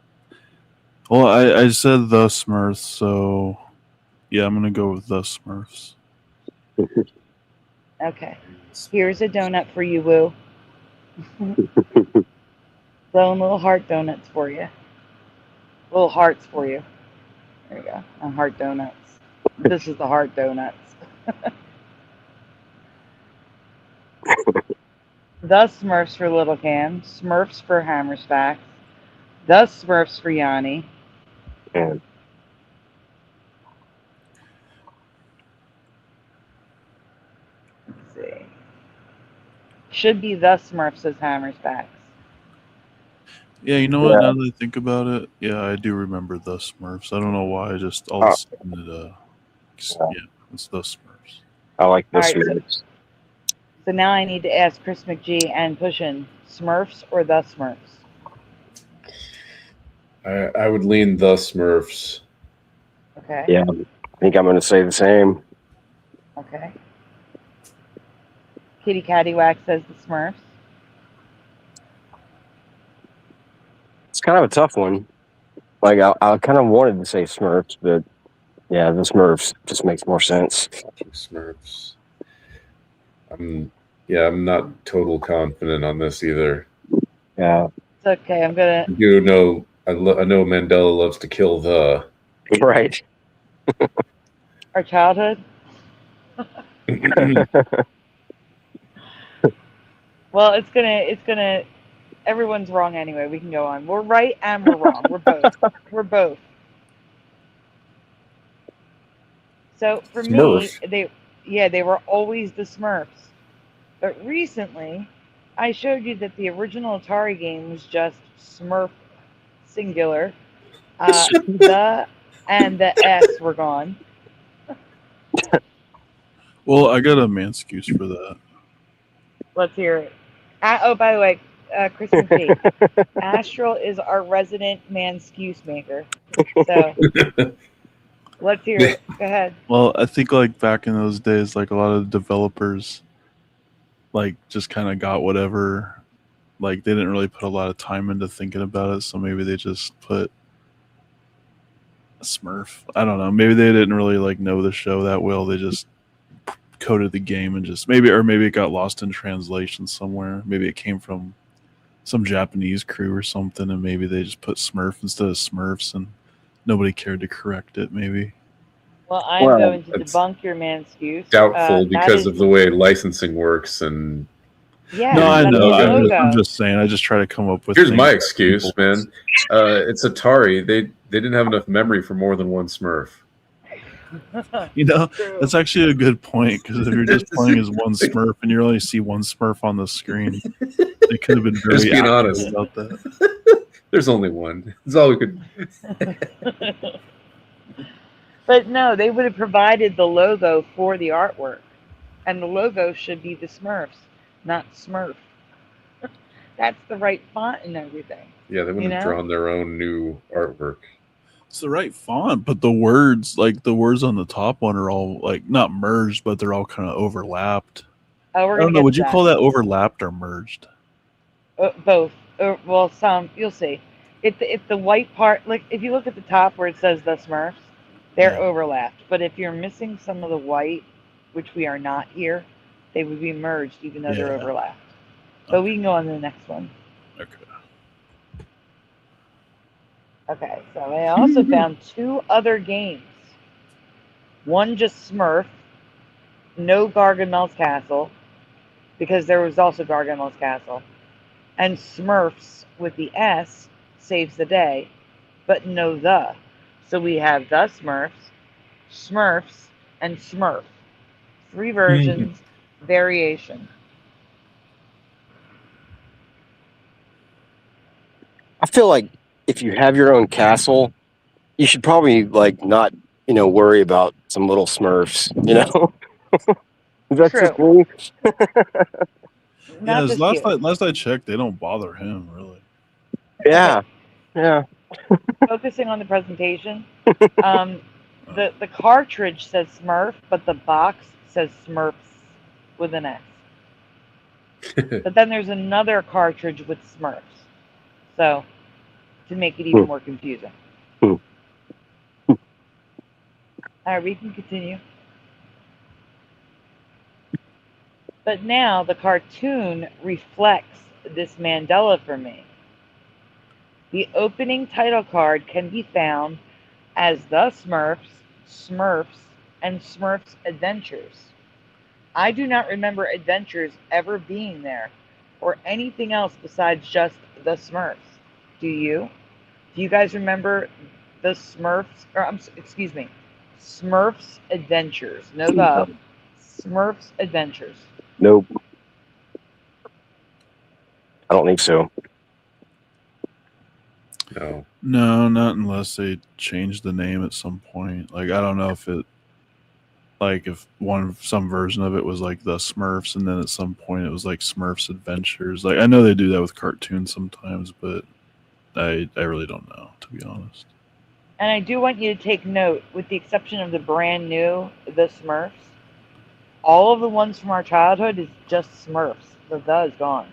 Well, I said the Smurfs, so yeah, I'm gonna go with the Smurfs. Okay. Here's a donut for you, Woo. Blowing little heart donuts for you. Little hearts for you. There you go. And heart donuts. This is the heart donuts. The Smurfs for Little Cam. Smurfs for Hammerstacks. The Smurfs for Yanni. And let's see. Should be the Smurfs as Hammerstacks. Yeah, you know what? Now that I think about it, yeah, I do remember the Smurfs. I don't know why. I just all of a sudden it's the Smurfs. I like the Smurfs. Smurfs. So now I need to ask Chris McGee and Pushin, Smurfs or the Smurfs? I would lean the Smurfs. Okay. Yeah, I think I'm going to say the same. Okay. Kitty Cattywack says the Smurfs. It's kind of a tough one. Like, I kind of wanted to say Smurfs, but yeah, the Smurfs just makes more sense. Smurfs. I'm not total confident on this either. Yeah. It's okay. I'm gonna. You know, I know Mandela loves to kill the. Right. Our childhood. Well, it's gonna. Everyone's wrong anyway. We can go on. We're right and we're wrong. We're both. We're both. So for Smurf. me, they were always the Smurfs. But recently, I showed you that the original Atari game was just Smurf singular. The and the S were gone. Well, I got a man excuse for that. Let's hear it. Oh, by the way, Kristen P. Astral is our resident man excuse maker. So let's hear it. Go ahead. Well, I think like back in those days, like a lot of developers like just kind of got whatever, like they didn't really put a lot of time into thinking about it, so maybe they just put a Smurf. I don't know. Maybe they didn't really like know the show that well. They just coded the game and just maybe it got lost in translation somewhere. Maybe it came from some Japanese crew or something, and maybe they just put Smurf instead of Smurfs, and nobody cared to correct it. Maybe. Well, I'm going to debunk your man excuse. Doubtful because of the way licensing works, and yeah. No, I know. I'm just saying. I just try to come up with. Here's my excuse, man. It's Atari. They didn't have enough memory for more than one Smurf. You know, that's actually a good point, because if you're just playing as one Smurf and you only see one Smurf on the screen, they could have been very Just being honest about that. There's only one. That's all we could. But no, they would have provided the logo for the artwork, and the logo should be the Smurfs, not Smurf. That's the right font and everything. Yeah, they wouldn't have drawn their own new artwork. It's the right font, but the words on the top one are all like not merged, but they're all kind of overlapped. Oh, I don't know. Would you call that overlapped or merged? Both. Well, some you'll see. If the white part, like if you look at the top where it says the Smurfs, they're overlapped. But if you're missing some of the white, which we are not here, they would be merged, even though they're overlapped. But we can go on to the next one. Okay, so I also found 2 other games. One just Smurf, no Gargamel's Castle, because there was also Gargamel's Castle. And Smurfs with the S saves the day, but no the. So we have the Smurfs, Smurfs, and Smurf. 3 versions, variation. I feel like if you have your own castle, you should probably like not, worry about some little Smurfs, That's just me. Yeah, last I checked, they don't bother him really. Yeah, yeah. Focusing on the presentation, the cartridge says Smurf, but the box says Smurfs with an S. But then there's another cartridge with Smurfs. So, to make it even more confusing. All right, we can continue. But now the cartoon reflects this Mandela for me. The opening title card can be found as The Smurfs, Smurfs, and Smurfs Adventures. I do not remember Adventures ever being there, or anything else besides just The Smurfs. Do you? Do you guys remember the Smurfs, Smurfs Adventures? No, the Smurfs Adventures. Nope. I don't think so. No, not unless they change the name at some point. Like, I don't know if some version of it was like the Smurfs, and then at some point it was like Smurfs Adventures. Like, I know they do that with cartoons sometimes, but I really don't know, to be honest. And I do want you to take note, with the exception of the brand new, the Smurfs, all of the ones from our childhood is just Smurfs. The is gone.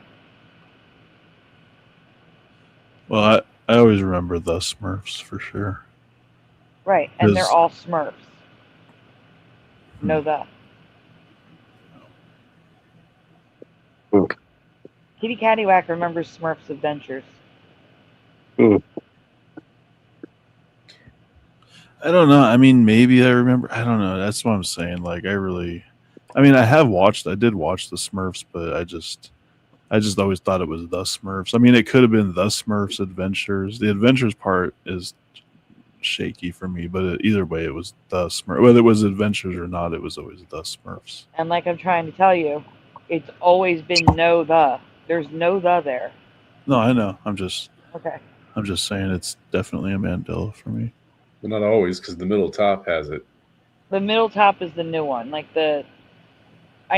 Well, I always remember the Smurfs for sure. Right, and they're all Smurfs. No the. Kitty Caddywhack remembers Smurfs Adventures. I don't know. I mean, maybe I remember. I don't know. That's what I'm saying. Like, I mean, I did watch the Smurfs, but I just always thought it was the Smurfs. I mean, it could have been the Smurfs Adventures. The Adventures part is shaky for me, but either way, it was the Smurfs. Whether it was Adventures or not, it was always the Smurfs. And like I'm trying to tell you, it's always been no the. There's no the there. No, I know. I'm just saying it's definitely a Mandela for me. But not always, because the middle top has it. The middle top is the new one. Like I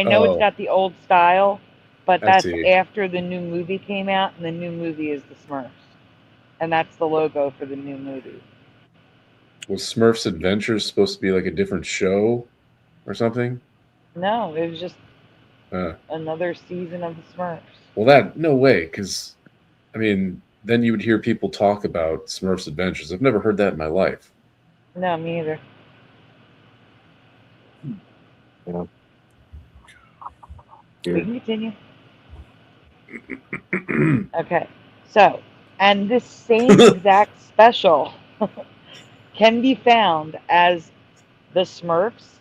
know it's got the old style, but that's after the new movie came out, and the new movie is the Smurfs. And that's the logo for the new movie. Was Smurfs Adventures supposed to be like a different show or something? No, it was just another season of the Smurfs. Well, no way, because, I mean, then you would hear people talk about Smurfs Adventures. I've never heard that in my life. No, me either. Yeah. We can continue. Okay. So, and this same exact special can be found as the Smurfs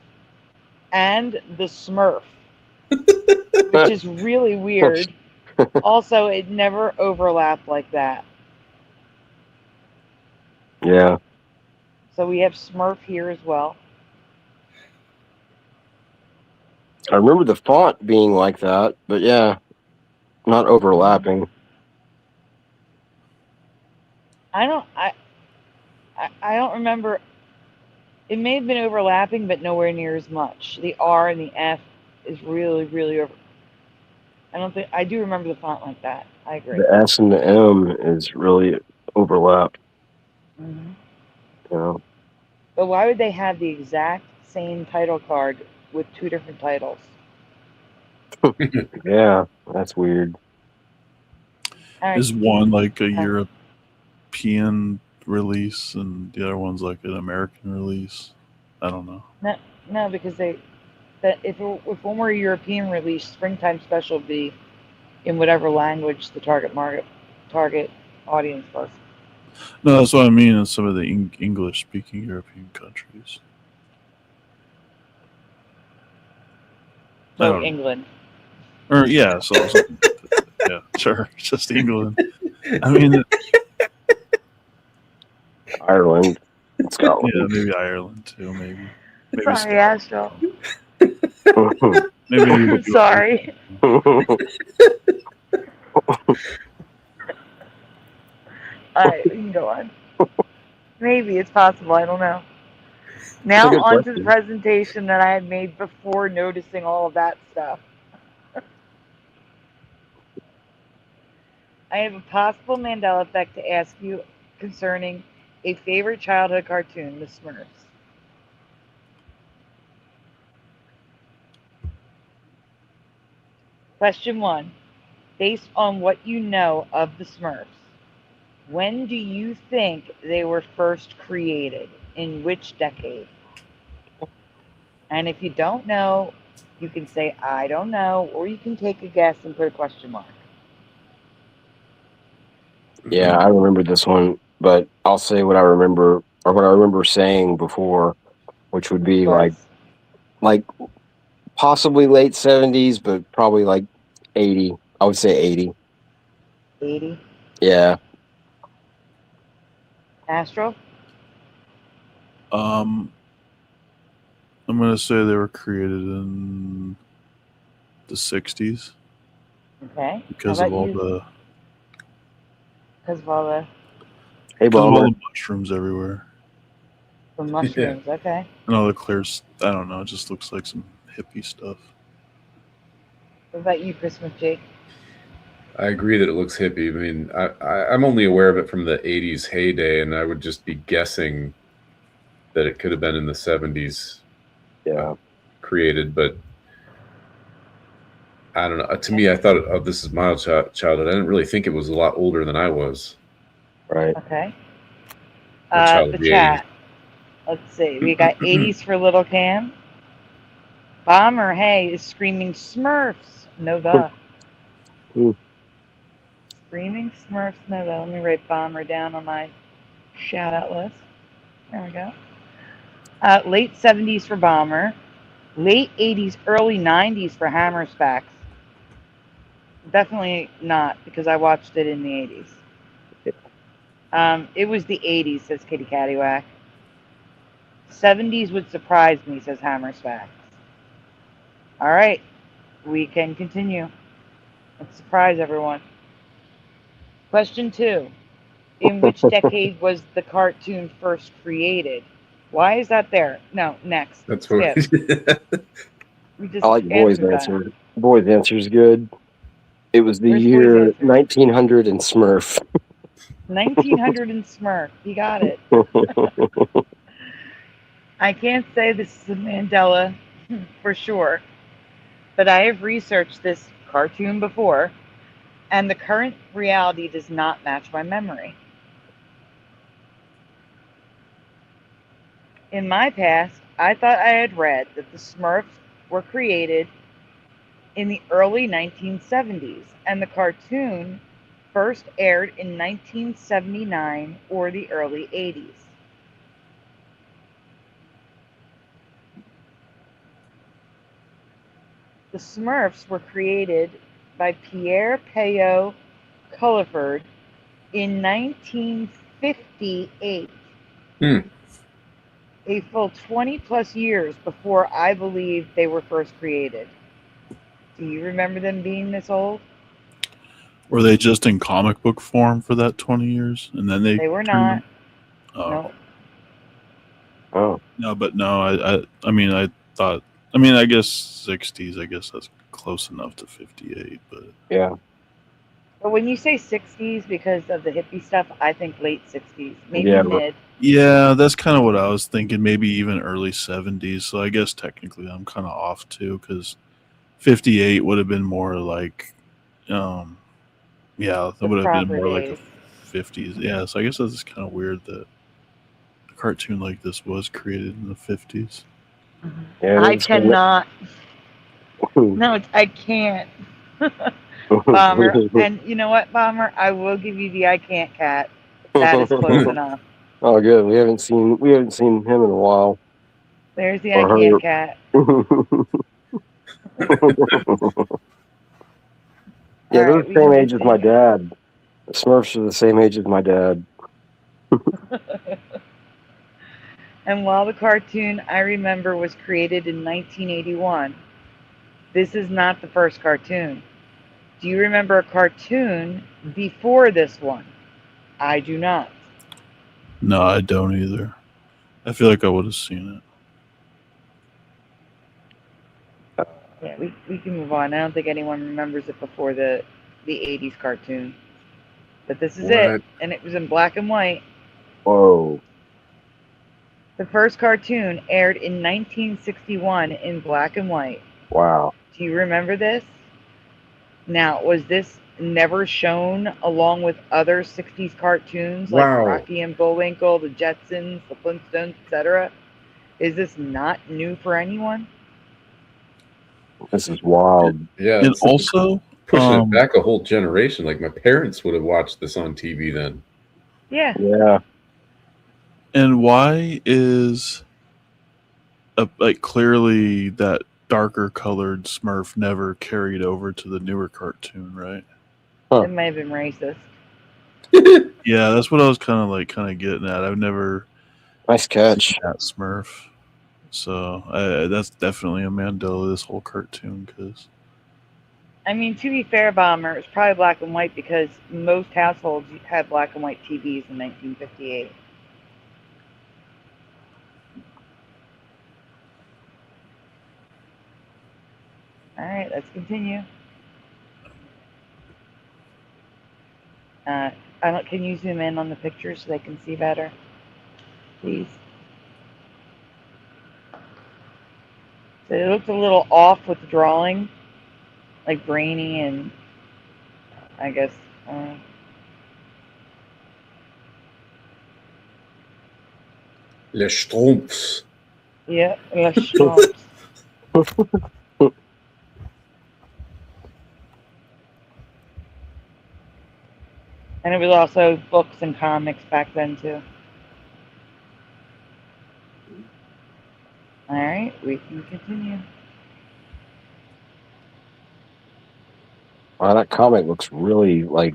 and the Smurf, which is really weird. Also, it never overlapped like that. Yeah. So we have Smurf here as well. I remember the font being like that, but yeah, not overlapping. I don't remember. It may have been overlapping, but nowhere near as much. The R and the F is really, really over. I do remember the font like that. I agree. The S and the M is really overlapped. Mm-hmm. You know? But why would they have the exact same title card with two different titles? Yeah, that's weird. Is one like a European release and the other one's like an American release? I don't know. No, because if one were a European release, Springtime Special would be in whatever language the target audience was. No, that's what I mean in some of the English-speaking European countries. So England. Or yeah, yeah, sure, just England. I mean, Ireland, Scotland. Yeah, maybe Ireland too. Maybe Sorry, Astro. Maybe. Sorry. All right, we can go on. Maybe it's possible. I don't know. Now on to the presentation that I had made before noticing all of that stuff. I have a possible Mandela effect to ask you concerning a favorite childhood cartoon, the Smurfs. Question 1. Based on what you know of the Smurfs, when do you think they were first created? In which decade? And if you don't know, you can say, I don't know, or you can take a guess and put a question mark. Yeah, I remember this one, but I'll say what I remember, or what I remember saying before, which would be like possibly late 70s, but probably like 80. I would say 80. 80? Yeah. Astro? I'm gonna say they were created in the 60s. Okay. Because of all the mushrooms everywhere. The mushrooms, okay. And all the clears, I don't know, it just looks like some hippie stuff. What about you, Christmas Jake? I agree that it looks hippie. I mean, I'm only aware of it from the 80s heyday, and I would just be guessing that it could have been in the 70s. Yeah. Created, but I don't know. To me, I thought, oh, this is my childhood. I didn't really think it was a lot older than I was. Right. Okay. A child The of the chat. Let's see. We got 80s for Little Cam. Bomber Hay is screaming Smurfs. Nova. Screaming Smurfs. Nova. Let me write Bomber down on my shout out list. There we go. Late 70s for Bomber. Late 80s, early 90s for Hammerspacks. Definitely not, because I watched it in the 80s. It was the 80s, says Kitty Cattywhack. 70s would surprise me, says Hammerspacks. All right, we can continue. Let's surprise everyone. Question 2. In which decade was the cartoon first created? Why is that there? No, next. That's what. We just I like Boy's answered that. answer. Boy's answer is good. It was the Where's year Boy's answer? 1900 and Smurf. 1900 and Smurf. You got it. I can't say this is a Mandela for sure, but I have researched this cartoon before, and the current reality does not match my memory. In my past, I thought I had read that the Smurfs were created in the early 1970s, and the cartoon first aired in 1979 or the early 80s. The Smurfs were created by Pierre Payot Culliford in 1958. A full 20 plus years before I believe they were first created. Do you remember them being this old? Were they just in comic book form for that 20 years? And then they were turned not. them? Oh. No. Oh. No, but no, I mean, I thought, I mean, I guess 60s, I guess that's close enough to 58, but. Yeah. But when you say 60s because of the hippie stuff, I think late 60s, maybe Yeah, mid. Yeah, that's kind of what I was thinking. Maybe even early 70s. So I guess technically I'm kind of off too, because 58 would have been more like, yeah, that would have been more like a 50s. Yeah, so I guess that's kind of weird that a cartoon like this was created in the 50s. Yeah, I cannot. No, I can't. Bomber. And you know what, Bomber? I will give you the I can't cat. That is close enough. Oh, good. We haven't seen him in a while. There's the I can't cat. Yeah, they're right, the same age as my dad. The Smurfs are the same age as my dad. And while the cartoon I remember was created in 1981, this is not the first cartoon. Do you remember a cartoon before this one? I do not. No, I don't either. I feel like I would have seen it. Yeah, we can move on. I don't think anyone remembers it before the 80s cartoon. But this is it, and it was in black and white. Whoa. The first cartoon aired in 1961 in black and white. Wow. Do you remember this? Now, was this never shown along with other 60s cartoons like Rocky and Bullwinkle, the Jetsons, the Flintstones, etc.? Is this not new for anyone? This is wild. Yeah. And also pushing it back a whole generation. Like my parents would have watched this on TV then. Yeah. Yeah. And why is like clearly that darker colored Smurf never carried over to the newer cartoon, right? It may have been racist. Yeah, that's what I was kind of getting at. I've never nice catch that Smurf, so that's definitely a Mandela. This whole cartoon, because I mean, to be fair, Bomber, it's probably black and white because most households had black and white TVs in 1958. All right, let's continue. Can you zoom in on the picture so they can see better, please? It looked a little off with the drawing, like brainy and I guess. Les Schtroumpfs. Yeah, Les Schtroumpfs. And it was also books and comics back then too. All right, we can continue. Wow, that comic looks really like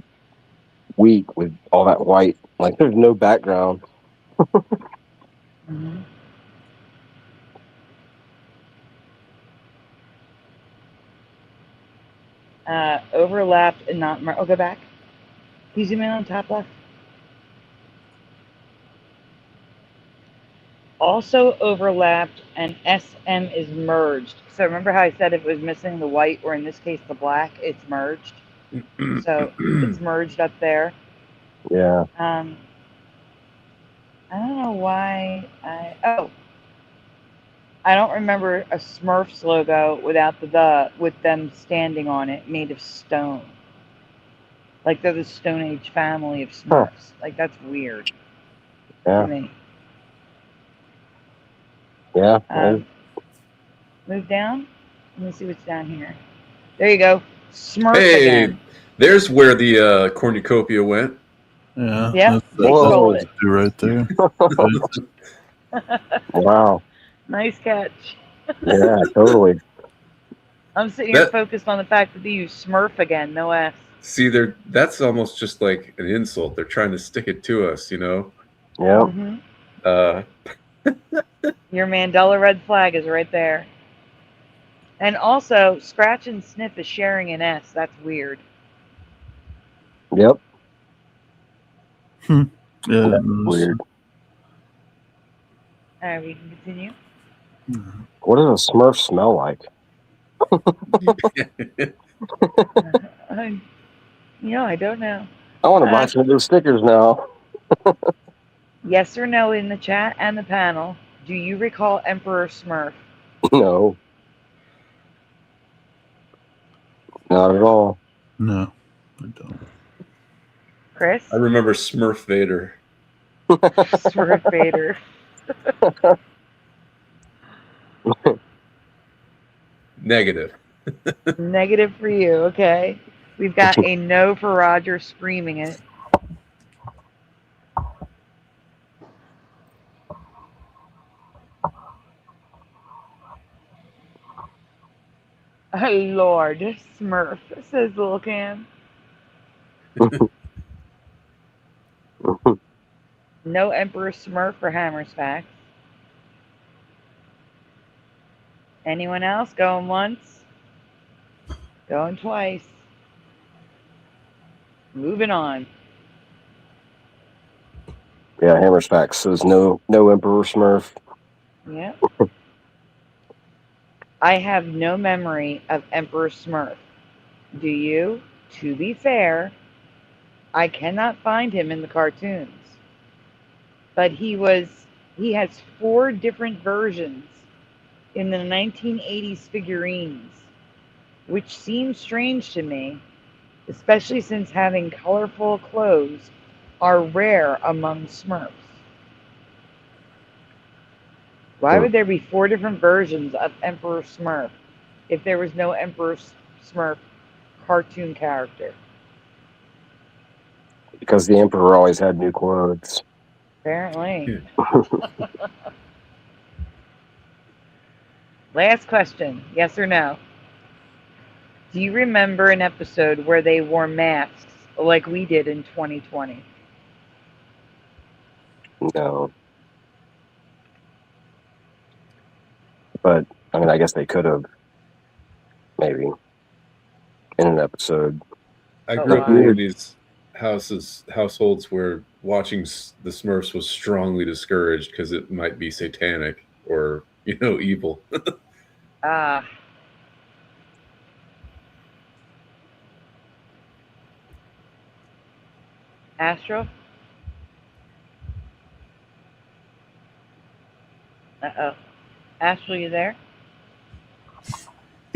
weak with all that white. Like there's no background. Mm-hmm. Overlapped and not. Oh, go back. Can you zoom in on top left? Also overlapped and SM is merged. So remember how I said if it was missing the white, or in this case the black, it's merged. So it's merged up there. Yeah. I don't know why I don't remember a Smurfs logo without with them standing on it, made of stone. Like they're the Stone Age family of Smurfs. Huh. Like that's weird to me. Yeah. Move down. Let me see what's down here. There you go. Smurf again. There's where the cornucopia went. Yeah. Yep. That's right there. Wow. Nice catch. Yeah, totally. I'm sitting here focused on the fact that they use Smurf again, no S. See, that's almost just like an insult. They're trying to stick it to us, you know? Yeah. Mm-hmm. Your Mandela red flag is right there. And also, Scratch and Sniff is sharing an S. That's weird. Yep. Yeah, that's weird. All right, we can continue. What does a Smurf smell like? I don't know. I want to buy some of those stickers now. Yes or no in the chat and the panel. Do you recall Emperor Smurf? No. Not at all. No, I don't. Chris? I remember Smurf Vader. Smurf Vader. Negative. Negative for you, okay. We've got a no for Roger screaming it. Oh, Lord, Smurf, says Little Cam. No Emperor Smurf for Hammer's Facts. Anyone else? Going once? Going twice. Moving on. Yeah, Hammer's Facts says no Emperor Smurf. Yeah. I have no memory of Emperor Smurf. Do you? To be fair, I cannot find him in the cartoons. But he has 4 different versions in the 1980s figurines, which seems strange to me, especially since having colorful clothes are rare among Smurfs. Why would there be 4 different versions of Emperor Smurf if there was no Emperor Smurf cartoon character? Because the Emperor always had new clothes. Apparently. Last question, yes or no? Do you remember an episode where they wore masks like we did in 2020? No. But, I mean, I guess they could have. Maybe. In an episode. I grew up in one of these households where watching the Smurfs was strongly discouraged because it might be satanic or, evil. Astro? Uh-oh. Astro, you there?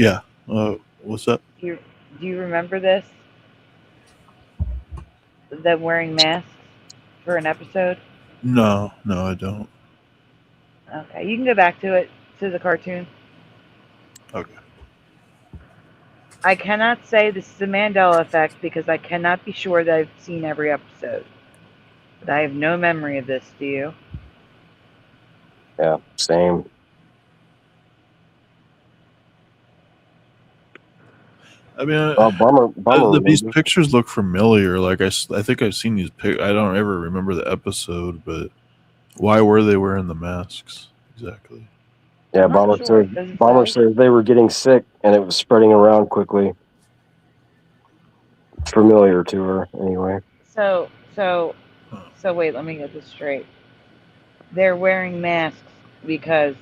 Yeah. What's up? Do you remember this? Them wearing masks for an episode? No, I don't. Okay, you can go back to the cartoon. Okay. I cannot say this is a Mandela effect because I cannot be sure that I've seen every episode. But I have no memory of this, do you? Yeah, same. I mean, bummer. These pictures look familiar. Like I think I've seen these pics. I don't ever remember the episode, but why were they wearing the masks exactly? Yeah, Bomber says they were getting sick and it was spreading around quickly. Familiar to her, anyway. So wait, let me get this straight. They're wearing masks because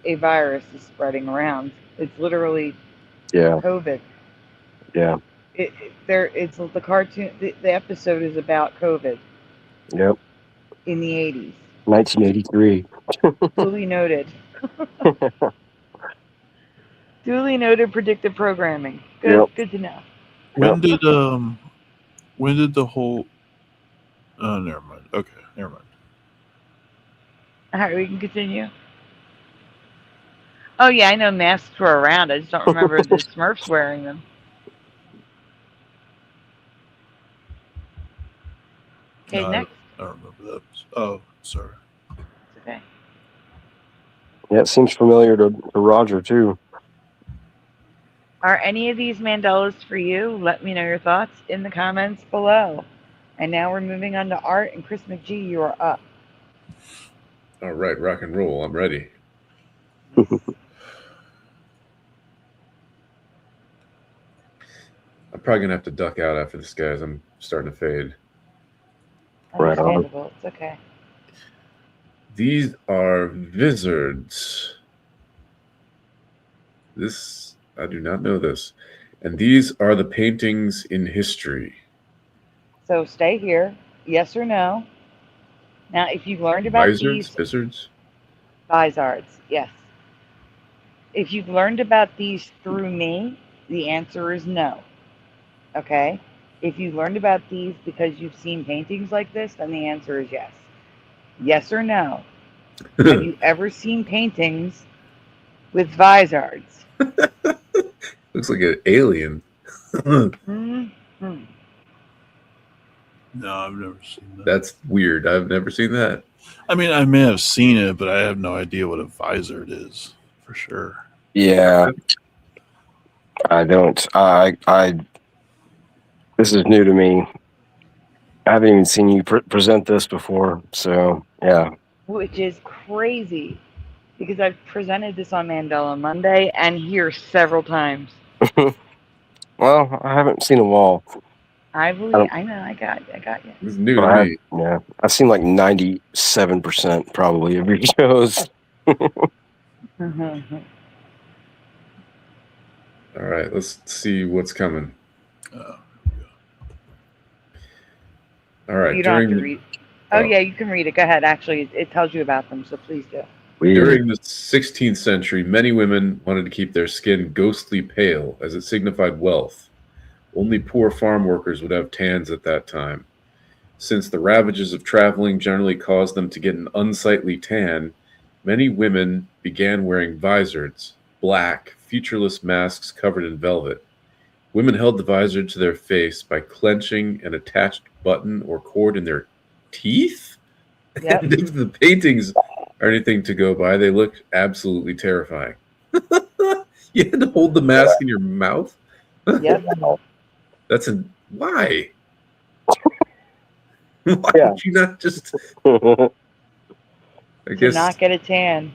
a virus is spreading around. It's literally COVID. Yeah. It's the cartoon. The episode is about COVID. Yep. In the 80s. 1983. Duly noted. Duly noted. Predictive programming. Good. Yep. Good to know. When did the whole? Oh, never mind. Okay, never mind. All right, we can continue. Oh yeah, I know masks were around. I just don't remember the Smurfs wearing them. Okay, No, next. I don't remember that. Oh, sorry. It's okay. Yeah, it seems familiar to Roger too. Are any of these Mandelas for you? Let me know your thoughts in the comments below. And now we're moving on to Art and Chris McGee. You are up. All right, rock and roll. I'm ready. I'm probably gonna have to duck out after this, guys. I'm starting to fade. Right on. Understandable. It's okay. These are vizards. This, I do not know this. And these are the paintings in history. So stay here. Yes or no? Now, if you've learned about Vizards? Vizards, yes. If you've learned about these through me, the answer is no. Okay? If you learned about these because you've seen paintings like this, then the answer is yes. Yes or no? Have you ever seen paintings with vizards? Looks like an alien. Mm-hmm. No, I've never seen that. That's weird. I've never seen that. I mean, I may have seen it, but I have no idea what a vizard is for sure. Yeah, I don't. This is new to me. I haven't even seen you present this before, so yeah. Which is crazy because I've presented this on Mandela Monday and here several times. Well, I haven't seen them all. I believe. I know. I got you. This is new to me. Yeah, I've seen like 97% probably of your shows. Mm-hmm. All right, let's see what's coming. All right. You don't have to read. Oh, yeah, you can read it. Go ahead. Actually, it tells you about them, so please do. During the 16th century, many women wanted to keep their skin ghostly pale as it signified wealth. Only poor farm workers would have tans at that time. Since the ravages of traveling generally caused them to get an unsightly tan, many women began wearing vizards, black, featureless masks covered in velvet. Women held the visor to their face by clenching an attached button or cord in their teeth. Yep. And if the paintings are anything to go by, they look absolutely terrifying. You had to hold the mask in your mouth? Yep. Why? Why would you not just? I guess not get a tan.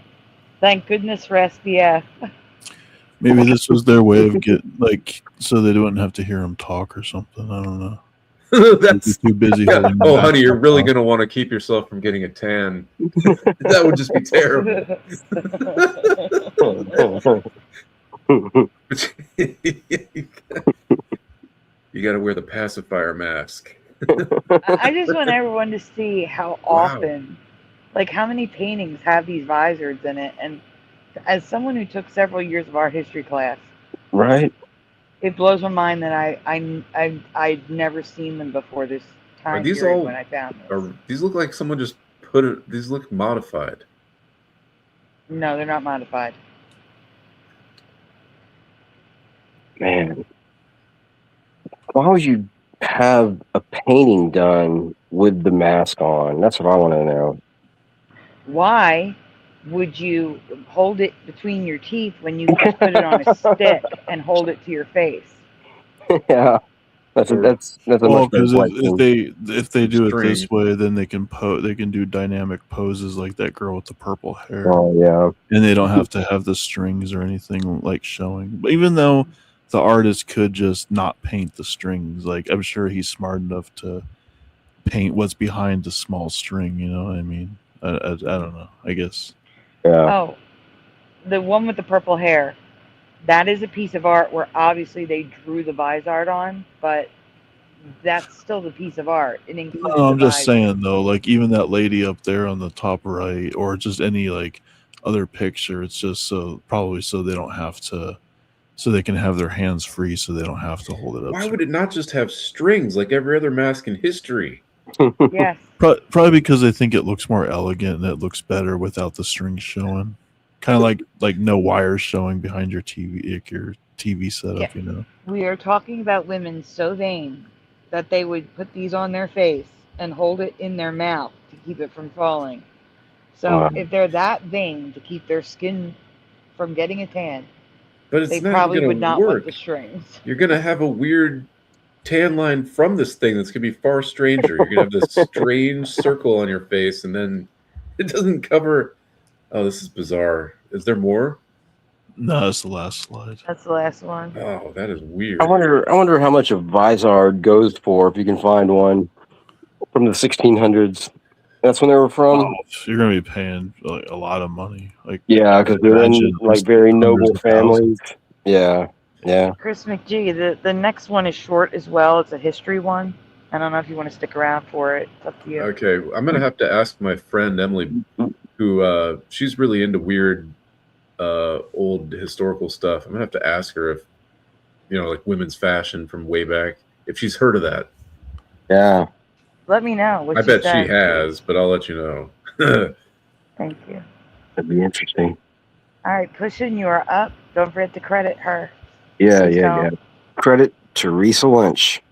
Thank goodness for SPF. Maybe this was their way of so they wouldn't have to hear him talk or something. I don't know. That's too busy. Oh, honey, you're really going to want to keep yourself from getting a tan. That would just be terrible. You got to wear the pacifier mask. I just want everyone to see how often, like how many paintings have these vizards in it, and As someone who took several years of art history class, Right? it blows my mind that I'd never seen them before this Are time these period all? when I found this. These look like someone just put it? These look modified. No, they're not modified. Man. Why would you have a painting done with the mask on? That's what I want to know. Why would you hold it between your teeth when you can just put it on a stick and hold it to your face? Yeah. That's a much better because question. if they do it String. this way, then they can do dynamic poses like that girl with the purple hair. Oh yeah. And they don't have to have the strings or anything like showing. But even though the artist could just not paint the strings, like I'm sure he's smart enough to paint what's behind the small string. You know what I mean? I don't know. I guess. Yeah. Oh, the one with the purple hair. That is a piece of art where obviously they drew the vizard on, but that's still the piece of art. It includes No, I'm the just visor. saying though, like even that lady up there on the top right, or just any like other picture, it's just probably so they don't have to, so they can have their hands free, so they don't have to hold it up. Why would it not just have strings like every other mask in history? Yes. Probably because they think it looks more elegant and it looks better without the strings showing. Kind of like no wires showing behind your TV setup, Yeah. you know. We are talking about women so vain that they would put these on their face and hold it in their mouth to keep it from falling. So Wow. if they're that vain to keep their skin from getting a tan, But it's they not probably going would to not want work. the strings. You're going to have a weird tan line from this thing that's going to be far stranger. You're going to have this strange circle on your face, and then it doesn't cover. Oh, this is bizarre. Is there more? No, that's the last slide. That's the last one. Oh, that is weird. I wonder how much a vizard goes for if you can find one from the 1600s. That's when they were from. Oh, you're gonna be paying like a lot of money. Like Yeah, because they're in imagine like just very hundreds noble of thousands. families. Yeah, yeah. Chris McGee, the next one is short as well. It's a history one. I don't know if you want to stick around for it. It's up to you. Okay, I'm going to have to ask my friend Emily, who she's really into weird old historical stuff. I'm going to have to ask her if, like women's fashion from way back, if she's heard of that. Yeah. Let me know. What I bet says. she has, but I'll let you know. Thank you. That'd be interesting. All right, Pushing, you are up. Don't forget to credit her. Yeah, Please yeah, don't. yeah. Credit Teresa Lynch.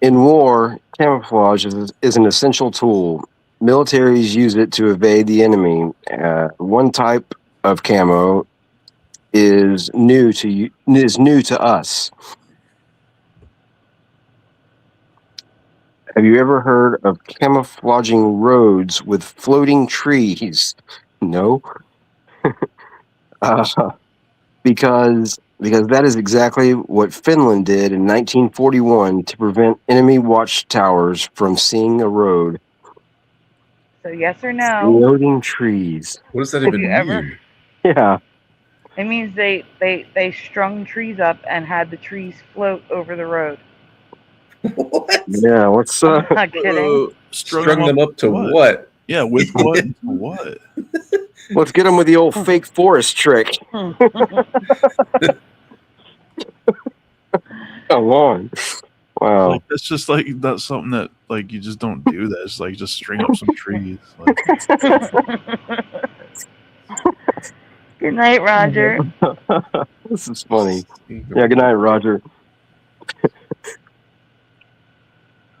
In war, camouflage is an essential tool. Militaries use it to evade the enemy. One type of camo is new to us. Have you ever heard of camouflaging roads with floating trees? No. Because that is exactly what Finland did in 1941 to prevent enemy watchtowers from seeing a road. So yes or no? Floating trees. What does that Have even you mean? ever- Yeah. It means they strung trees up and had the trees float over the road. What? Yeah, what's I'm not kidding. Strung them up to what? Yeah, with what? To what? Let's get them with the old fake forest trick. Come on. Wow. Like that's just like that's something that like you just don't do that. It's like just string up some trees. Like, Good night, Roger. This is funny. Yeah, good night, Roger.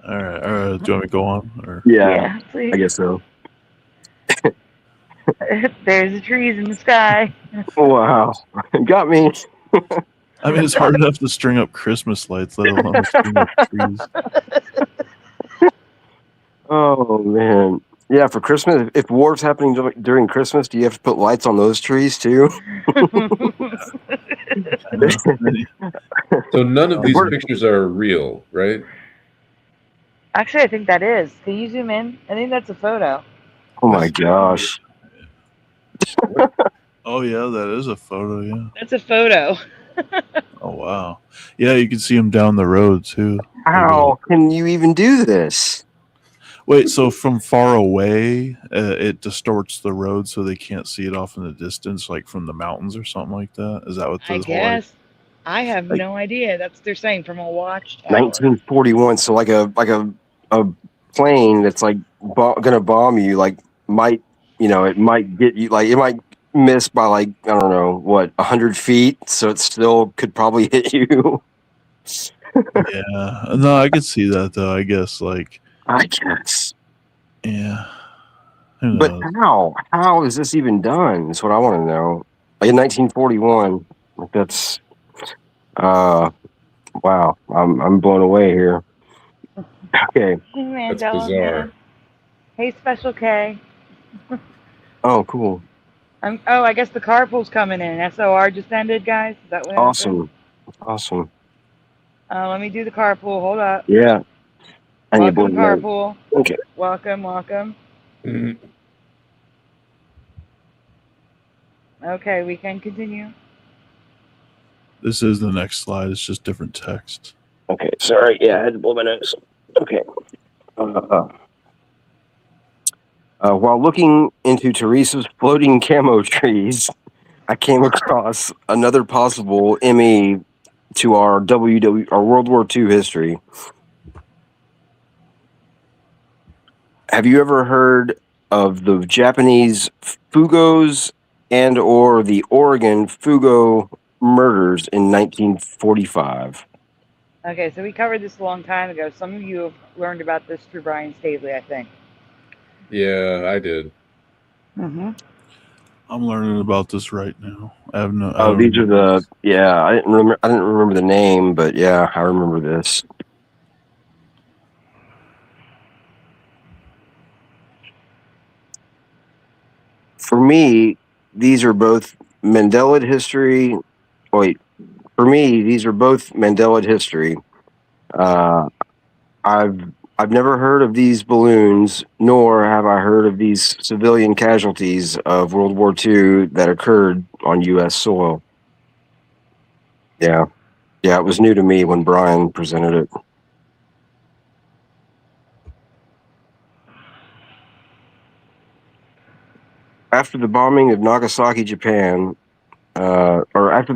all right. Do you want me to go on? Or Yeah, please. I guess so. There's the trees in the sky. Wow. Got me. I mean, it's hard enough to string up Christmas lights, let alone string up trees. Oh, man. Yeah, for Christmas, if war's happening during Christmas, do you have to put lights on those trees too? So none of these pictures are real, right? Actually, I think that is. Can you zoom in? I think that's a photo. Oh my gosh. Oh yeah, that is a photo. Yeah. That's a photo. Oh wow. Yeah, you can see them down the road too. How can you even do this? Wait, so from far away, it distorts the road so they can't see it off in the distance, like from the mountains or something like that? Is that what I the guess. I have Like no idea. That's what they're saying from a watchtower. 1941. So like a plane that's like gonna bomb you, like might it might get you, like it might miss by like I don't know what 100 feet, so it still could probably hit you. Yeah, no, I could see that though. I guess like I guess. Yeah. Who But knows? how is this even done? That's what I want to know. Like in 1941, like that's wow. I'm blown away here. Okay. Hey, That's Mandela, bizarre. man. Hey, Special K. Oh, cool. I guess the carpool's coming in. SOR just ended, guys. Is that what happened? Awesome. Let me do the carpool. Hold up. Yeah. I need to Welcome, blow carpool. Okay. Welcome. Okay, we can continue. This is the next slide. It's just different text. Okay. Sorry. Yeah, I had to blow my nose. Okay. While looking into Teresa's floating camo trees, I came across another possible ME to our World War II history. Have you ever heard of the Japanese Fugos and or the Oregon Fugo murders in 1945? Okay, so we covered this a long time ago. Some of you have learned about this through Brian Stavely, I think. Yeah, I did. Mm-hmm. I'm learning about this right now. I have no. Oh, these are the I didn't remember the name, but yeah, I remember this. For me, these are both Mandela history. Wait, for me, these are both Mandela history. I've never heard of these balloons, nor have I heard of these civilian casualties of World War II that occurred on U.S. soil. Yeah, it was new to me when Brian presented it. After the bombing of Nagasaki, Japan, or after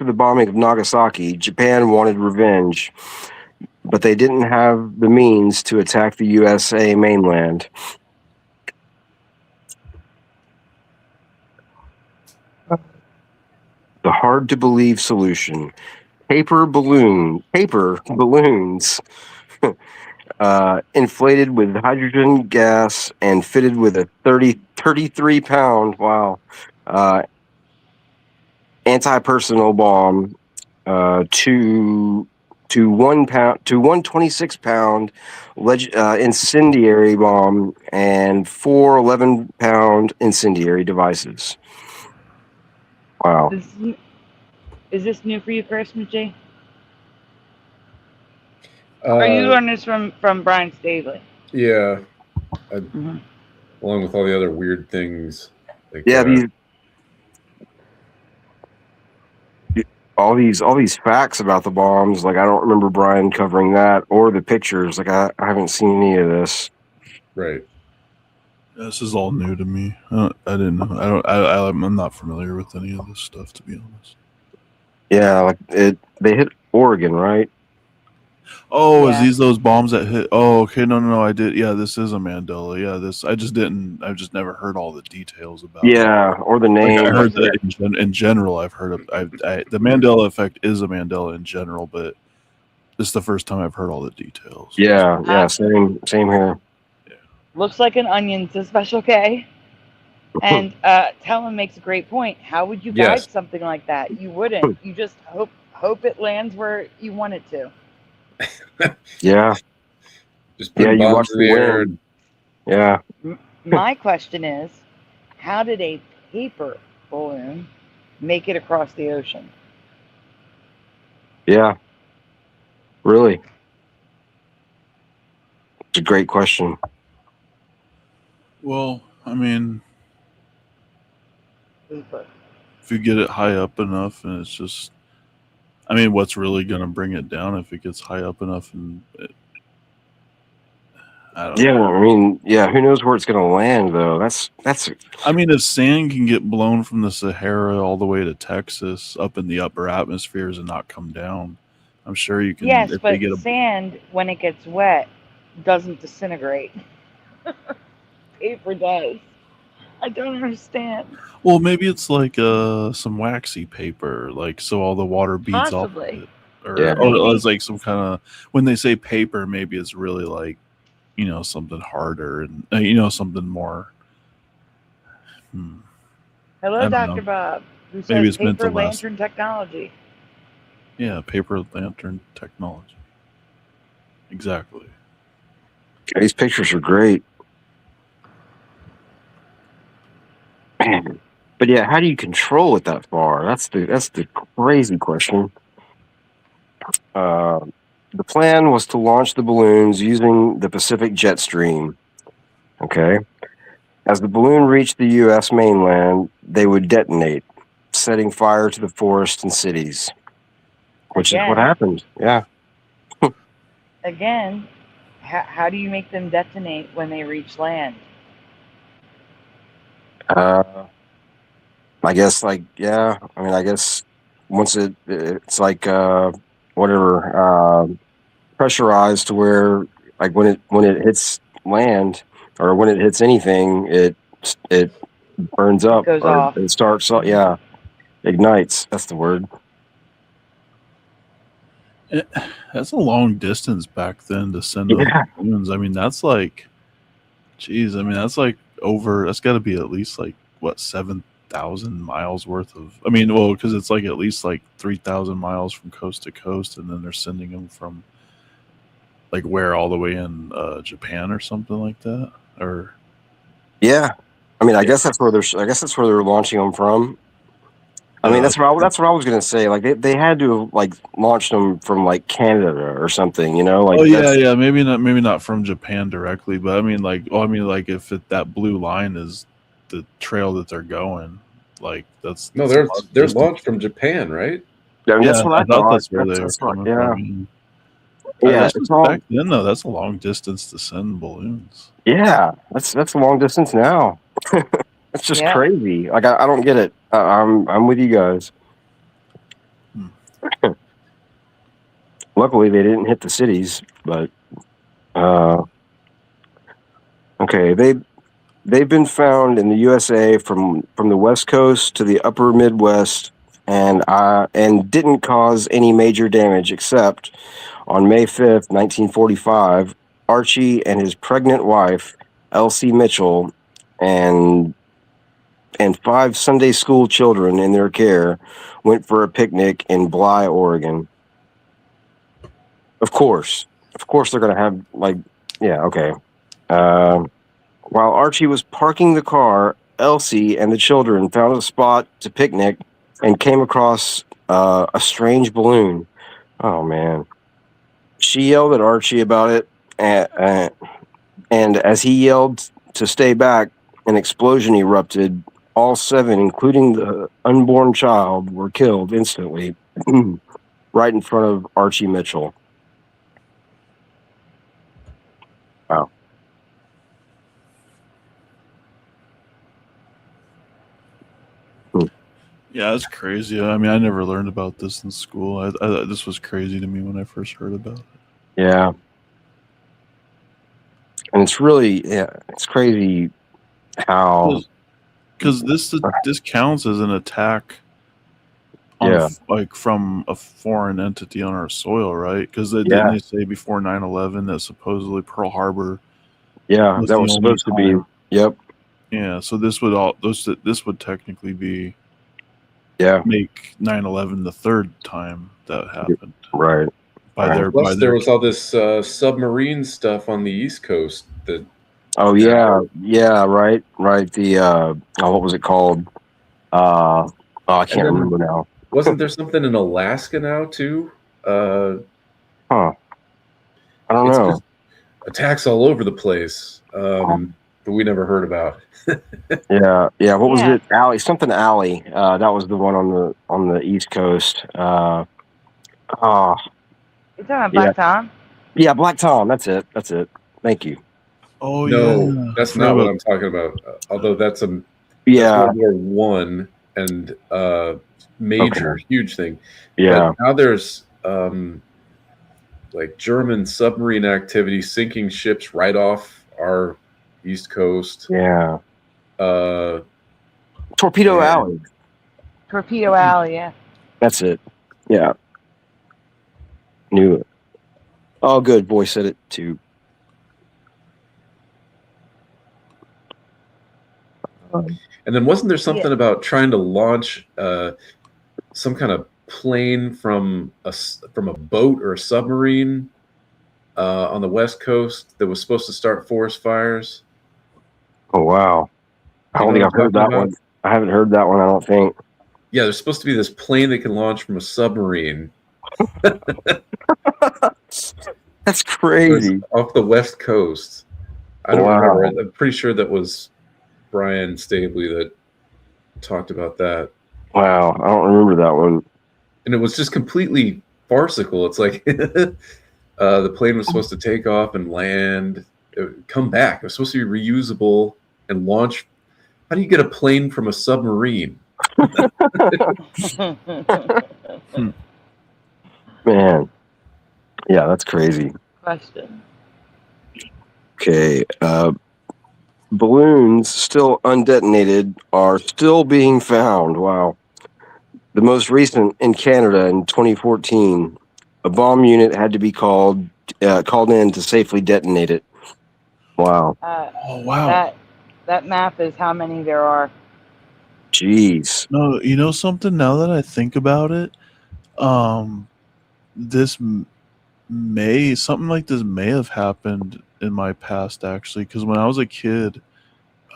the bombing of Nagasaki, Japan wanted revenge, but they didn't have the means to attack the USA mainland. The hard to believe solution: paper balloons, inflated with hydrogen gas and fitted with a 33 pound, anti-personnel bomb, to 126 pound incendiary bomb, and 4 11-pound incendiary devices. Wow. Is this new for you, Chris G? Or you learned this from Brian Stavely? Yeah. Along with all the other weird things. Like, all these facts about the bombs, like I don't remember Brian covering that or the pictures. Like I haven't seen any of this. Right. This is all new to me. I didn't know. I'm not familiar with any of this stuff, to be honest. Yeah, like they hit Oregon, right? Oh, yeah. Is these those bombs that hit? Oh, okay. No, I did. Yeah, this is a Mandela. Yeah, I've just never heard all the details about it. Or the name. Like I heard that in general. I've heard of the Mandela effect is a Mandela in general, but this is the first time I've heard all the details. Yeah, same here. Looks like an onion, says Special K. And Talon makes a great point. How would you guide something like that? You wouldn't. You just hope it lands where you want it to. Yeah. Just put bombs in the air. Yeah. My question is, how did a paper balloon make it across the ocean? Yeah. Really? It's a great question. Well, I mean, if you get it high up enough and it's just, I mean, what's really going to bring it down if it gets high up enough? And I don't Yeah, know. I mean, yeah, who knows where it's going to land though? That's. I mean, if sand can get blown from the Sahara all the way to Texas, up in the upper atmospheres, and not come down, I'm sure you can. Yes, If they but get a sand, when it gets wet, doesn't disintegrate. Paper does. I don't understand. well, maybe it's like some waxy paper, like so all the water beads off of Possibly. it, or Yeah. it's like some kind of. When they say paper, maybe it's really like, something harder and something more. Hello, I don't Dr. know. Bob, who Maybe says it's meant to paper last. lantern technology. Yeah, paper lantern technology. Exactly. These pictures are great. But yeah, how do you control it that far? That's the crazy question. The plan was to launch the balloons using the Pacific jet stream. Okay. As the balloon reached the U.S. mainland, they would detonate, setting fire to the forest and cities, which is what Again. happened. Yeah. Again, how do you make them detonate when they reach land? I guess I guess once it's like pressurized to where like when it hits land or when it hits anything, it burns up goes or off. it starts. Yeah, ignites. That's the word. That's a long distance back then to send those balloons. I mean, that's like, geez, I mean, that's like that's got to be at least like, what, 7,000 miles worth of, I mean, well, because it's like at least like 3,000 miles from coast to coast, and then they're sending them from like where, all the way in Japan or something like that? Or yeah, I mean, I guess that's where they're launching them from. I mean, that's what I was gonna say. Like they had to have like launched them from like Canada or something, Like yeah, maybe not from Japan directly, but I mean, like, if that blue line is the trail that they're going, like that's they're launched from Japan, right? Yeah, that's what I thought. thought. That's where they were coming from. Yeah, back then though. That's a long distance to send balloons. Yeah, that's a long distance now. That's just crazy. Like I don't get it. I'm with you guys. Luckily, they didn't hit the cities, but okay. They've been found in the USA from the West Coast to the Upper Midwest, and didn't cause any major damage except on May 5th, 1945, Archie and his pregnant wife, Elsie Mitchell, and 5 Sunday school children in their care went for a picnic in Bly, Oregon. Of course they're going to have okay. While Archie was parking the car, Elsie and the children found a spot to picnic and came across a strange balloon. Oh man. She yelled at Archie about it, and as he yelled to stay back, an explosion erupted. All 7, including the unborn child, were killed instantly, right in front of Archie Mitchell. Wow. Yeah, that's crazy. I mean, I never learned about this in school. This was crazy to me when I first heard about it. Yeah. And it's really, it's crazy how... Because this counts as an attack on from a foreign entity on our soil, right? Because didn't they say before 9/11 that supposedly Pearl Harbor that was supposed to be... Yep. Yeah, so this would technically be... make 9/11 the third time that happened. Right. Plus, there was all this submarine stuff on the East Coast that... Oh yeah, right. The what was it called? I can't remember now. Wasn't there something in Alaska now too? I don't know. Attacks all over the place, but we never heard about. Yeah. What was it? Alley, something Alley. That was the one on the East Coast. You talking about Black Tom? Yeah, Black Tom. That's it. Thank you. Oh No, yeah, that's not what I'm talking about. Although that's Yeah. World War One and major, huge thing. Yeah. But now there's like German submarine activity sinking ships right off our east coast. Yeah. Torpedo Alley. Torpedo Alley, yeah. That's it. Yeah. Knew it. Oh, good. Boy said it too. And then wasn't there something about trying to launch some kind of plane from a boat or a submarine on the West Coast that was supposed to start forest fires? Oh, wow. I don't think I've heard that one. I haven't heard that one, I don't think. Yeah, there's supposed to be this plane that can launch from a submarine. That's crazy. Off the West Coast. I don't remember. I'm pretty sure that was Brian Stabley that talked about that. Wow, I don't remember that one. And it was just completely farcical. It's like the plane was supposed to take off and land, come back. It was supposed to be reusable and launch. How do you get a plane from a submarine? Man. Yeah, that's crazy. Question. Okay. Balloons still undetonated are still being found. Wow. The most recent in Canada in 2014, a bomb unit had to be called in to safely detonate it. Wow. Oh, wow. That map is how many there are. Jeez. No, you know something? Now that I think about it, this something like this may have happened in my past, actually, because when I was a kid,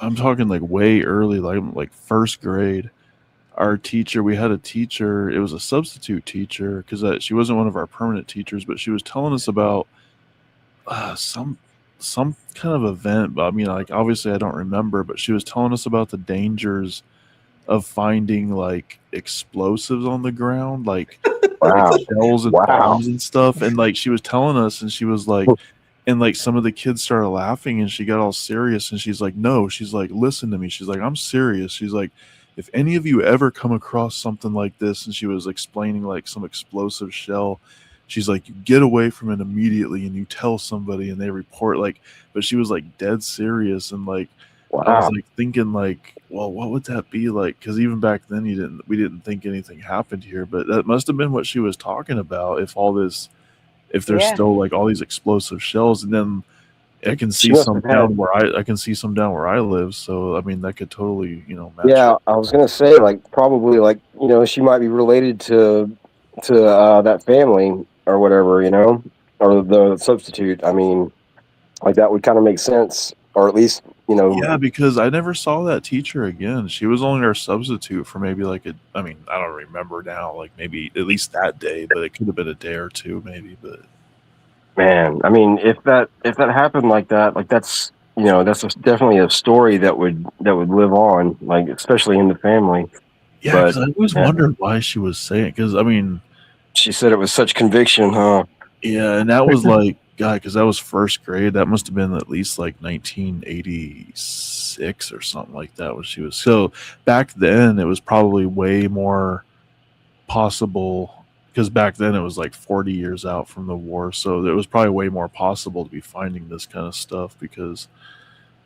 I'm talking like way early, like first grade, our teacher, we had a teacher, it was a substitute teacher, because she wasn't one of our permanent teachers, but she was telling us about some kind of event. But I mean, like, obviously I don't remember, but she was telling us about the dangers of finding like explosives on the ground, like like shells and bombs and stuff. And like she was telling us, and she was like, and like some of the kids started laughing, and she got all serious, and she's like, no, she's like, listen to me. She's like, I'm serious. She's like, if any of you ever come across something like this, and she was explaining like some explosive shell, she's like, you get away from it immediately and you tell somebody and they report. Like, but she was like dead serious. And like, I was like thinking like, well, what would that be like? Because even back then we didn't think anything happened here, but that must have been what she was talking about. If there's still like all these explosive shells, and then I can see some down where I live. So I mean, that could totally match. Yeah, I was gonna say like probably like she might be related to that family or whatever, or the substitute. I mean, like that would kind of make sense, or at least Yeah, because I never saw that teacher again. She was only our substitute for maybe like I don't remember now, like maybe at least that day, but it could have been a day or two maybe. But man, I mean, if that happened like that, like that's definitely a story that would live on, like especially in the family. Yeah, because I always wondered why she was saying it, because I mean, she said it with such conviction, huh? Yeah, and that was like, God, because that was first grade. That must have been at least like 1986 or something like that when she was. So back then, it was probably way more possible, because back then it was like 40 years out from the war. So it was probably way more possible to be finding this kind of stuff, because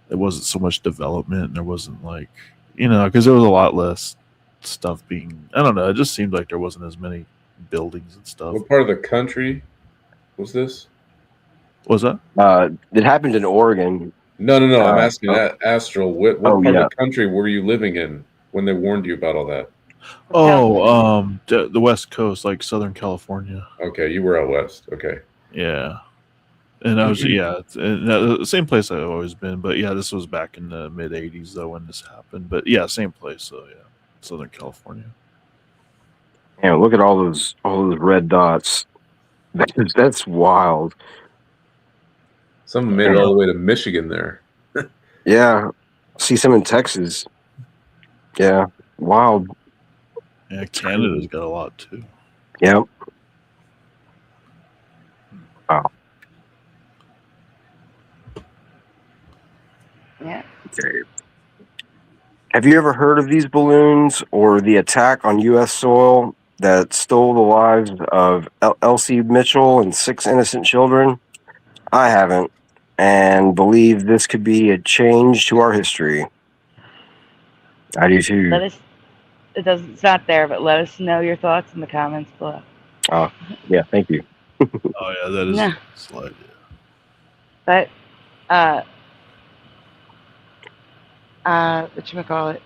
there wasn't so much development, and there wasn't like, because there was a lot less stuff being, I don't know, it just seemed like there wasn't as many buildings and stuff. What part of the country was this? What was that? It happened in Oregon. No. I'm asking Astral. What part of the country were you living in when they warned you about all that? Oh, the West Coast, like Southern California. Okay, you were out west. Okay. Yeah, and I was the same place I've always been. But yeah, this was back in the mid '80s though when this happened. But yeah, same place. So yeah, Southern California. Man, look at all those red dots. That's wild. Some of them made it all the way to Michigan there. Yeah. See some in Texas. Yeah. Wild. Yeah, Canada's got a lot too. Yep. Wow. Yeah. Okay. Have you ever heard of these balloons or the attack on U.S. soil that stole the lives of Elsie Mitchell and 6 innocent children? I haven't, and believe this could be a change to our history. I do too. It's not there, but let us know your thoughts in the comments below. Oh, yeah, thank you. Oh yeah, that is No. a slide. But whatchamacallit?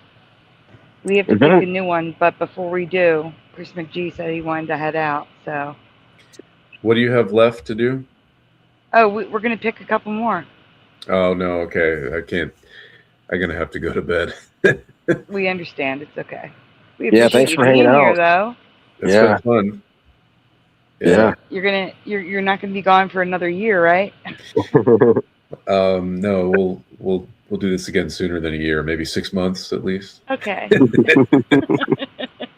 We have to Is that pick a- a new one, but before we do, Chris McGee said he wanted to head out, so. What do you have left to do? Oh, we're going to pick a couple more. Oh, no, okay. I can't. I'm going to have to go to bed. We understand. It's okay. We Yeah, appreciate thanks you for hanging being here, out. though. It's Yeah. been fun. Yeah. You're not gonna be gone for another year, right? No, we'll do this again sooner than a year, maybe 6 months at least. Okay. Yeah,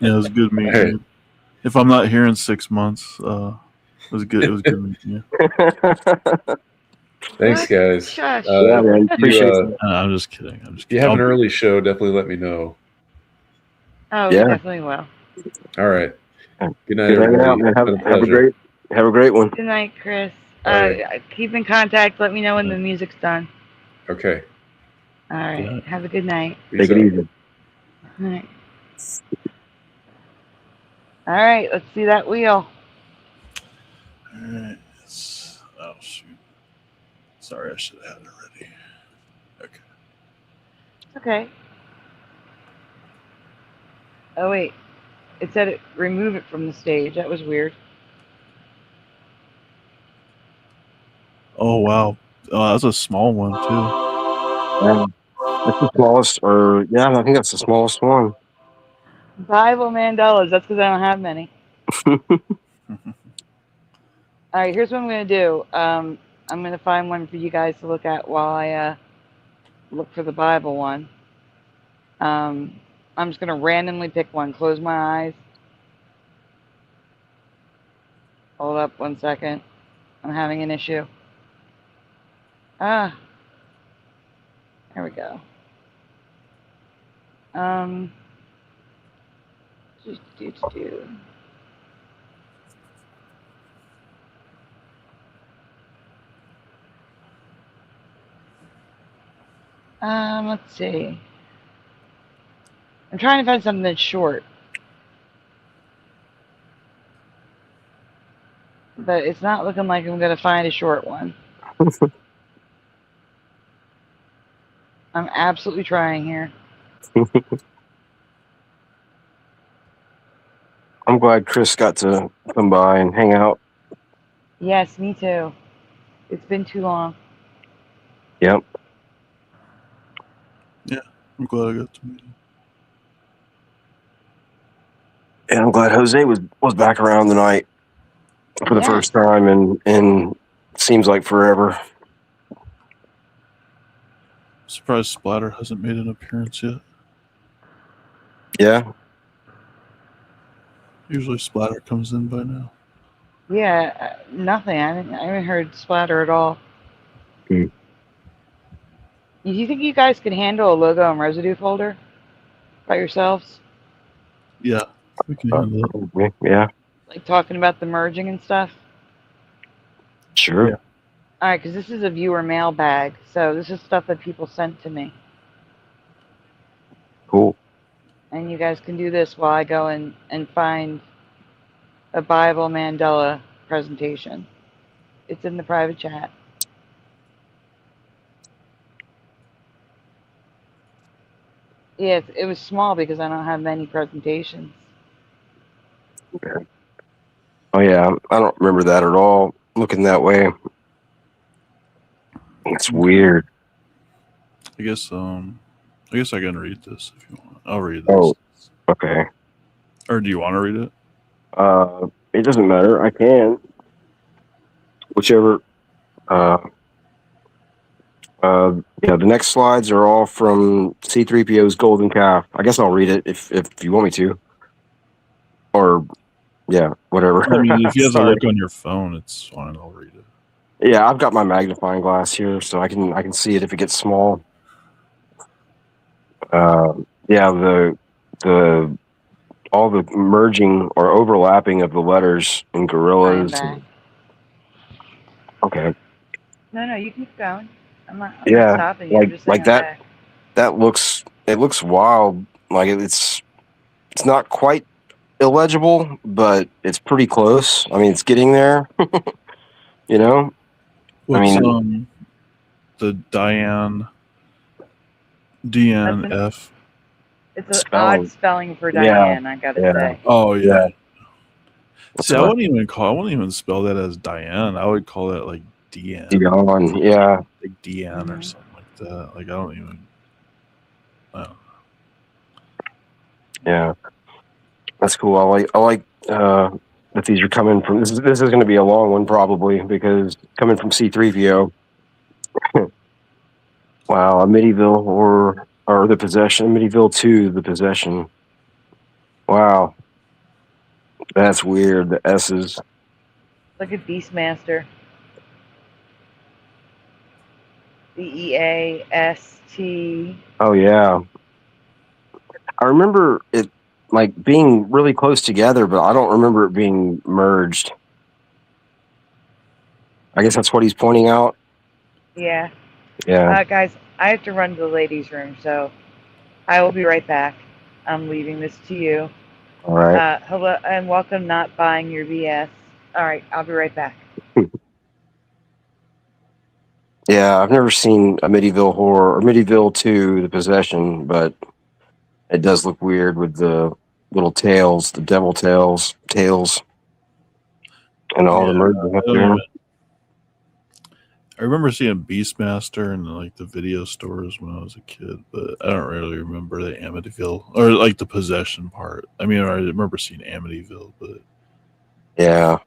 it was good meeting Hey. you. If I'm not here in 6 months, it was good. It was good meeting you. Thanks, What? guys. Shush. Yeah, man. Appreciate it. I'm just kidding. If you have an early show, definitely let me know. Oh, Yeah. we definitely will. All right. Good night, Good hanging out, everybody. man. It's been a Have a pleasure. great one. Good night, Chris. All right. Keep in contact. Let me know when the music's done. Okay. All right. Good night. Have a good night. Peace Take it out. easy. All right. All right. Let's see that wheel. All right. Oh shoot. Sorry, I should have had it already. Okay. Okay. Oh wait. It said it remove it from the stage. That was weird. Oh wow. Oh, that's a small one too. That's the smallest, or yeah, I think that's the smallest one. Bible Mandelas. That's because I don't have many. All right. Here's what I'm gonna do. I'm gonna find one for you guys to look at while I look for the Bible one. I'm just gonna randomly pick one. Close my eyes. Hold up 1 second. I'm having an issue. There we go. Let's see. I'm trying to find something that's short. But it's not looking like I'm going to find a short one. I'm absolutely trying here. I'm glad Chris got to come by and hang out. Yes, me too. It's been too long. Yep. Yeah, I'm glad I got to meet you. And I'm glad Jose was back around tonight for the first time in seems like forever. Surprised Splatter hasn't made an appearance yet. Yeah. Usually Splatter comes in by now. Yeah, nothing. I haven't heard splatter at all. Hmm. Do you think you guys could handle a logo and residue folder by yourselves? Yeah, we can handle it. Yeah. Like talking about the merging and stuff? Sure. Yeah. All right, because this is a viewer mailbag, so this is stuff that people sent to me. Cool. And you guys can do this while I go and find a Bible Mandela presentation. It's in the private chat. Yes, it was small because I don't have many presentations. Okay. Oh yeah, I don't remember that at all. Looking that way. It's weird. I guess I can read this if you want. I'll read this. Oh, okay. Or do you want to read it? It doesn't matter. I can. Whichever. Yeah, the next slides are all from C-3PO's Golden Calf. I guess I'll read it if you want me to. Or, yeah, whatever. I mean, if you have to Sorry. look on your phone, it's fine. I'll read it. Yeah, I've got my magnifying glass here, so I can see it if it gets small. Yeah, the all the merging or overlapping of the letters in gorillas. Okay. No, you keep going. I'm not Yeah, stopping you. I'm just saying that. okay. That looks wild. Like it's not quite illegible, but it's pretty close. I mean, it's getting there. You know. What's the DNF? It's an odd spelling for Diane. I gotta say. Oh yeah. See, I wouldn't even spell that as Diane. I would call it like Deanne. Deanne, yeah. Like Deanne or something like that. Like I don't even. Yeah, that's cool. I like that these are coming from. This is going to be a long one probably because coming from C3PO. Wow, Amityville or the Possession, Amityville 2, the Possession. Wow, that's weird. The S's. Look at Beastmaster. BEAST. Oh yeah. I remember it like being really close together, but I don't remember it being merged. I guess that's what he's pointing out. Yeah. Yeah. Guys, I have to run to the ladies' room, so I will be right back. I'm leaving this to you. All right. Hello and welcome. Not buying your BS. All right, I'll be right back. Yeah, I've never seen Amityville Horror or Amityville 2, The Possession, but it does look weird with the little tails, the devil tails, and all the merging up there. I remember seeing Beastmaster in like the video stores when I was a kid, but I don't really remember the Amityville or like the Possession part. I mean, I remember seeing Amityville, but yeah,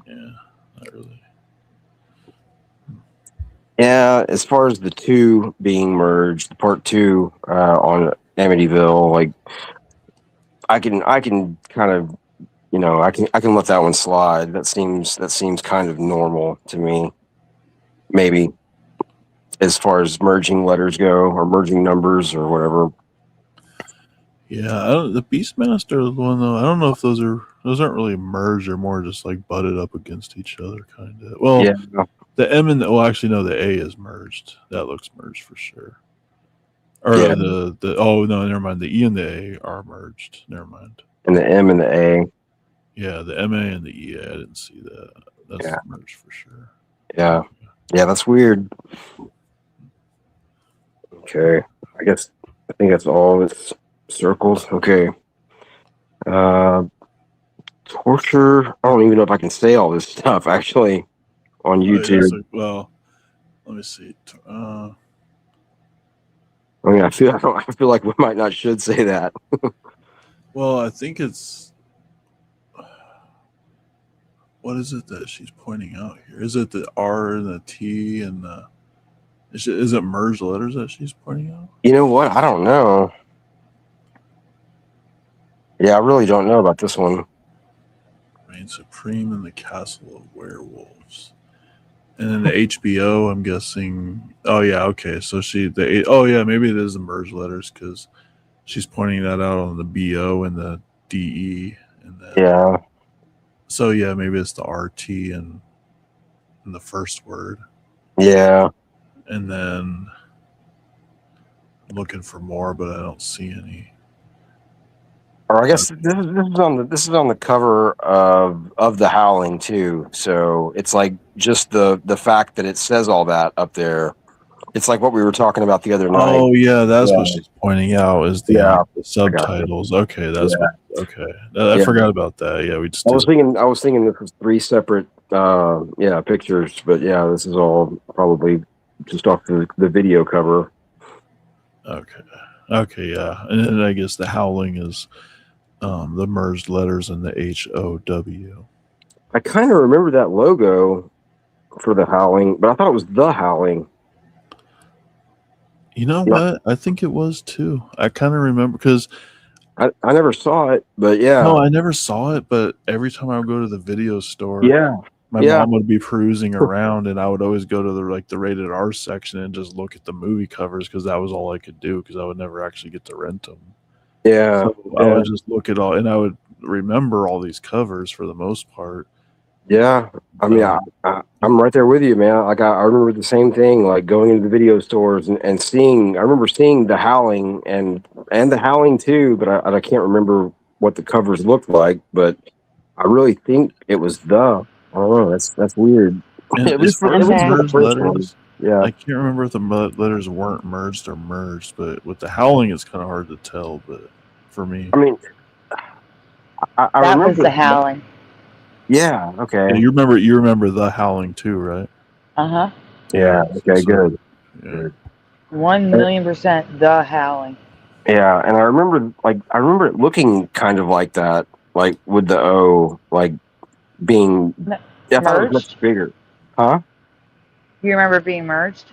not really. Yeah, as far as the two being merged, the part 2 on Amityville, like I can kind of, I can let that one slide. That seems kind of normal to me. Maybe as far as merging letters go or merging numbers or whatever. Yeah, the Beastmaster one though, I don't know if those aren't really merged or more just like butted up against each other kind of. Well, yeah. The M and the A is merged. That looks merged for sure. Or yeah. Oh no, never mind. The E and the A are merged. Never mind. And the M and the A. Yeah, the MA and the EA. I didn't see that. That's merged for sure. Yeah. Yeah, that's weird. Okay. I think that's all it's circled. Okay. Torture. I don't even know if I can say all this stuff actually on YouTube. Well, let me see. I mean, I feel like we might not should say that. Well, I think it's. What is it that she's pointing out here? Is it the R and the T and the? Is it merged letters that she's pointing out? You know what? I don't know. Yeah, I really don't know about this one. Reign supreme in the castle of werewolves. And then the HBO, I'm guessing. Oh yeah, okay. So maybe it is the merged letters because she's pointing that out on the BO and the DE and then. Yeah. So yeah, maybe it's the RT in the first word. Yeah. And then I'm looking for more, but I don't see any. Or I guess this is on the cover of The Howling too. So it's like just the fact that it says all that up there. It's like what we were talking about the other night. Oh yeah, that's what she's pointing out is the subtitles. Okay, that's okay. I forgot about that. Yeah, we just. I was thinking this was 3 separate pictures, but yeah, this is all probably just off the video cover. Okay, yeah, and then I guess the Howling is the merged letters and the HOW. I kind of remember that logo for the Howling, but I thought it was the Howling. You know what? I think it was too. I kind of remember because I never saw it, but yeah. No, I never saw it, but every time I would go to the video store, My mom would be perusing around, and I would always go to the rated R section and just look at the movie covers because that was all I could do because I would never actually get to rent them. Yeah, so I would just look at all, and I would remember all these covers for the most part. Yeah, I mean, I'm right there with you, man. Like I remember the same thing, like going into the video stores and seeing. I remember seeing The Howling and The Howling 2, but I can't remember what the covers looked like. But I really think it was I don't know. That's weird. At least for the first one. Yeah, I can't remember if the letters weren't merged or merged, but with The Howling, it's kind of hard to tell. But for me, I mean, I that remember was The Howling. Yeah. Okay. Yeah, you remember The Howling too, right? Uh-huh. Yeah. Okay. Good. Yeah. 1,000,000% The Howling. Yeah, and I remember it looking kind of like that, like with the O, like being. I thought it was much bigger. Huh? You remember it being merged?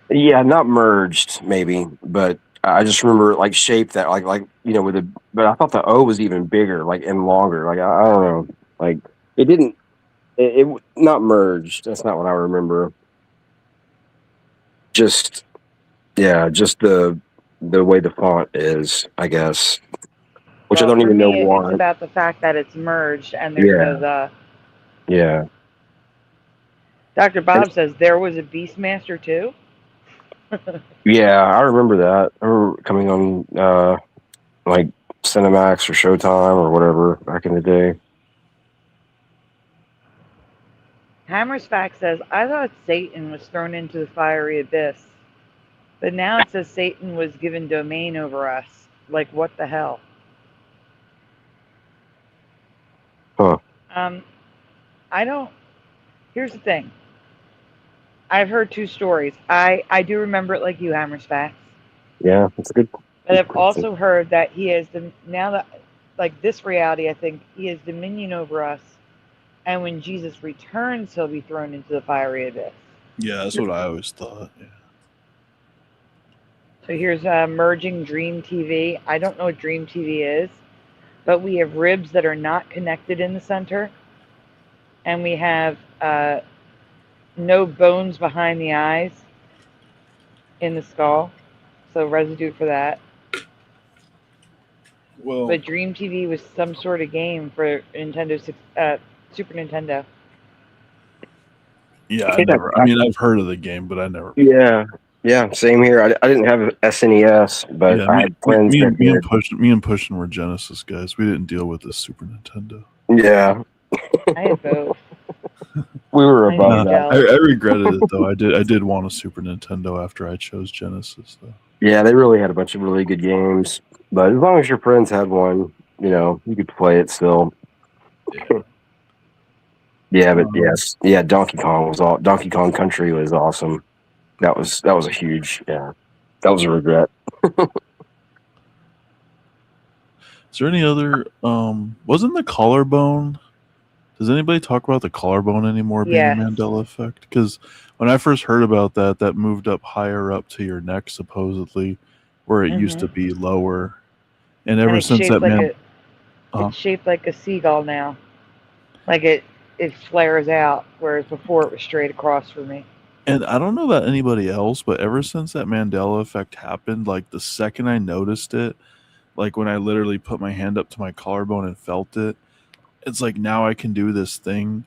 Yeah, not merged, maybe, but I just remember like shaped that like with the. But I thought the O was even bigger, like and longer. Like I don't know, like it didn't. It not merged. That's not what I remember. Just the way the font is, I guess, which I don't even know why. It's about the fact that it's merged and there's no the. Yeah. Dr. Bob says there was a Beastmaster too. Yeah, I remember that. I remember coming on like Cinemax or Showtime or whatever back in the day. Hammer's Fact says, I thought Satan was thrown into the fiery abyss, but now it says Satan was given domain over us. Like, what the hell? Huh. Here's the thing. I've heard two stories. I do remember it like you, Hammer's Facts. Yeah, that's a good. But I've also heard that he has now that, like this reality, I think he has dominion over us. And when Jesus returns, he'll be thrown into the fiery abyss. Yeah, that's what I always thought. Yeah. So here's merging Dream TV. I don't know what Dream TV is, but we have ribs that are not connected in the center. And we have no bones behind the eyes in the skull. So residue for that. Well, but Dream TV was some sort of game for Super Nintendo. Yeah, I've heard of the game, but I never. Yeah, same here. I didn't have an SNES, but I had friends. Me and Pushing were Genesis guys. We didn't deal with the Super Nintendo. Yeah, I had both. We were above that. I regretted it though. I did want a Super Nintendo after I chose Genesis though. Yeah, they really had a bunch of really good games. But as long as your friends had one, you could play it still. Yeah, but yes, Donkey Kong Country was awesome. That was a huge, that was a regret. Is there any other? Wasn't the collarbone? Does anybody talk about the collarbone anymore being a Mandela effect? Because when I first heard about that moved up higher up to your neck supposedly, where it used to be lower. And ever since that it's shaped like a seagull now. Like it flares out, whereas before it was straight across for me. And I don't know about anybody else, but ever since that Mandela effect happened, like the second I noticed it, like when I literally put my hand up to my collarbone and felt it, it's like now I can do this thing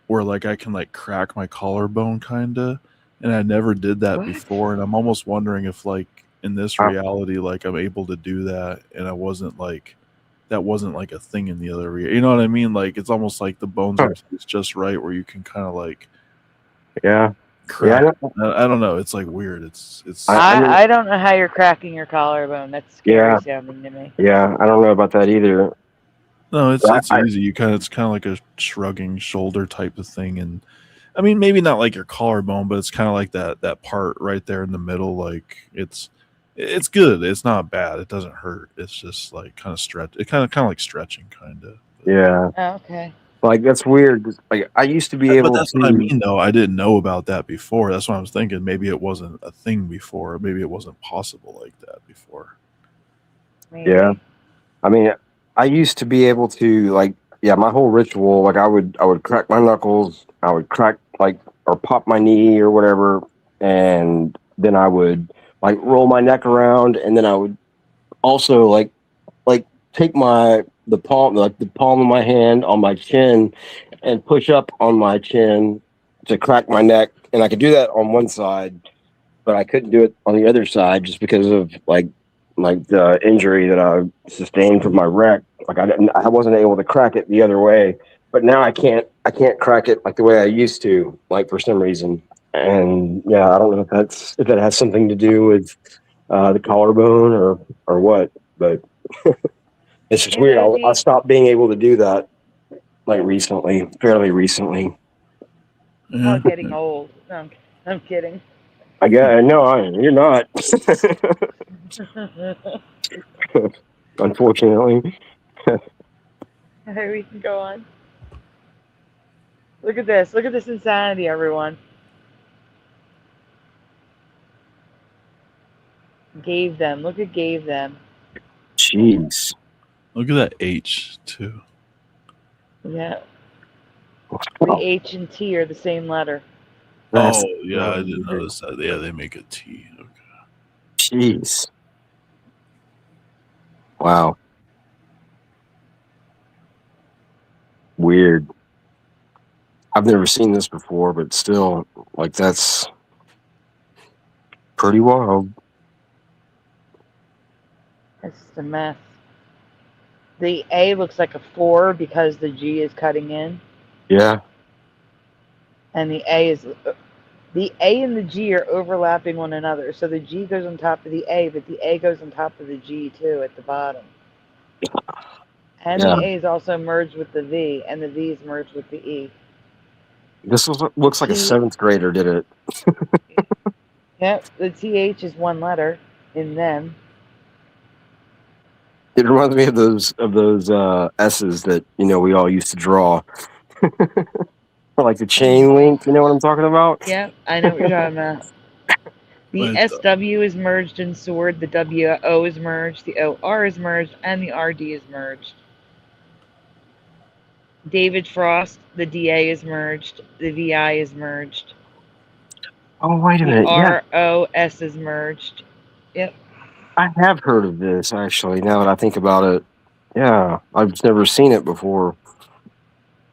where like I can like crack my collarbone kinda. And I never did that before. And I'm almost wondering if like in this reality, like I'm able to do that, and that wasn't like a thing in the other you know what I mean? Like it's almost like the bones are just right where you can kind of like crack. I don't know. It's like weird. It's I don't know how you're cracking your collarbone. That's scary sounding to me. Yeah, I don't know about that either. No, it's easy. It's kind of like a shrugging shoulder type of thing, and I mean maybe not like your collarbone, but it's kind of like that part right there in the middle. Like it's good. It's not bad. It doesn't hurt. It's just like kind of stretch. It kind of like stretching, kind of. Yeah. Oh, okay. Like that's weird. Like I used to be able. But that's what I mean, though. I didn't know about that before. That's what I was thinking. Maybe it wasn't a thing before. Maybe it wasn't possible like that before. Maybe. Yeah. I mean, I used to be able to like my whole ritual, like I would crack my knuckles, I would crack or pop my knee or whatever, and then I would roll my neck around, and then I would also take the palm of my hand on my chin and push up on my chin to crack my neck, and I could do that on one side, but I couldn't do it on the other side just because of the injury that I sustained from my wreck. I wasn't able to crack it the other way, but now I can't crack it the way I used to, for some reason. And yeah, I don't know if that has something to do with the collarbone or what, but it's just weird. I stopped being able to do that fairly recently. I'm getting old. No, I'm kidding. You're not. Unfortunately. Hey, we can go on. Look at this. Look at this insanity, everyone. Gave them. Look at gave them. Jeez. Look at that H too. Yeah. The H and T are the same letter. Oh yeah, I didn't notice that. Yeah, they make a T. Okay. Jeez. Wow. Weird. I've never seen this before, but still, that's pretty wild. It's just a mess. The A looks like a 4 because the G is cutting in. Yeah. And the A and the G are overlapping one another. So the G goes on top of the A, but the A goes on top of the G too at the bottom. And the A is also merged with the V, and the V is merged with the E. This looks like a 7th grader did it. Yep, the TH is one letter in them. It reminds me of those S's that we all used to draw. Or the chain link, you know what I'm talking about? Yep, I know what you're talking about. The SW is merged in sword, the WO is merged, the OR is merged, and the RD is merged. David Frost, the DA is merged, the VI is merged. Oh, wait a minute. The ROS is merged. Yep. I have heard of this, actually, now that I think about it. Yeah, I've never seen it before.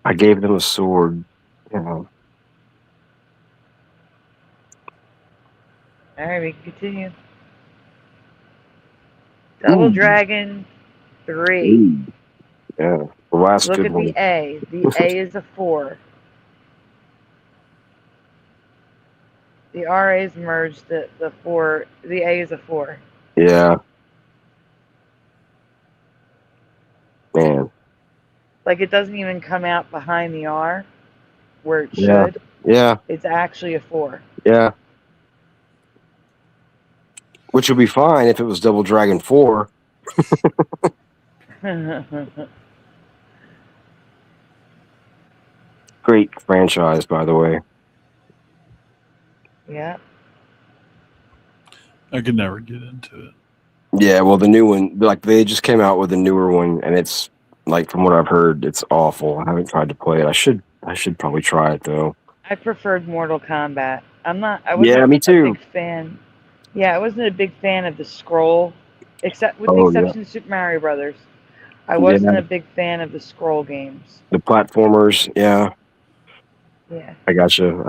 I gave them a sword. Yeah. All right, we can continue. Double Dragon 3. Ooh. Yeah, the last Look good at one. the A. The A is a 4. The RA is merged. The 4. The A is a 4. Yeah. Man. It doesn't even come out behind the R where it Yeah. should. Yeah. It's actually a 4. Yeah. Which would be fine if it was Double Dragon 4. Great franchise, by the way. Yeah. I could never get into it. Yeah, well, the new one, they just came out with a newer one, and it's from what I've heard, it's awful. I haven't tried to play it. I should probably try it though. I preferred Mortal Kombat. I Yeah, me too. A big fan. Yeah, I wasn't a big fan of the scroll, except with the exception of Super Mario Brothers. I wasn't a big fan of the scroll games. The platformers, yeah. Yeah. I gotcha.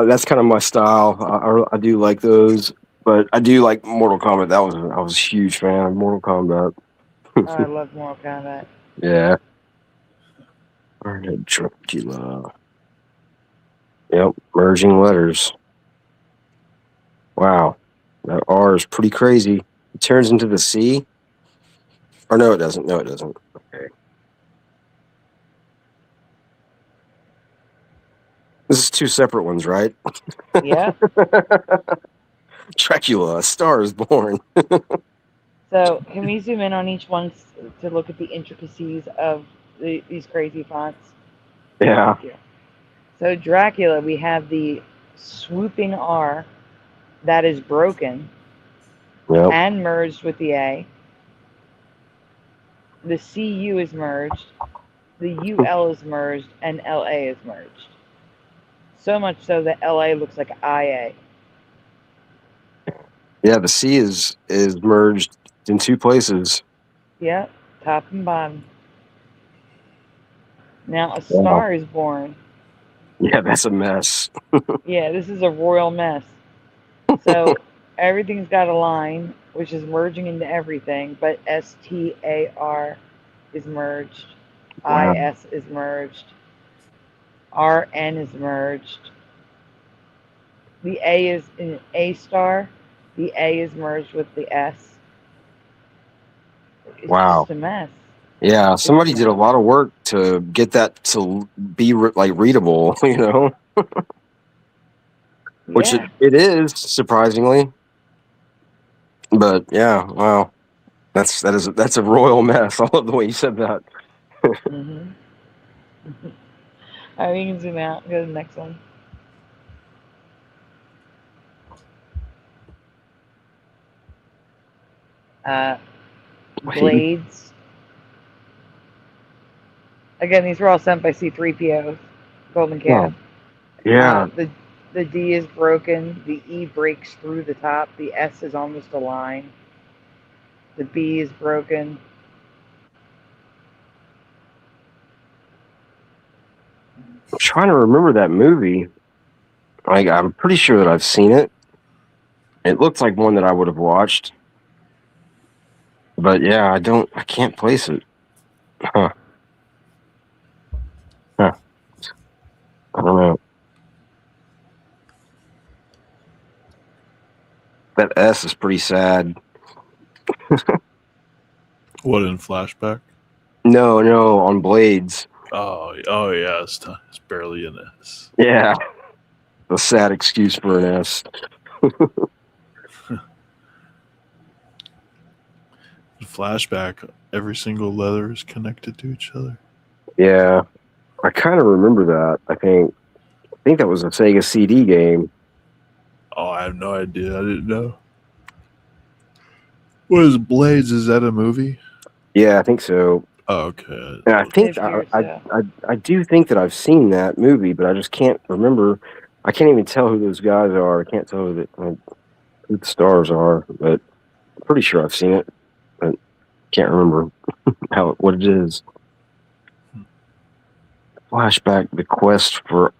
That's kind of my style. I do like those, but I do like Mortal Kombat. I was a huge fan of Mortal Kombat. I love Mortal Kombat. Yeah. Dracula. Yep, merging letters. Wow. That R is pretty crazy. It turns into the C. Or no, it doesn't. Okay. This is 2 separate ones, right? Yeah. Dracula, A Star is Born. So, can we zoom in on each one to look at the intricacies of these crazy fonts? Yeah. Thank you. So, Dracula, we have the swooping R that is broken and merged with the A. The CU is merged. the UL is merged and LA is merged. So much so that LA looks like IA. Yeah, the C is merged in two places. Yep, top and bottom. Now a star is born. Yeah, that's a mess. Yeah, this is a royal mess. So everything's got a line, which is merging into everything, but STAR is merged. Wow. IS is merged. RN is merged. The A is in A star. The A is merged with the S. It's just a mess. Yeah, somebody did a lot of work to get that to be readable, you know. Which it is, surprisingly. But yeah, wow, that's a royal mess. I love the way you said that. Mm-hmm. All right, you can zoom out. Go to the next one. Blades. Again, these were all sent by C3PO, Golden Calf. Yeah. The D is broken. The E breaks through the top. The S is almost a line. The B is broken. I'm trying to remember that movie. I'm pretty sure that I've seen it. It looks like one that I would have watched. But yeah, I can't place it. Huh. I don't know. That S is pretty sad. What, in Flashback? No, on Blades. Oh yeah, it's barely an S. Yeah. A sad excuse for an S. Flashback, every single letter is connected to each other. Yeah. I kind of remember that. I think that was a Sega CD game. Oh, I have no idea. I didn't know. What is Blades? Is that a movie? Yeah, I think so. Oh, okay. And I think I do think that I've seen that movie, but I just can't remember. I can't even tell who those guys are. I can't tell who the stars are, but I'm pretty sure I've seen it, but can't remember what it is. Flashback: The Quest for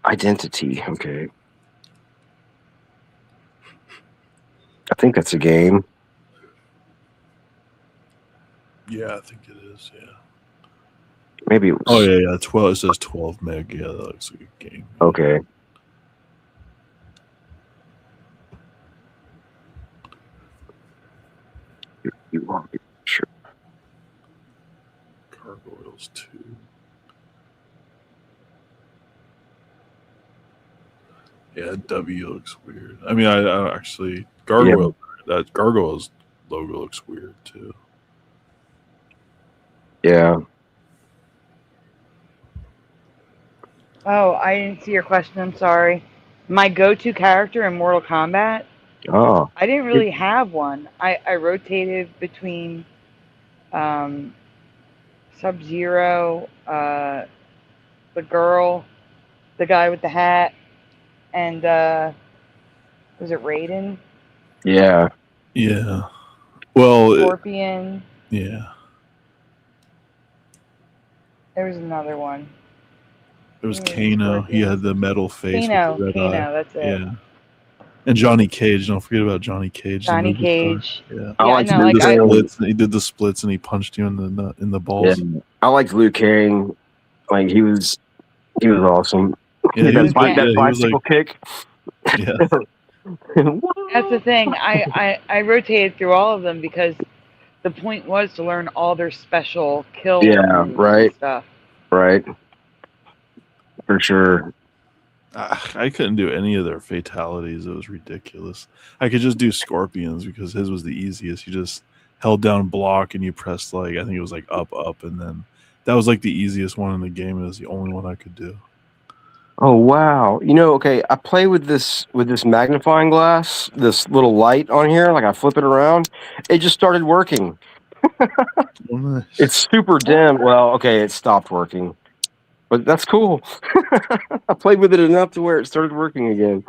Identity. Okay. I think that's a game. Yeah, I think it is. Yeah. Maybe it was. Oh yeah. 12. It says 12 meg. Yeah, that looks like a game. Okay. You want it? Sure. Gargoyles 2. Yeah, W looks weird. I mean, I actually Gargoyle. Yeah. That Gargoyles logo looks weird too. Yeah. Oh, I didn't see your question. I'm sorry. My go-to character in Mortal Kombat? Oh. I didn't really have one. I rotated between Sub-Zero, the girl, the guy with the hat, and was it Raiden? Yeah. Yeah. Well, Scorpion. Yeah. There was another one. It was Kano. He had the metal face. Kano, with the red eye. that's it. Yeah. And Johnny Cage. Don't forget about Johnny Cage. Johnny Cage. Yeah. He did the splits and he punched you in the balls. Yeah. I liked Liu Kang. Like he was awesome. Yeah, that bicycle kick. Yeah. That's the thing. I rotated through all of them because the point was to learn all their special kills. Yeah, right. Stuff. Right. For sure. I couldn't do any of their fatalities. It was ridiculous. I could just do Scorpions because his was the easiest. You just held down block and you pressed I think it was up, and then that was the easiest one in the game. It was the only one I could do. Oh wow! Okay, I play with this magnifying glass, this little light on here. I flip it around, it just started working. It's super dim. Well, okay, it stopped working, but that's cool. I played with it enough to where it started working again.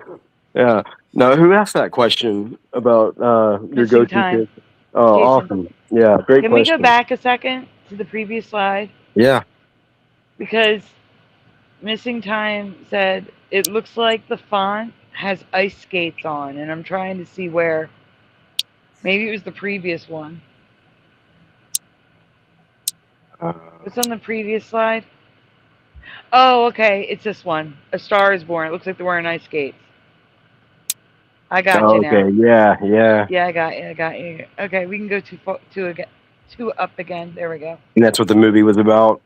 Yeah. Now, who asked that question about your Missing go-to time. kids? Oh, Jason. awesome. Yeah, great Can question. we go back a second to the previous slide? Yeah. Because Missing Time said it looks like the font has ice skates on, and I'm trying to see where. Maybe it was the previous one. What's on the previous slide? Oh, okay. It's this one. A Star is Born. It looks like they're wearing ice skates. I got you now. Okay. Yeah. Yeah, I got you. Okay, we can go two up again. There we go. And that's what the movie was about.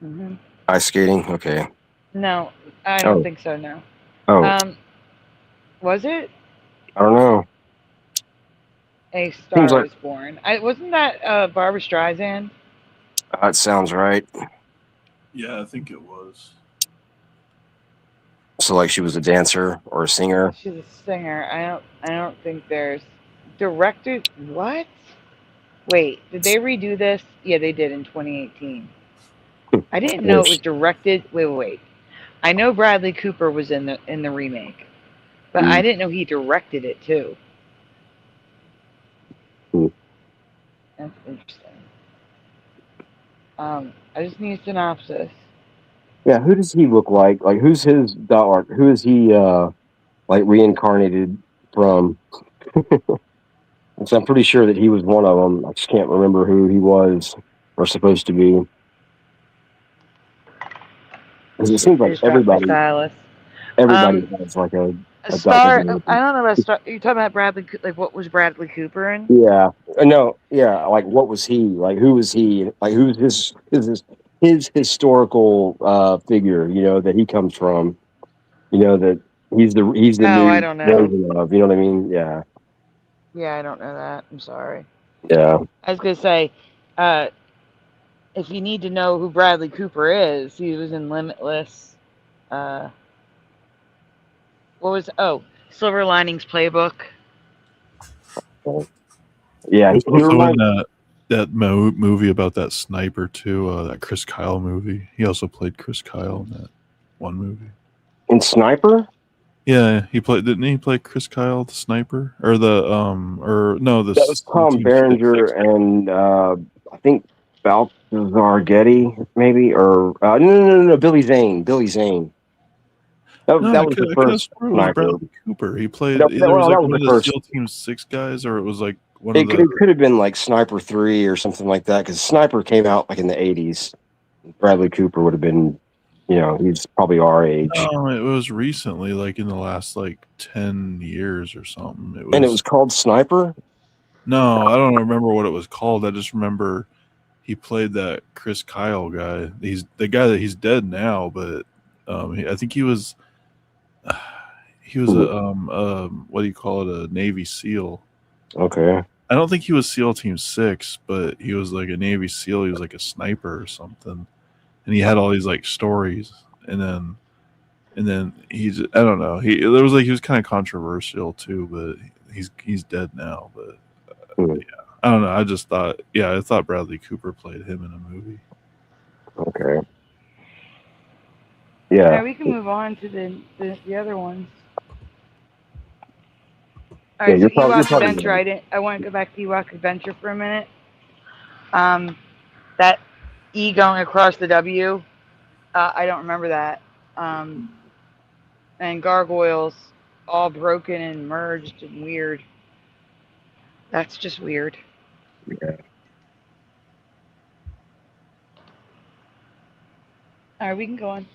Mm-hmm. Ice skating. Okay. No, I don't think so. No. Oh. Was it? I don't know. A Star is Born. Wasn't that Barbra Streisand? That sounds right. Yeah, I think it was. So, like, she was a dancer or a singer. She's a singer. I don't think there's director. What? Wait, did they redo this? Yeah, they did in 2018. I didn't know it was directed. Wait. I know Bradley Cooper was in the remake, but I didn't know he directed it too. That's interesting. I just need a synopsis. Yeah, who does he look like? Like, who's his dog? Who is he, like, reincarnated from? So I'm pretty sure that he was one of them. I just can't remember who he was or supposed to be. Because it seems like everybody has like a Star. I don't know about Star. You're talking about Bradley. Like, what was Bradley Cooper in? Yeah. No. Yeah. Like, what was he? Like, who was he? Like, who's his historical figure? You know, that he comes from. You know, that he's the new I don't know. version of. You know what I mean? Yeah. Yeah, I don't know that. I'm sorry. Yeah. I was gonna say, if you need to know who Bradley Cooper is, he was in Limitless. What was Silver Linings Playbook? Yeah, He's also in that movie about that sniper too. That Chris Kyle movie. He also played Chris Kyle in that one movie. In Sniper? Yeah, didn't he play Chris Kyle, the sniper, or that was Tom Berenger and I think Balthazar Getty, maybe, or no, Billy Zane. That was the first Sniper. Bradley Cooper. He played. That Either was like was one the of the first. SEAL Team 6 guys, or it was like one It of the. could have been like Sniper 3 or something like that, because Sniper came out like in the 80s. Bradley Cooper would have been, he's probably our age. No, it was recently, like in the last 10 years or something. It was called Sniper? No, I don't remember what it was called. I just remember he played that Chris Kyle guy. He's the guy that he's dead now, but I think he was a what do you call it? A Navy SEAL. Okay. I don't think he was SEAL Team 6, but he was like a Navy SEAL. He was like a sniper or something. And he had all these stories, and then he's, I don't know. He was kind of controversial too, but he's dead now. But yeah, I don't know. I just thought, I thought Bradley Cooper played him in a movie. Okay. Yeah. We can move on to the other ones. All Yeah, right, you're so probably Ewok Adventure. right. I want to go back to Ewok Adventure for a minute. That E going across the W, I don't remember that. And gargoyles all broken and merged and weird. That's just weird. Yeah. All right, we can go on.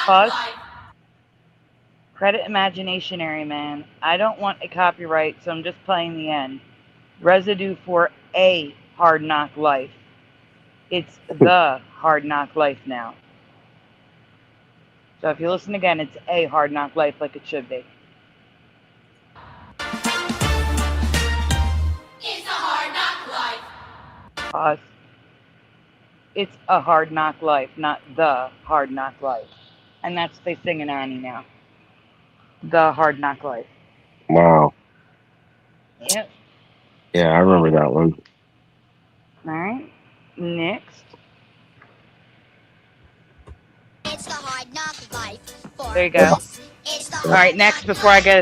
Pause. Credit Imaginationary Man. I don't want a copyright, so I'm just playing the end. Residue for a Hard Knock Life. It's the Hard Knock Life now. So if you listen again, it's a Hard Knock Life like it should be. It's a hard knock life. Pause. it's a hard knock life, not the hard knock life. And that's what they sing in Annie now. The hard knock life. Wow. Yep. Yeah, I remember that one. All right. Next. It's the hard knock life for There you go. us. It's the All right, next, before I get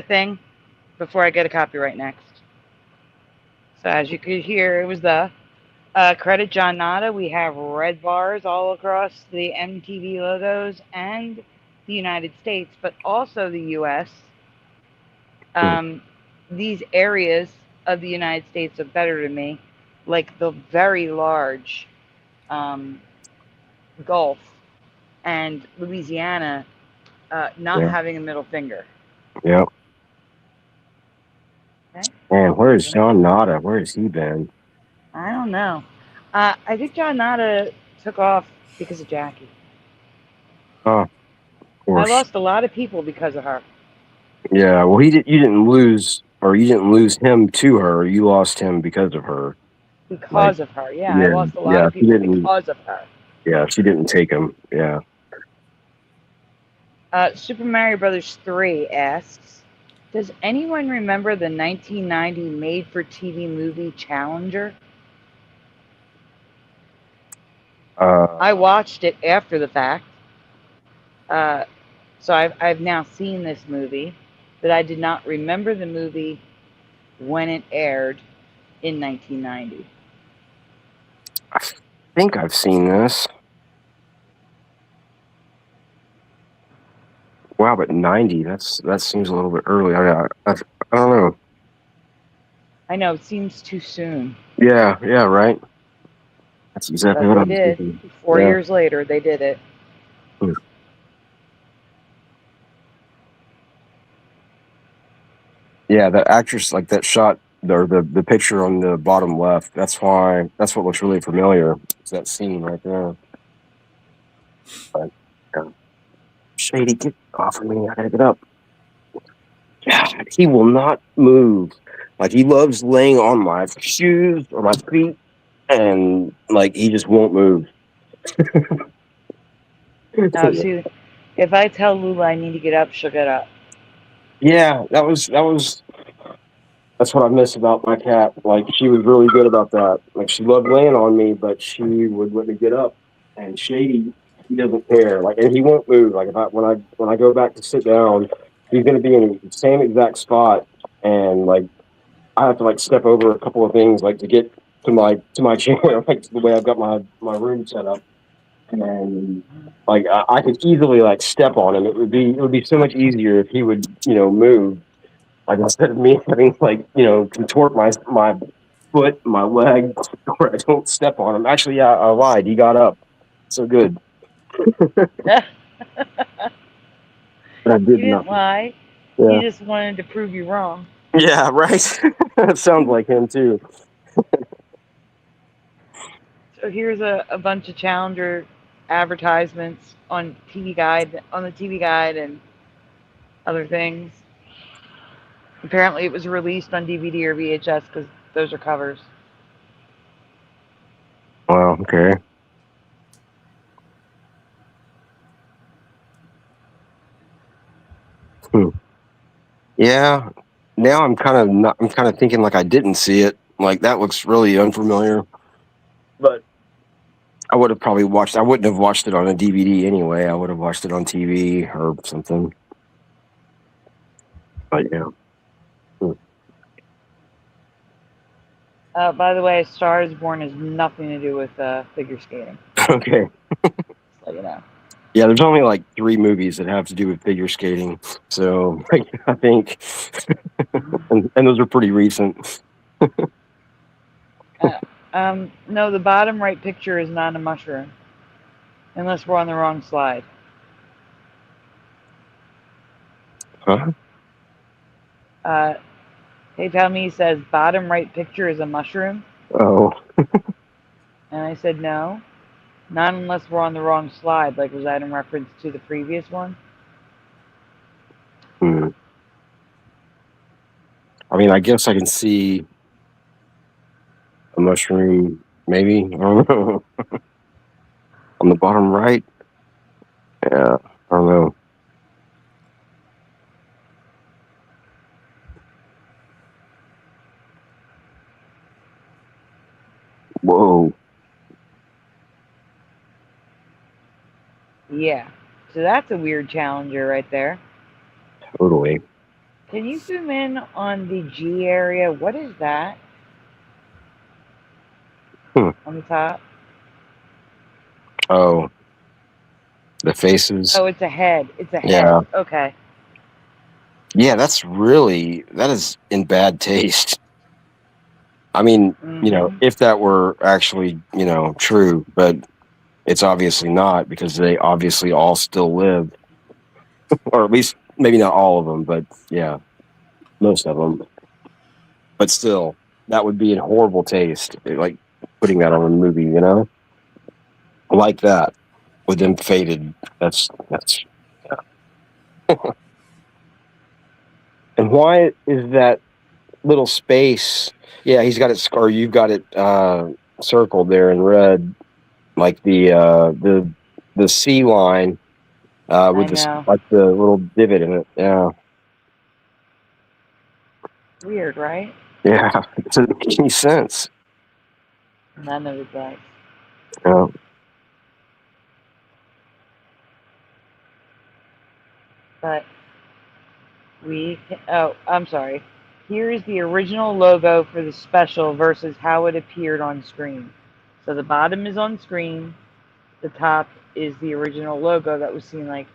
a copyright next. So as you could hear, it was the credit John Nada. We have red bars all across the MTV logos and the United States, but also the U.S. These areas of the United States are better to me, like the very large Gulf and Louisiana not having a middle finger. Yep. Okay. Man, where's John Nada? Where has he been? I don't know. I think John Nada took off because of Jackie. Oh, of course. I lost a lot of people because of her. Yeah, well, you didn't lose him to her. You lost him because of her. Because of her, yeah. I lost a lot of people because of her. Yeah, she didn't take him. Yeah. Super Mario Brothers 3 asks, does anyone remember the 1990 made-for-TV movie Challenger? I watched it after the fact. So I've now seen this movie, but I did not remember the movie when it aired in 1990. I think I've seen this. Wow, but 90, that seems a little bit early. I don't know. I know, it seems too soon. Yeah, right. That's exactly what But I'm they did. thinking. 4 years later, they did it. Yeah, that actress, like that shot, or the picture on the bottom left, that's what looks really familiar. It's that scene right there. But, Shady, get off of me. I gotta get up. God, he will not move. Like, he loves laying on my shoes or my feet, and, like, he just won't move. Now, see, if I tell Lula I need to get up, she'll get up. Yeah, that's what I miss about my cat. Like, she was really good about that. Like, she loved laying on me, but she would let me get up. And Shady, he doesn't care. Like, and he won't move. Like, when I go back to sit down, he's gonna be in the same exact spot, and like I have to like step over a couple of things like to get to my chair, like the way I've got my room set up. And like I could easily like step on him. It would be so much easier if he would, move. Like instead of me having like, contort my foot, my leg, where I don't step on him. Actually, yeah, I lied. He got up. So good. But I did you didn't lie. Yeah. He just wanted to prove you wrong. Yeah, right. That sounds like him too. So here's a bunch of Challenger advertisements on the TV Guide and other things. Apparently it was released on DVD or VHS because those are covers. Wow, okay. Yeah. Now I'm kind of thinking like I didn't see it. Like that looks really unfamiliar. But I wouldn't have watched it on a DVD anyway. I would have watched it on TV or something. But yeah. By the way, A Star is Born has nothing to do with figure skating. Okay. So you know. Yeah, there's only like 3 movies that have to do with figure skating. So I think, and those are pretty recent. No, the bottom right picture is not a mushroom, unless we're on the wrong slide. Huh? Hey, tell me, says bottom right picture is a mushroom. Oh. And I said no, not unless we're on the wrong slide. Like, was that in reference to the previous one? I mean, I guess I can see a mushroom, maybe. I don't know. on the bottom right. Yeah, I don't know. Whoa. Yeah. So that's a weird challenger right there. Totally. Can you zoom in on the G area? What is that? On the top? Oh. The faces. Oh, it's a head. It's a head. Yeah. Okay. Yeah, that is in bad taste. I mean, if that were actually, true, but it's obviously not because they obviously all still live. Or at least, maybe not all of them, but yeah, most of them. But still, that would be in horrible taste, like putting that on a movie, like that with them faded. That's. Yeah. And why is that little space? Yeah, he's got it, or you've got it circled there in red, like the C line with the little divot in it. Yeah. Weird, right? Yeah, it doesn't make any sense. None of it does. Yeah. But I'm sorry. Here is the original logo for the special versus how it appeared on screen. So the bottom is on screen. The top is the original logo that was seen like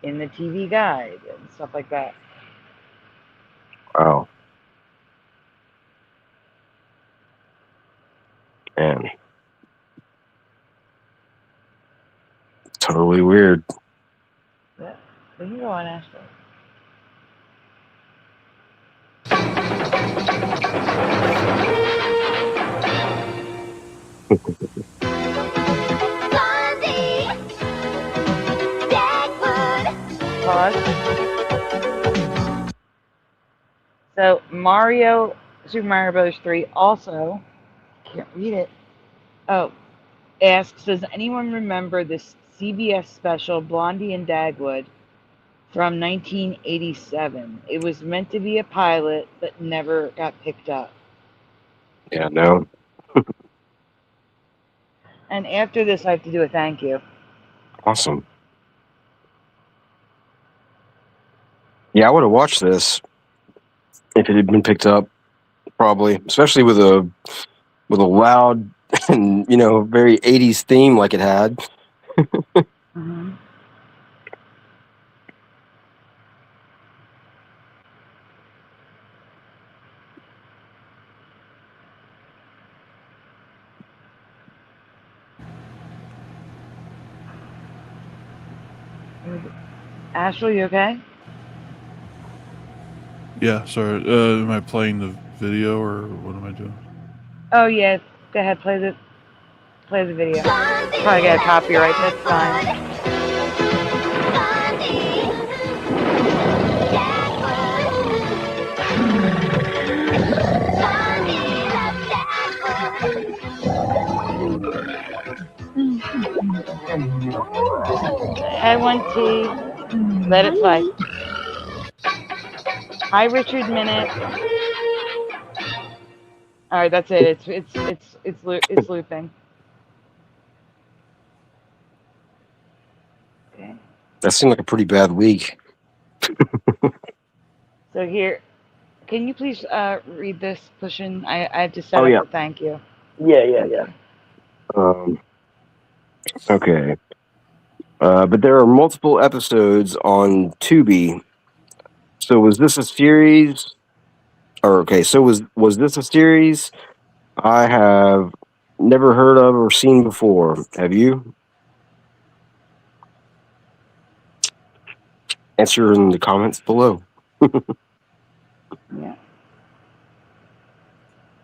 in the TV guide and stuff like that. Wow. Man. Totally weird. Yeah. We can go on, Ashley. Pause. So Super Mario Bros. 3 also, can't read it. Oh, asks, does anyone remember this CBS special Blondie and Dagwood from 1987? It was meant to be a pilot, but never got picked up. Yeah, no. And after this, I have to do a thank you. Awesome. Yeah, I would have watched this if it had been picked up, probably, especially with a loud and very 80s theme like it had. Mm-hmm. Ashley, you okay? Yeah, sorry. Am I playing the video or what am I doing? Oh yeah, go ahead, play the video. Probably got a copyright, that's fine. I want to let it play. Hi, Richard Minute. All right, that's it. It's looping. Okay. That seemed like a pretty bad week. So here, can you please read this, Pushin? I have to set up the thank you. Yeah. Okay. But there are multiple episodes on Tubi. So was this a series? So was this a series I have never heard of or seen before? Have you? Answer in the comments below. Yeah.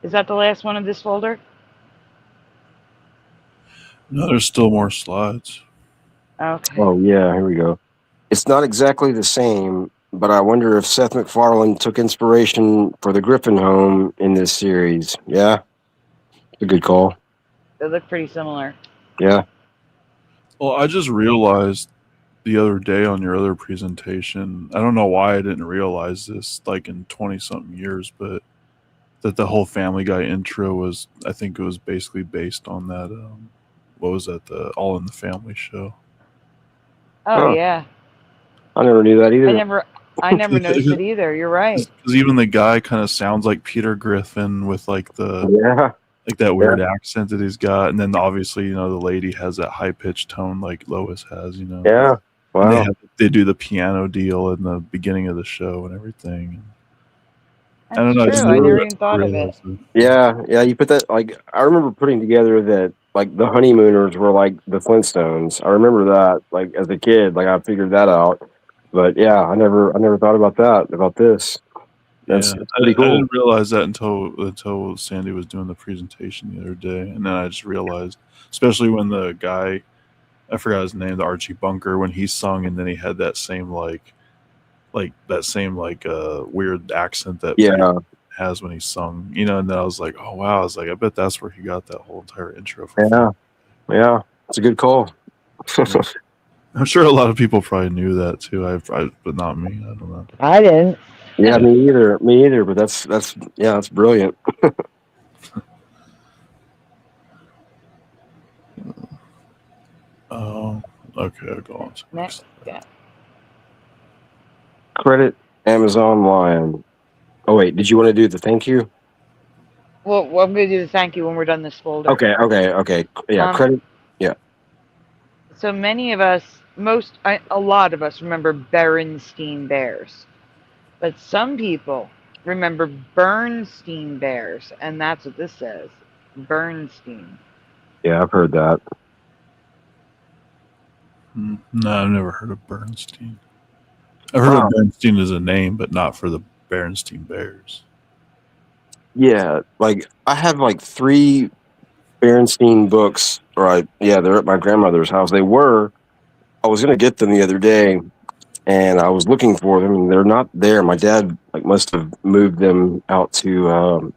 Is that the last one of this folder? No, there's still more slides. Okay. Oh, yeah, here we go. It's not exactly the same, but I wonder if Seth MacFarlane took inspiration for the Griffin home in this series. Yeah? A good call. They look pretty similar. Yeah. Well, I just realized the other day on your other presentation, I don't know why I didn't realize this like in 20-something years, but that the whole Family Guy intro was, I think it was basically based on that, what was that, the All in the Family show. Oh, yeah. I never knew that either. I never noticed it either. You're right. Because even the guy kind of sounds like Peter Griffin with like the like that weird accent that he's got, and then obviously the lady has that high pitched tone like Lois has. Yeah, wow. They do the piano deal in the beginning of the show and everything. I don't know. I never even thought of it. Yeah. You put that like I remember putting together that like the Honeymooners were like the Flintstones. I remember that like as a kid, like I figured that out. But yeah, I never thought about this. That's pretty cool. I didn't realize that until Sandy was doing the presentation the other day, and then I just realized, especially when the guy, I forgot his name, the Archie Bunker, when he sung, and then he had that same weird accent that has when he sung, and then I was like, oh wow, I was like, I bet that's where he got that whole entire intro from. Yeah, it's a good call. I'm sure a lot of people probably knew that too. But not me. I don't know. I didn't. Yeah, me either. But that's brilliant. Okay, I'll go on to next. Yeah. Credit Amazon Lion. Oh wait, did you want to do the thank you? Well, I'm going to do the thank you when we're done this folder. Okay. Yeah, credit. Yeah. So many of us, a lot of us remember Berenstein Bears, but some people remember Bernstein Bears, and that's what this says, Bernstein. Yeah, I've heard that. No, I've never heard of Bernstein. I've heard of Bernstein as a name, but not for the Berenstein Bears. Yeah, like I have like 3 Berenstein books. Right? Yeah, they're at my grandmother's house. I was gonna get them the other day, and I was looking for them, and they're not there. My dad must have moved them out to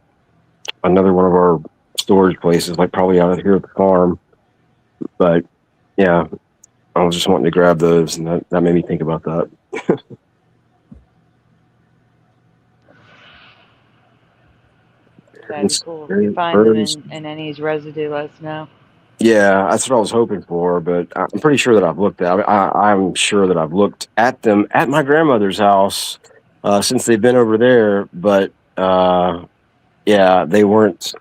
another one of our storage places, like probably out here at the farm. But yeah, I was just wanting to grab those, and that made me think about that. That'd be cool. If you find them in any residue, let us know. Yeah, that's what I was hoping for, but I'm pretty sure that I've looked at. I'm sure that I've looked at them at my grandmother's house since they've been over there. But yeah, they weren't.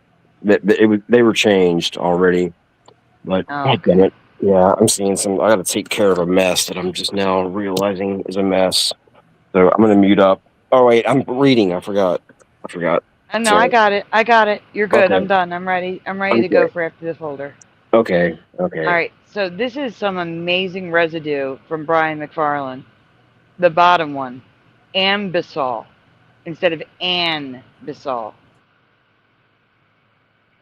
They were changed already. But damn it, yeah, I'm seeing some. I got to take care of a mess that I'm just now realizing is a mess. So I'm gonna mute up. Oh wait, I'm reading. I forgot. No, Sorry. I got it. You're good. Okay. I'm done. I'm ready to go for after this folder. Okay. All right. So this is some amazing residue from Brian McFarlane. The bottom one, ambisol, instead of anbisol.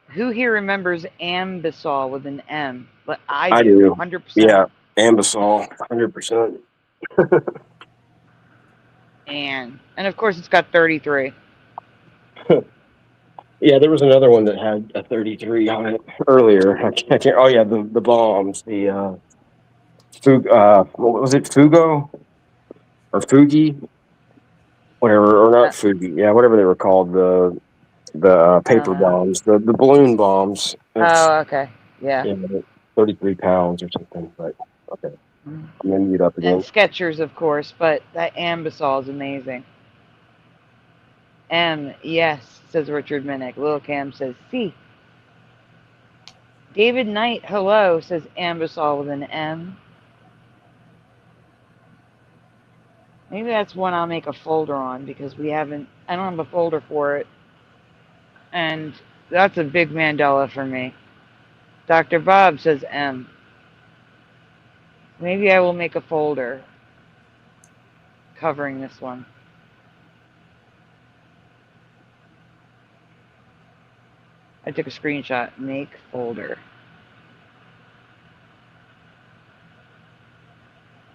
Who here remembers ambisol with an M? But I do. 100%. Yeah, ambisol, 100%. And of course it's got 33. Yeah, there was another one that had a 33 on it earlier. I can't. Oh yeah, the bombs. The what was it? Fugo or Fugi? Whatever, or not Fugi. Yeah, whatever they were called. The paper bombs, the balloon bombs. Oh, okay. Yeah. 33 pounds or something. But okay, I'm gonna mute up again. And Skechers, of course, but that ambisol is amazing. Yes, says Richard Minnick. Lil Cam says C. David Knight, hello, says ambisol with an M. Maybe that's one I'll make a folder on because I don't have a folder for it. And that's a big Mandela for me. Dr. Bob says M. Maybe I will make a folder covering this one. I took a screenshot. Make folder.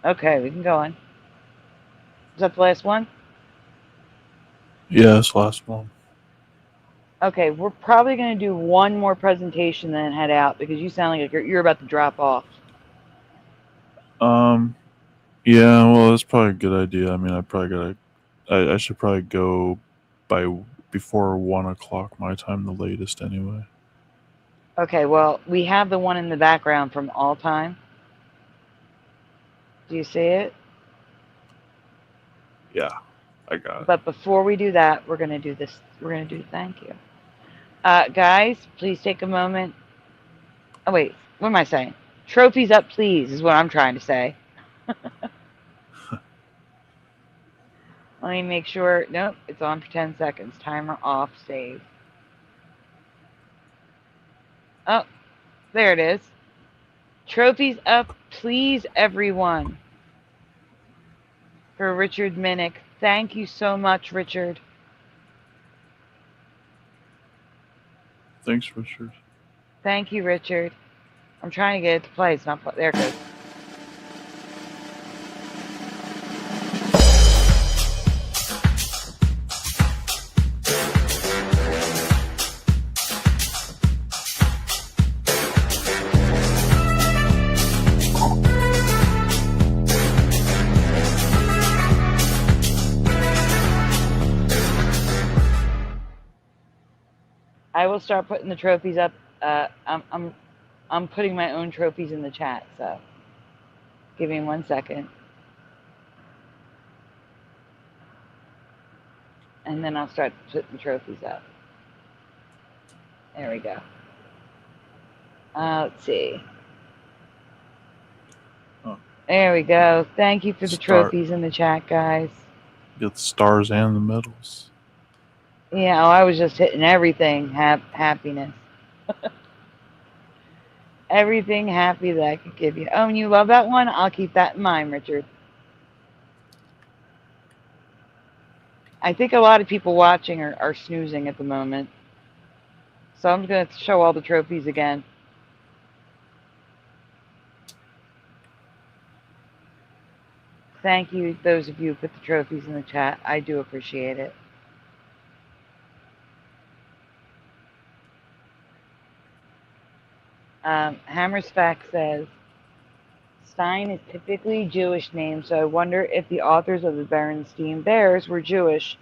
Okay, we can go on. Is that the last one? Yeah, it's the last one. Okay, we're probably going to do one more presentation then head out because you sound like you're about to drop off. Yeah, well, that's probably a good idea. I mean, I should probably go before 1 o'clock my time, the latest anyway. Okay, well, we have the one in the background from All Time. Do you see it? Yeah, I got it. But before we do that, we're going to do this. We're going to do thank you. Guys, please take a moment. Oh, wait. What am I saying? Trophies up, please, is what I'm trying to say. Let me make sure. Nope, it's on for 10 seconds. Timer off, save. Oh, there it is. Trophies up, please, everyone. For Richard Minnick. Thank you so much, Richard. Thanks, Richard. Thank you, Richard. I'm trying to get it to play. It's not play. There it goes. I will start putting the trophies up. I'm putting my own trophies in the chat, so give me 1 second. And then I'll start putting trophies up. There we go. Let's see. Oh. There we go. Thank you for the trophies in the chat, guys. Get the stars and the medals. Yeah, I was just hitting everything. Happiness. Everything happy that I could give you. Oh, and you love that one? I'll keep that in mind, Richard. I think a lot of people watching are snoozing at the moment. So I'm going to show all the trophies again. Thank you, those of you who put the trophies in the chat. I do appreciate it. Hammersback says, Stein is typically Jewish name, so I wonder if the authors of the Berenstein Bears were Jewish,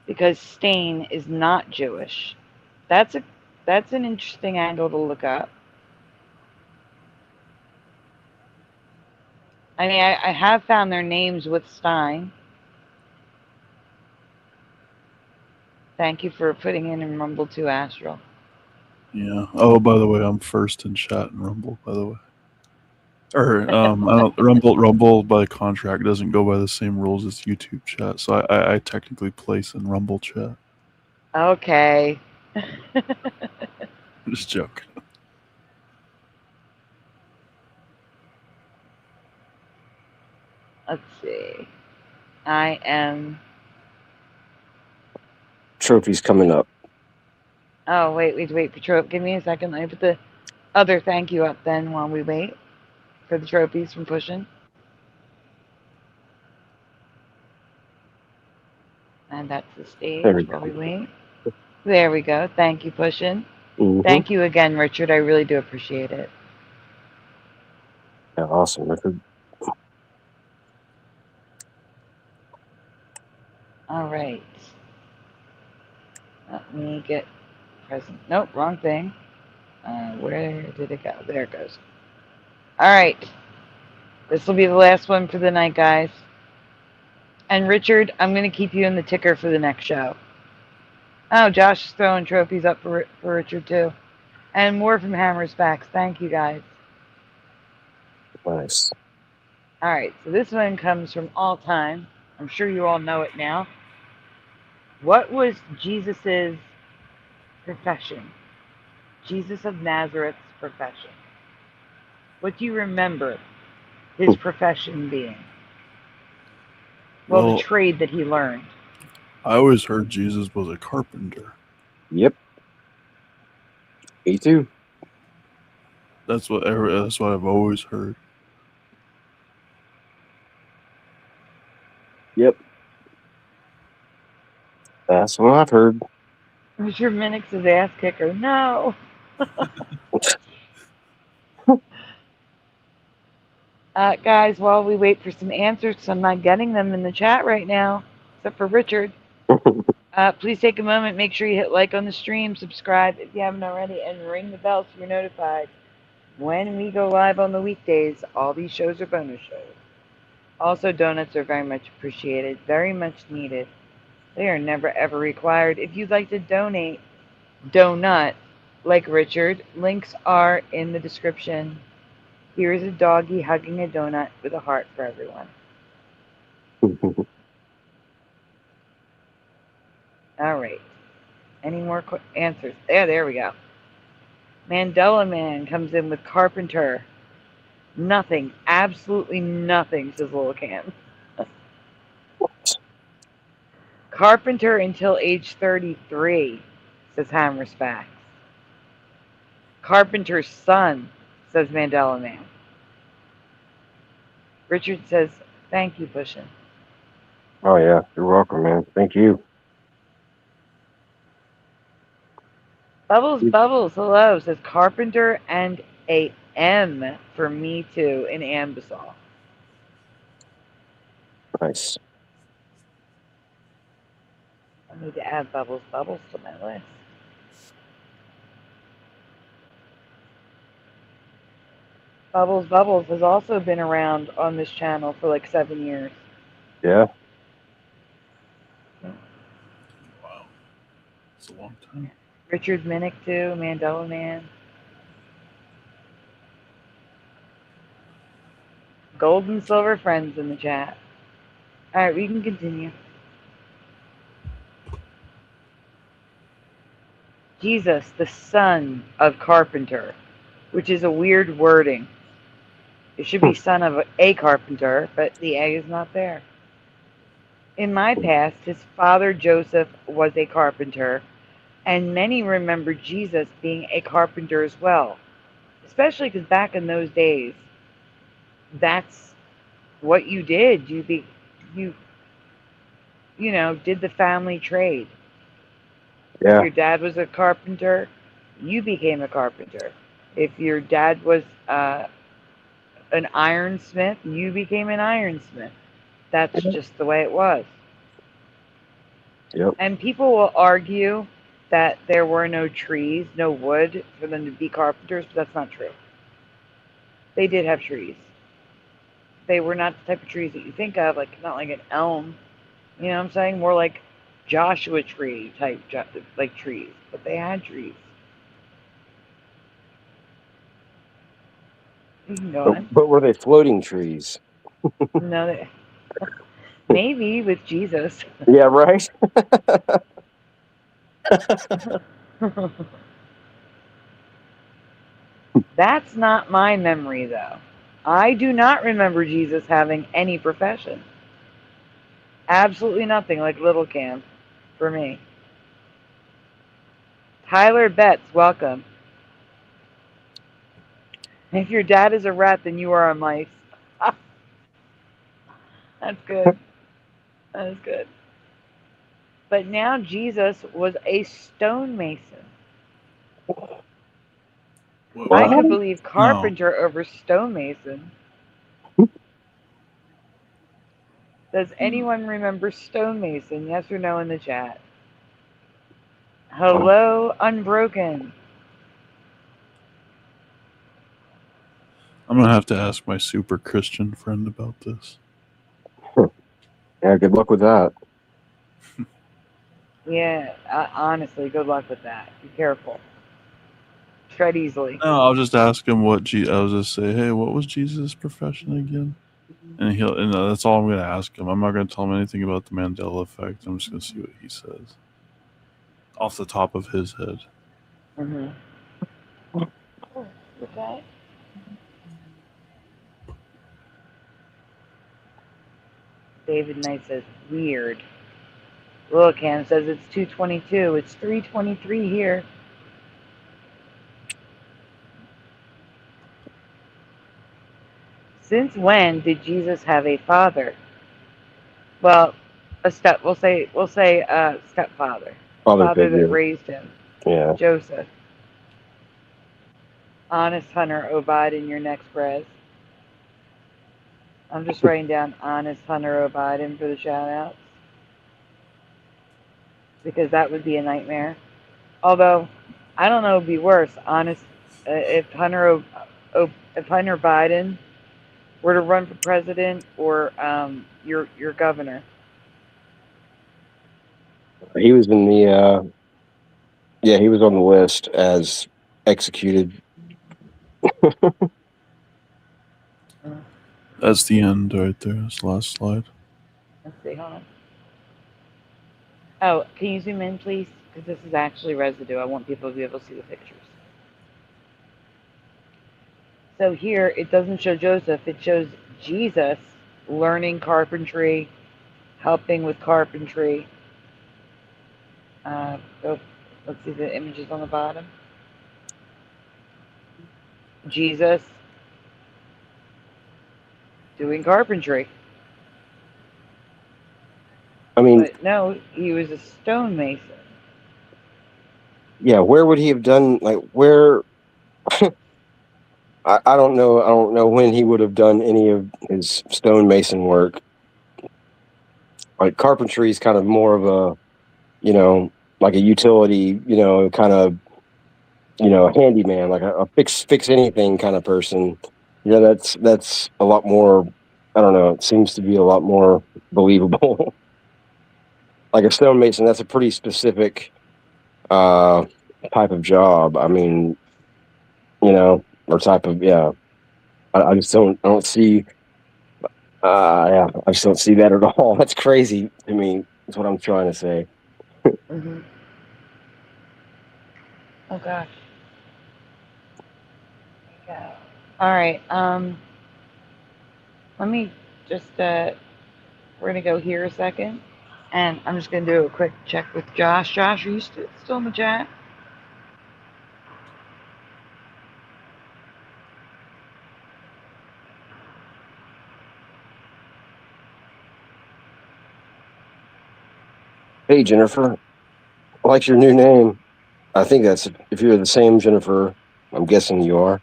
because Stein is not Jewish. That's an interesting angle to look up. I mean, I have found their names with Stein. Thank you for putting in Rumble 2 Astral. Yeah. Oh, by the way, I'm first in chat and Rumble, by the way. Or Rumble by contract doesn't go by the same rules as YouTube chat, so I technically place in Rumble chat. Okay. I'm just joking. Let's see. I am. Trophies coming up. Oh, wait for trophy. Give me a second. Let me put the other thank you up then while we wait for the trophies from pushing. And that's the stage while we wait. There we go. Thank you, pushing. Mm-hmm. Thank you again, Richard. I really do appreciate it. Yeah, awesome, Richard. All right. Let me get present. Nope, wrong thing. Where did it go? There it goes. All right. This will be the last one for the night, guys. And Richard, I'm going to keep you in the ticker for the next show. Oh, Josh is throwing trophies up for Richard, too. And more from Hammersbacks. Thank you, guys. Nice. All right, so this one comes from All Time. I'm sure you all know it now. What was Jesus's profession? Jesus of Nazareth's profession. What do you remember his profession being? Well, the trade that he learned. I always heard Jesus was a carpenter. Yep. Me too. That's what I've always heard. Yep. That's what I've heard. Richard Minnick's his ass kicker. No. Guys, while we wait for some answers, 'cause I'm not getting them in the chat right now, except for Richard. Please take a moment, make sure you hit like on the stream, subscribe if you haven't already, and ring the bell so you're notified when we go live on the weekdays. All these shows are bonus shows. Also, donuts are very much appreciated, very much needed. They are never ever required. If you'd like to donate, donut, like Richard, links are in the description. Here's a doggy hugging a donut with a heart for everyone. All right. Any more answers? There we go. Mandela Man comes in with carpenter. Nothing. Absolutely nothing, says Little Cam. Carpenter until age 33, says Hammer's Facts. Carpenter's son, says Mandela Man. Richard says, thank you, Bushin. Oh, yeah. You're welcome, man. Thank you. Bubbles, hello, says Carpenter and a M for me too in Ambassador. Nice. I need to add Bubbles to my list. Bubbles has also been around on this channel for like 7 years. Yeah. Wow. It's a long time. Richard Minnick too, Mandela Man. Gold and silver friends in the chat. Alright, we can continue. Jesus, the son of carpenter, which is a weird wording. It should be son of a carpenter, but the A is not there. In my past, his father Joseph was a carpenter, and many remember Jesus being a carpenter as well, especially because back in those days, that's what you did. You did the family trade. Yeah. If your dad was a carpenter, you became a carpenter. If your dad was an ironsmith, you became an ironsmith. That's just the way it was. Yep. And people will argue that there were no trees, no wood for them to be carpenters, but that's not true. They did have trees. They were not the type of trees that you think of, like not like an elm. You know what I'm saying? More like Joshua tree type like trees, but they had trees. You can go on. But were they floating trees? No, maybe with Jesus. Yeah, right? That's not my memory, though. I do not remember Jesus having any profession. Absolutely nothing, like Little Cam, for me. Tyler Betts, welcome. If your dad is a rat, then you are a mice. That's good. That is good. But now Jesus was a stonemason. I could believe carpenter over stonemason. Does anyone remember stonemason? Yes or no in the chat? Hello, Unbroken. I'm gonna have to ask my super Christian friend about this. Yeah, good luck with that. Yeah, honestly, good luck with that. Be careful. Tread easily. No, I'll just ask him what I'll just say, hey, what was Jesus' profession again? And that's all I'm gonna ask him. I'm not gonna tell him anything about the Mandela effect. I'm just gonna see what he says off the top of his head. Mm-hmm. Okay. David Knight says, weird. Lil Cam says it's 2:22. It's 3:23 here. Since when did Jesus have a father? Well, we'll say stepfather. Father that raised him. Yeah. Joseph. Honest Hunter, Obad in your next prez. I'm just writing down honest Hunter O. Biden for the shout outs because that would be a nightmare. Although, I don't know, it'd be worse. Honest, if if Hunter Biden were to run for president or your governor. He was in the he was on the list as executed. That's the end right there. That's the last slide. Let's see, hold on. Oh, can you zoom in, please? Because this is actually residue. I want people to be able to see the pictures. So here, it doesn't show Joseph. It shows Jesus learning carpentry, helping with carpentry. Let's see the images on the bottom. Jesus doing carpentry. I mean, but no, he was a stonemason. Yeah, where would he have done? Like, where? I don't know. I don't know when he would have done any of his stonemason work. Like carpentry is kind of more of a, like a utility, kind of, handyman, like a fix anything kind of person. That's a lot more. I don't know. It seems to be a lot more believable. Like a stonemason, that's a pretty specific type of job. I mean, or type of I just don't see. I just don't see that at all. That's crazy to me. That's what I'm trying to say. Mm-hmm. Oh gosh. Yeah. All right. Let me just we're gonna go here a second, and I'm just gonna do a quick check with Josh. Josh, are you still in the chat? Hey, Jennifer, I like your new name. I think that's if you're the same Jennifer. I'm guessing you are.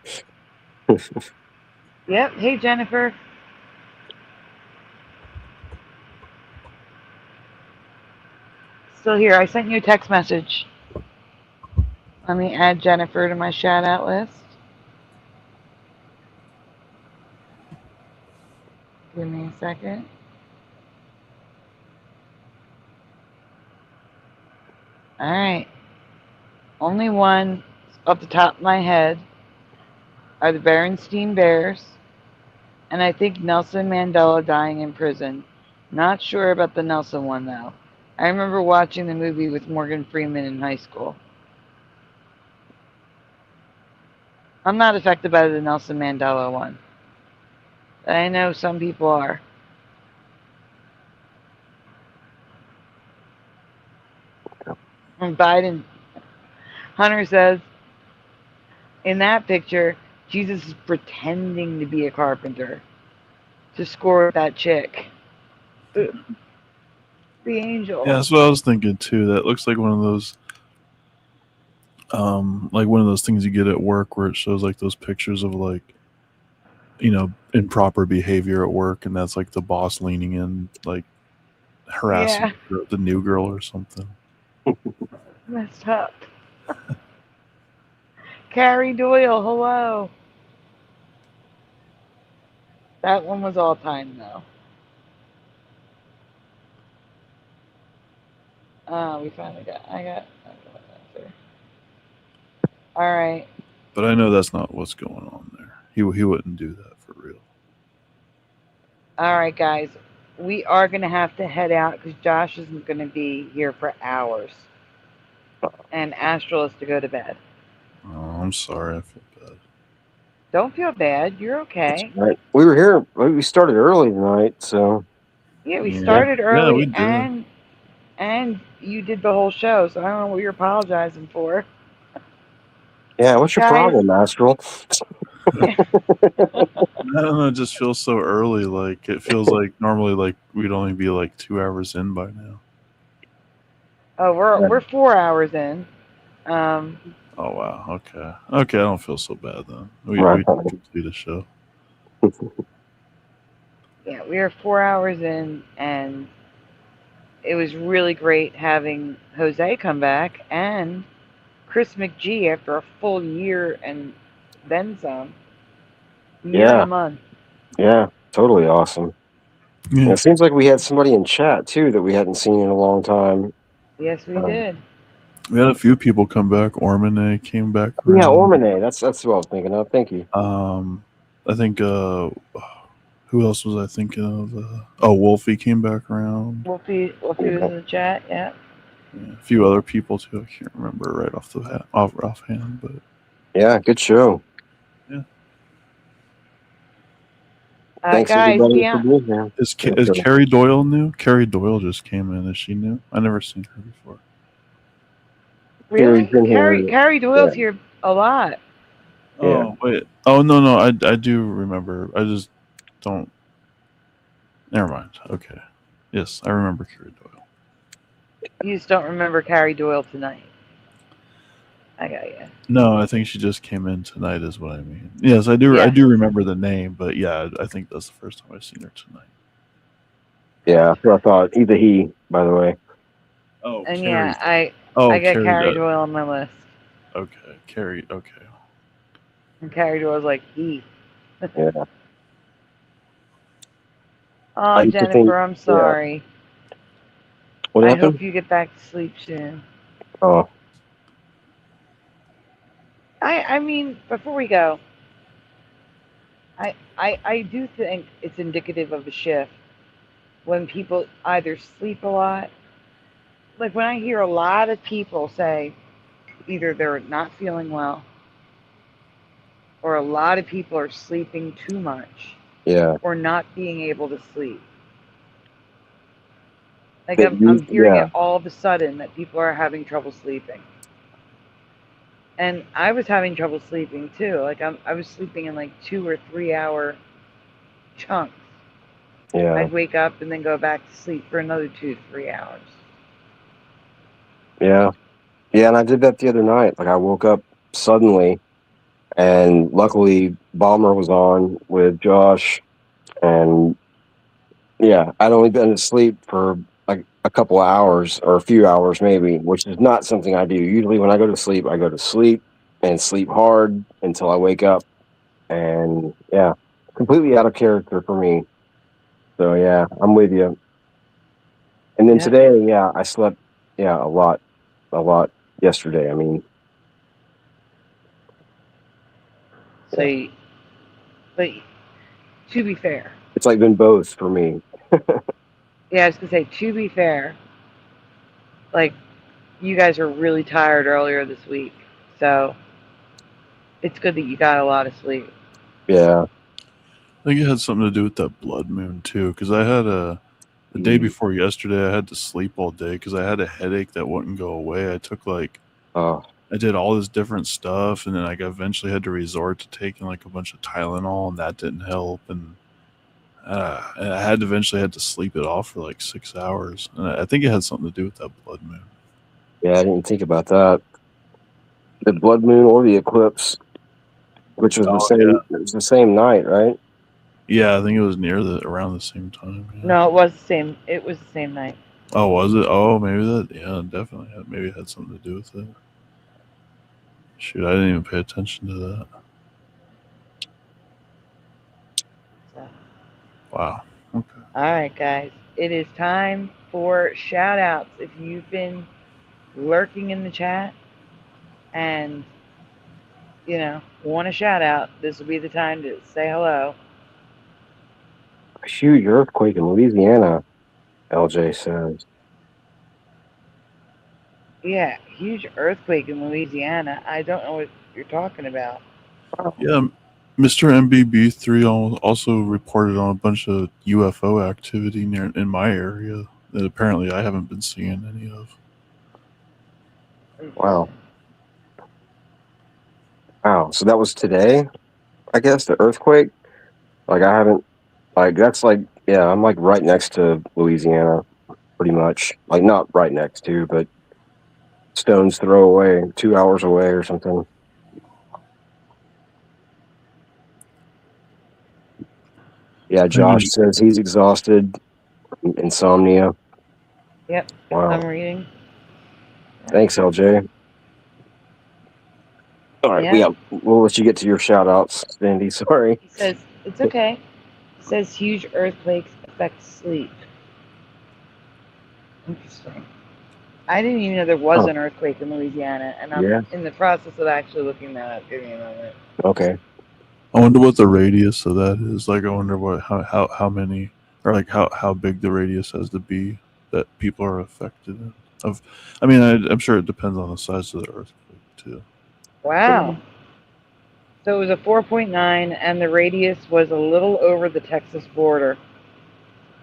Yep. Hey, Jennifer. Still here. I sent you a text message. Let me add Jennifer to my shout out list. Give me a second. All right. Only one off the top of my head are the Berenstein Bears, and I think Nelson Mandela dying in prison. Not sure about the Nelson one, though. I remember watching the movie with Morgan Freeman in high school. I'm not affected by the Nelson Mandela one. But I know some people are. And Biden, Hunter says, in that picture, Jesus is pretending to be a carpenter to score with that chick. The angel. Yeah, that's what I was thinking too. That looks like one of those things you get at work where it shows like those pictures of like, improper behavior at work, and that's like the boss leaning in, like harassing the new girl or something. Messed up. Carrie Doyle, hello. That one was all time though. We finally I got an answer. All right. But I know that's not what's going on there. He wouldn't do that for real. All right, guys. We are going to have to head out because Josh isn't going to be here for hours. And Astral has to go to bed. Oh, I'm sorry. I feel bad. Don't feel bad. You're okay. Right. We were here. We started early tonight, so. Yeah, we started early, we did. and you did the whole show, so I don't know what you're apologizing for. Yeah, what's your problem, Astral? I don't know. It just feels so early. Like it feels like normally like we'd only be like 2 hours in by now. Oh, we're 4 hours in. Oh wow. Okay. I don't feel so bad then. We complete a show. Yeah, we are 4 hours in, and it was really great having Jose come back and Chris McGee after a full year and then some. Year and Yeah, a month. yeah, totally awesome. And Yeah. it seems like we had somebody in chat too that we hadn't seen in a long time. Yes, we did. We had a few people come back. Ormane came back Yeah, around. Ormane. That's what I was thinking of. Thank you. I think who else was I thinking of? Wolfie came back around. Wolfie was in the chat. Yeah. Yeah, a few other people too. I can't remember right off the offhand, but Yeah, good show. yeah. Thanks guys, everybody yeah. for being here. Is Carrie Doyle new? Carrie Doyle just came in. Is she new? I never seen her before. Really? Carrie's been here. Carrie Doyle's here a lot. Oh wait. Oh no, I do remember. I just don't. Never mind. Okay. Yes, I remember Carrie Doyle. You just don't remember Carrie Doyle tonight. I got you. No, I think she just came in tonight. Is what I mean. Yes, I do. Yeah. I do remember the name, but yeah, I think that's the first time I've seen her tonight. Yeah, so I thought either he, by the way. Oh, And Carrie. yeah, I got Carrie Doyle on my list. Okay, Carrie. Okay. And Carrie Doyle's like, E. Yeah. Oh, Jennifer, I'm sorry. What I happened? hope you get back to sleep soon. Oh. I mean, before we go, I do think it's indicative of a shift when people either sleep a lot. Like when I hear a lot of people say either they're not feeling well or a lot of people are sleeping too much. Yeah. Or not being able to sleep. Like I'm hearing it all of a sudden that people are having trouble sleeping. And I was having trouble sleeping too. Like I was sleeping in like 2 or 3 hour chunks. Yeah. I'd wake up and then go back to sleep for another 2 to 3 hours. Yeah. Yeah, and I did that the other night. Like I woke up suddenly and luckily Balmer was on with Josh and yeah, I'd only been asleep for like a couple of hours or a few hours maybe, which is not something I do. Usually when I go to sleep and sleep hard until I wake up. And yeah, completely out of character for me. So yeah, I'm with you. And then today, yeah, I slept a lot yesterday. I mean, So, but to be fair, it's like been both for me. yeah, I was gonna say to be fair, like you guys were really tired earlier this week, so it's good that you got a lot of sleep. Yeah. I think it had something to do with that blood moon too, because I had the day before yesterday, I had to sleep all day because I had a headache that wouldn't go away. I took I did all this different stuff, and then I eventually had to resort to taking like a bunch of Tylenol, and that didn't help. And I eventually had to sleep it off for like 6 hours, and I think it had something to do with that blood moon. Yeah, I didn't think about that. The blood moon or the eclipse, which was the same night, right? Yeah, I think it was around the same time. Yeah. No, it was the same. It was the same night. Oh, was it? Oh, maybe that. Yeah, definitely. Maybe it had something to do with it. Shoot, I didn't even pay attention to that. So. Wow. Okay. All right, guys. It is time for shout outs. If you've been lurking in the chat and, want a shout out, this will be the time to say hello. A huge earthquake in Louisiana, LJ says. Yeah, huge earthquake in Louisiana. I don't know what you're talking about. Yeah, Mr. MBB3 also reported on a bunch of UFO activity in my area that apparently I haven't been seeing any of. Wow. So that was today, I guess, the earthquake? Like I haven't, that's I'm like right next to Louisiana, pretty much. Like not right next to, but stone's throw away, 2 hours away or something. Yeah, Josh says he's exhausted, insomnia. Yep, Wow. I'm reading. Thanks, LJ. All right, Yeah. we'll let you get to your shout outs, Sandy. Sorry. He says, it's okay. He says huge earthquakes affect sleep. Interesting. I didn't even know there was an earthquake in Louisiana, and I'm in the process of actually looking that up. Give me a moment. Okay. I wonder what the radius of that is. Like, I wonder what how many, or like how big the radius has to be that people are affected of. I mean, I'm sure it depends on the size of the earthquake too. Wow. So it was a 4.9, and the radius was a little over the Texas border.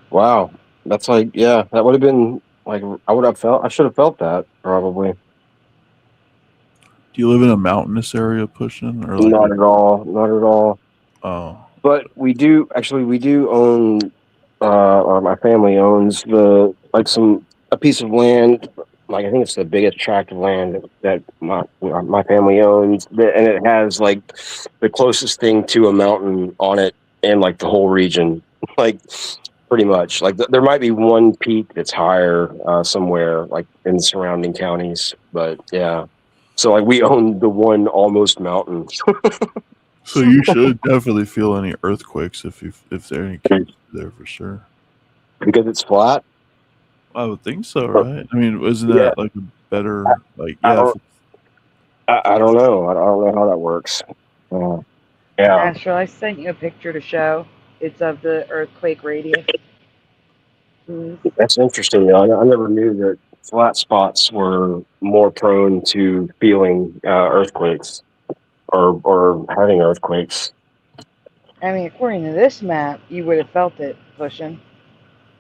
Wow. That's like, that would have been like, I should have felt that probably. Do you live in a mountainous area, Pushing? Or like Not at all. Not at all. Oh. But we do own, or my family owns a piece of land. Like, I think it's the biggest tract of land that my family owns, and it has like the closest thing to a mountain on it in like the whole region. Like, pretty much. Like, there might be one peak that's higher somewhere, like in the surrounding counties. But yeah, so like we own the one almost mountain. So you should definitely feel any earthquakes if there are any cases there for sure. Because it's flat? I would think so, right? I mean, isn't that like a better, like, I don't know. I don't know how that works. Yeah. Astral, I sent you a picture to show. It's of the earthquake radius. That's interesting. I never knew that flat spots were more prone to feeling earthquakes or having earthquakes. I mean, according to this map, you would have felt it pushing.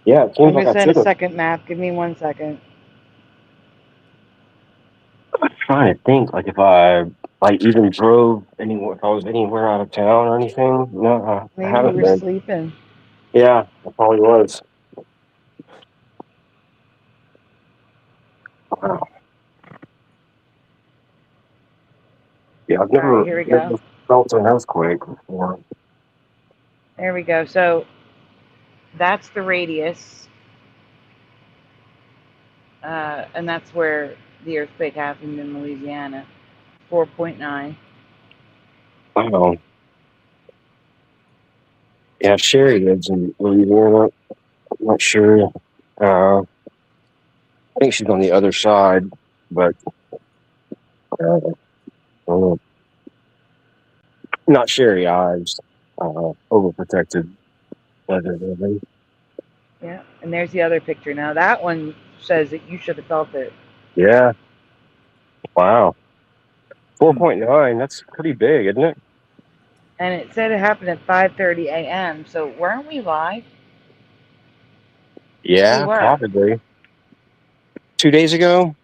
Yeah, it seems I'm going to like I send a should've. second map. Give me 1 second. I'm trying to think, like, if I even drove anywhere, if I was anywhere out of town or anything. No, I Maybe you haven't were been. sleeping. Yeah, I probably was. Wow. Yeah, I've All right, here we never go. felt an earthquake before. There we go. So that's the radius. And that's where the earthquake happened in Louisiana. 4.9. Wow. Yeah, Sherry lives in Louisiana. I'm not sure. I think she's on the other side, but not Sherry Ives. Overprotected. Yeah. And there's the other picture. Now that one says that you should have felt it. Yeah. Wow. 4.9. That's pretty big, isn't it? And it said it happened at 5:30 a.m. So weren't we live? Yeah, We were. probably. 2 days ago?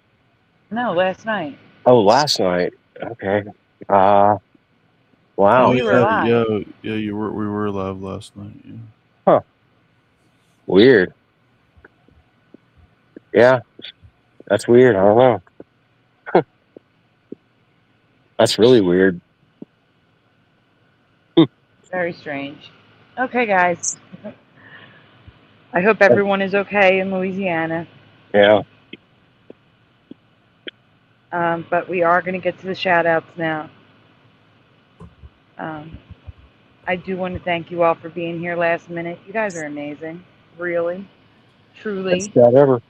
No, last night. Oh, last night. Okay. Wow. We were live. Yeah, we were live last night. Yeah. Huh. Weird. Yeah. That's weird. I don't know. That's really weird. Very strange. Okay, guys. I hope everyone is okay in Louisiana. Yeah. But we are going to get to the shout outs now. I do want to thank you all for being here last minute. You guys are amazing. Really. Truly. Best chat ever.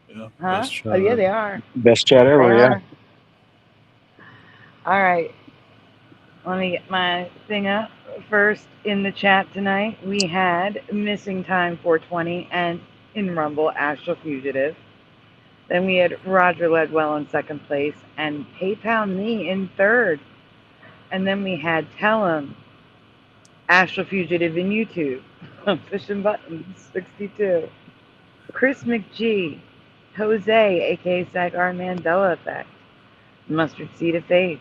Yeah. Huh? Oh, yeah, they are. Best chat ever, They yeah. are. All right. Let me get my thing up. First in the chat tonight, we had Missing Time 420 and in Rumble, Astral Fugitive. Then we had Roger Ledwell in second place and PayPal Me in third. And then we had Tell 'em, Astral Fugitive in YouTube, Pushing Buttons 62. Chris McGee, Jose, aka Sagar Mandela Effect, Mustard Seed of Faith,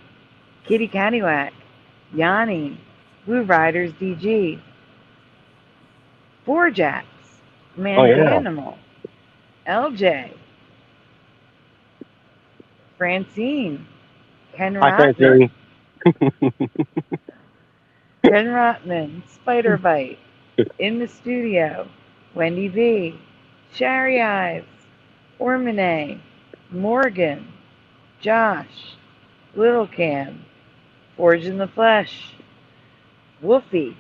Kitty Cattywack, Yanni, Blue Riders DG, Four Jacks, Mandanimal, LJ, Francine, Ken Hi, Rathman, Francine. Ken Rotman, Spider Bite, in the studio, Wendy V, Sherry Ives, Ormine, Morgan, Josh, Little Cam, Forge in the Flesh, Wolfie,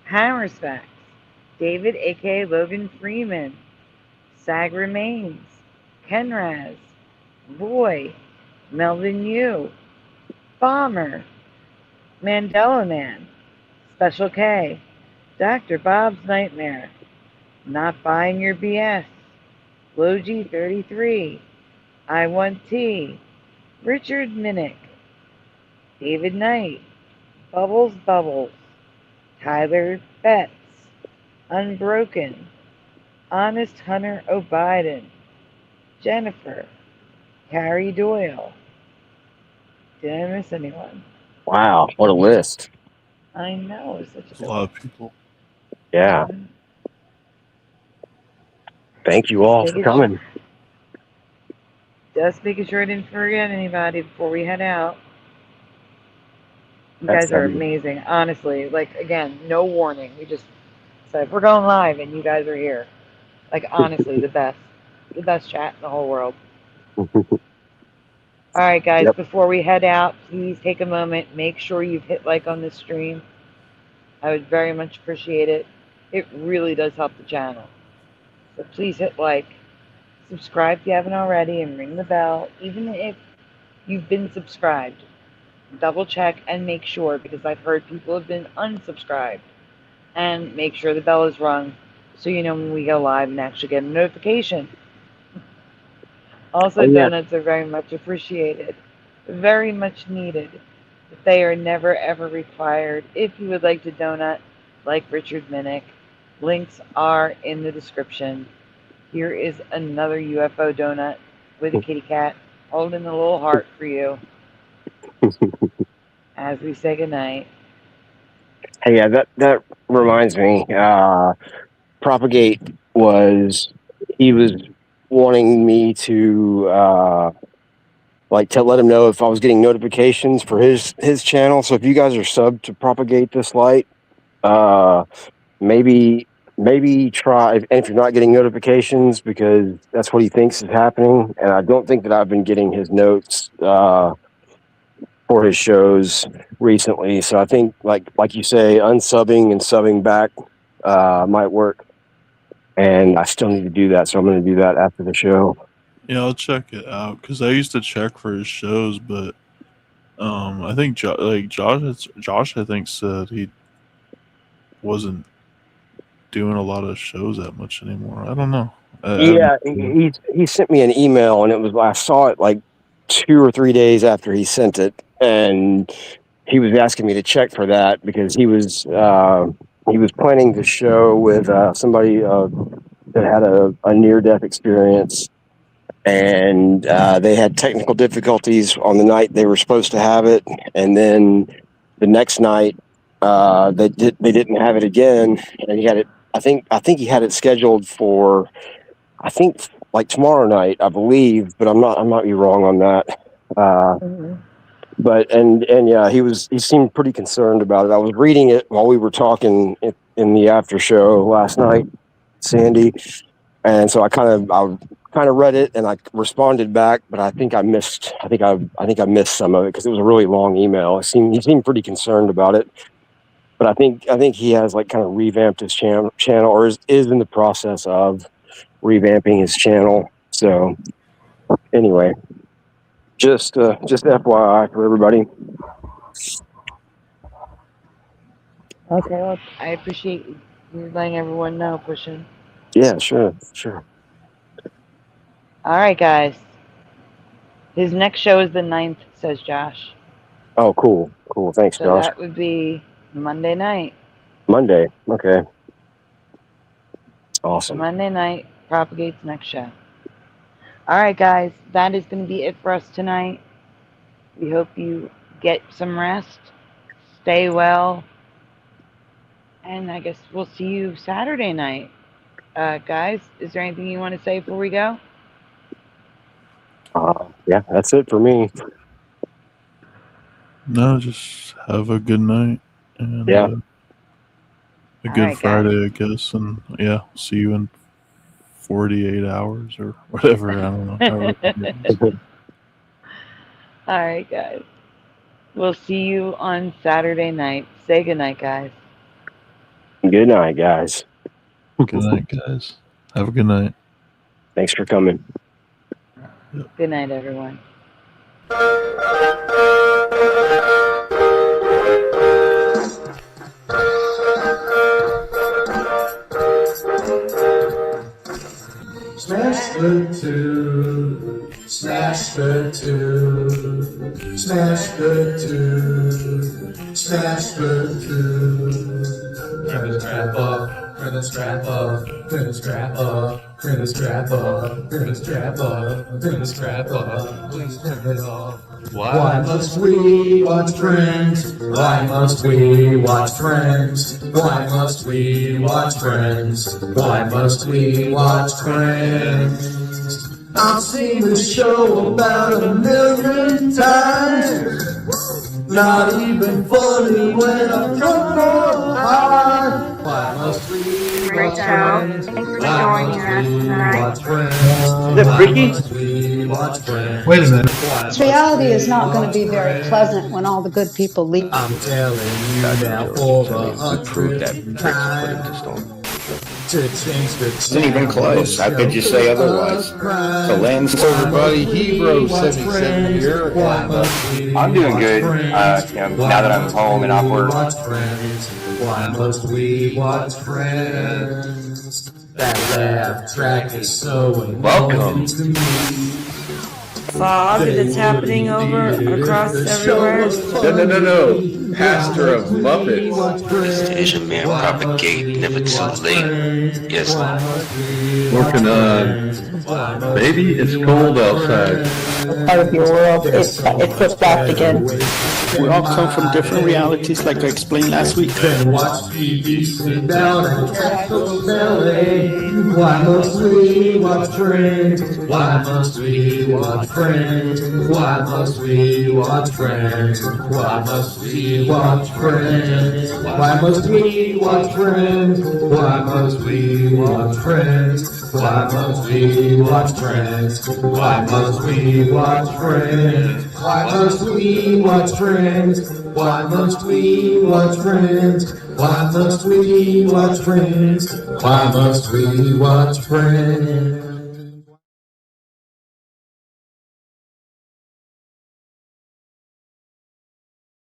Hammersfax, David aka Logan Freeman, Sag Remains, Kenraz, Boy, Melvin Yu, Bomber, Mandela Man, Special K, Dr. Bob's Nightmare, Not Buying Your BS, Logie 33, I Want T, Richard Minnick, David Knight, Bubbles Bubbles, Tyler Betts, Unbroken, Honest Hunter O'Biden, Jennifer, Carrie Doyle. Did I miss anyone? Wow, what a list. I know, it's such a lot of people. Yeah. Thank you all for coming. Just making sure I didn't forget anybody before we head out. You That's guys are heavy. amazing, honestly. Like, again, no warning. We just said, we're going live, and you guys are here. Like, honestly, the best. The best chat in the whole world. All right, guys, Yep. before we head out, please take a moment. Make sure you've hit like on this stream. I would very much appreciate it. It really does help the channel. So please hit like, subscribe if you haven't already, and ring the bell. Even if you've been subscribed, double check and make sure, because I've heard people have been unsubscribed. And make sure the bell is rung so you know when we go live and actually get a notification. Also, donuts are very much appreciated, very much needed, but they are never ever required. If you would like to donut, like Richard Minnick, links are in the description. Here is another UFO donut with a kitty cat holding a little heart for you as we say goodnight. Hey, yeah, that reminds me. Propagate he was wanting me to to let him know if I was getting notifications for his channel. So if you guys are subbed to Propagate This Light, maybe try, and if you're not getting notifications, because that's what he thinks is happening, and I don't think that I've been getting his notes for his shows recently. So I think, like you say, unsubbing and subbing back might work. And I still need to do that, so I'm going to do that after the show. Yeah, I'll check it out, because I used to check for his shows, but I think Josh I think said he wasn't doing a lot of shows that much anymore. I don't know. Yeah, he sent me an email, and I saw it like 2 or 3 days after he sent it, and he was asking me to check for that because he was planning to show with somebody that had a near-death experience, and they had technical difficulties on the night they were supposed to have it, and then the next night they didn't have it again, and he had it. I think he had it scheduled for, I think, like tomorrow night, I believe, but I might be wrong on that. But and yeah, he seemed pretty concerned about it. I was reading it while we were talking in the after show last night, Sandy, and so I kind of read it and I responded back, but I think I missed some of it because it was a really long email. He seemed pretty concerned about it, but I think he has kind of revamped his channel, or is in the process of revamping his channel. So anyway, just FYI for everybody. Okay, well, I appreciate you letting everyone know, Pushing. Yeah, sure. All right, guys. His next show is the 9th, says Josh. Oh, cool. Thanks, so Josh. That would be Monday night. Monday. Okay. Awesome. Monday night, Propagate's next show. All right, guys. That is going to be it for us tonight. We hope you get some rest. Stay well. And I guess we'll see you Saturday night. Guys, is there anything you want to say before we go? Yeah, that's it for me. No, just have a good night. And, Yeah. A All good right, Friday, I guess. And yeah, see you in 48 hours or whatever. I don't know. However it is. All right, guys. We'll see you on Saturday night. Say goodnight, guys. Good night, guys. Good night, guys. Have a good night. Thanks for coming. Good night, everyone. Smash the two, smash the two, smash the two, smash the two. Turn the strap up, turn the strap up, turn the strap up, turn the strap up, turn the strap up, turn the strap up. Please turn it off. Why must we watch Friends? Why must we watch Friends? Why must we watch Friends? Why must we watch Friends? I've seen this show about 1,000,000 times. Not even funny when I'm drunk or high. Why must we watch Friends? Why must we watch Friends? Is that Ricky? Wait a minute. This reality is not going to be very pleasant when all the good people leave. I'm telling you now for 100 times. Isn't even close. How could you say otherwise? The land's everybody, Hebrew 77 here. I'm doing good. Now that I'm home and off work. Why must we watch Friends? That laugh track is so annoying to me. Fog that's happening over across everywhere. No. Pastor of Muppets. Asian man propagate, never too late. Yes, Working on, baby, it's cold outside. Part of your world, it's back again. We all come from different realities, like I explained last week. Then watch TV, sit down and catch those LA. Why must we watch Friends? Why must we watch Friends? Why must we watch Friends? Why must we watch Friends? Why must we watch Friends? Why must we watch Friends? Why must we watch Friends? Why must we watch Friends? Why must we watch Friends? Why must we watch Friends? Why must we watch Friends? Why must we watch Friends?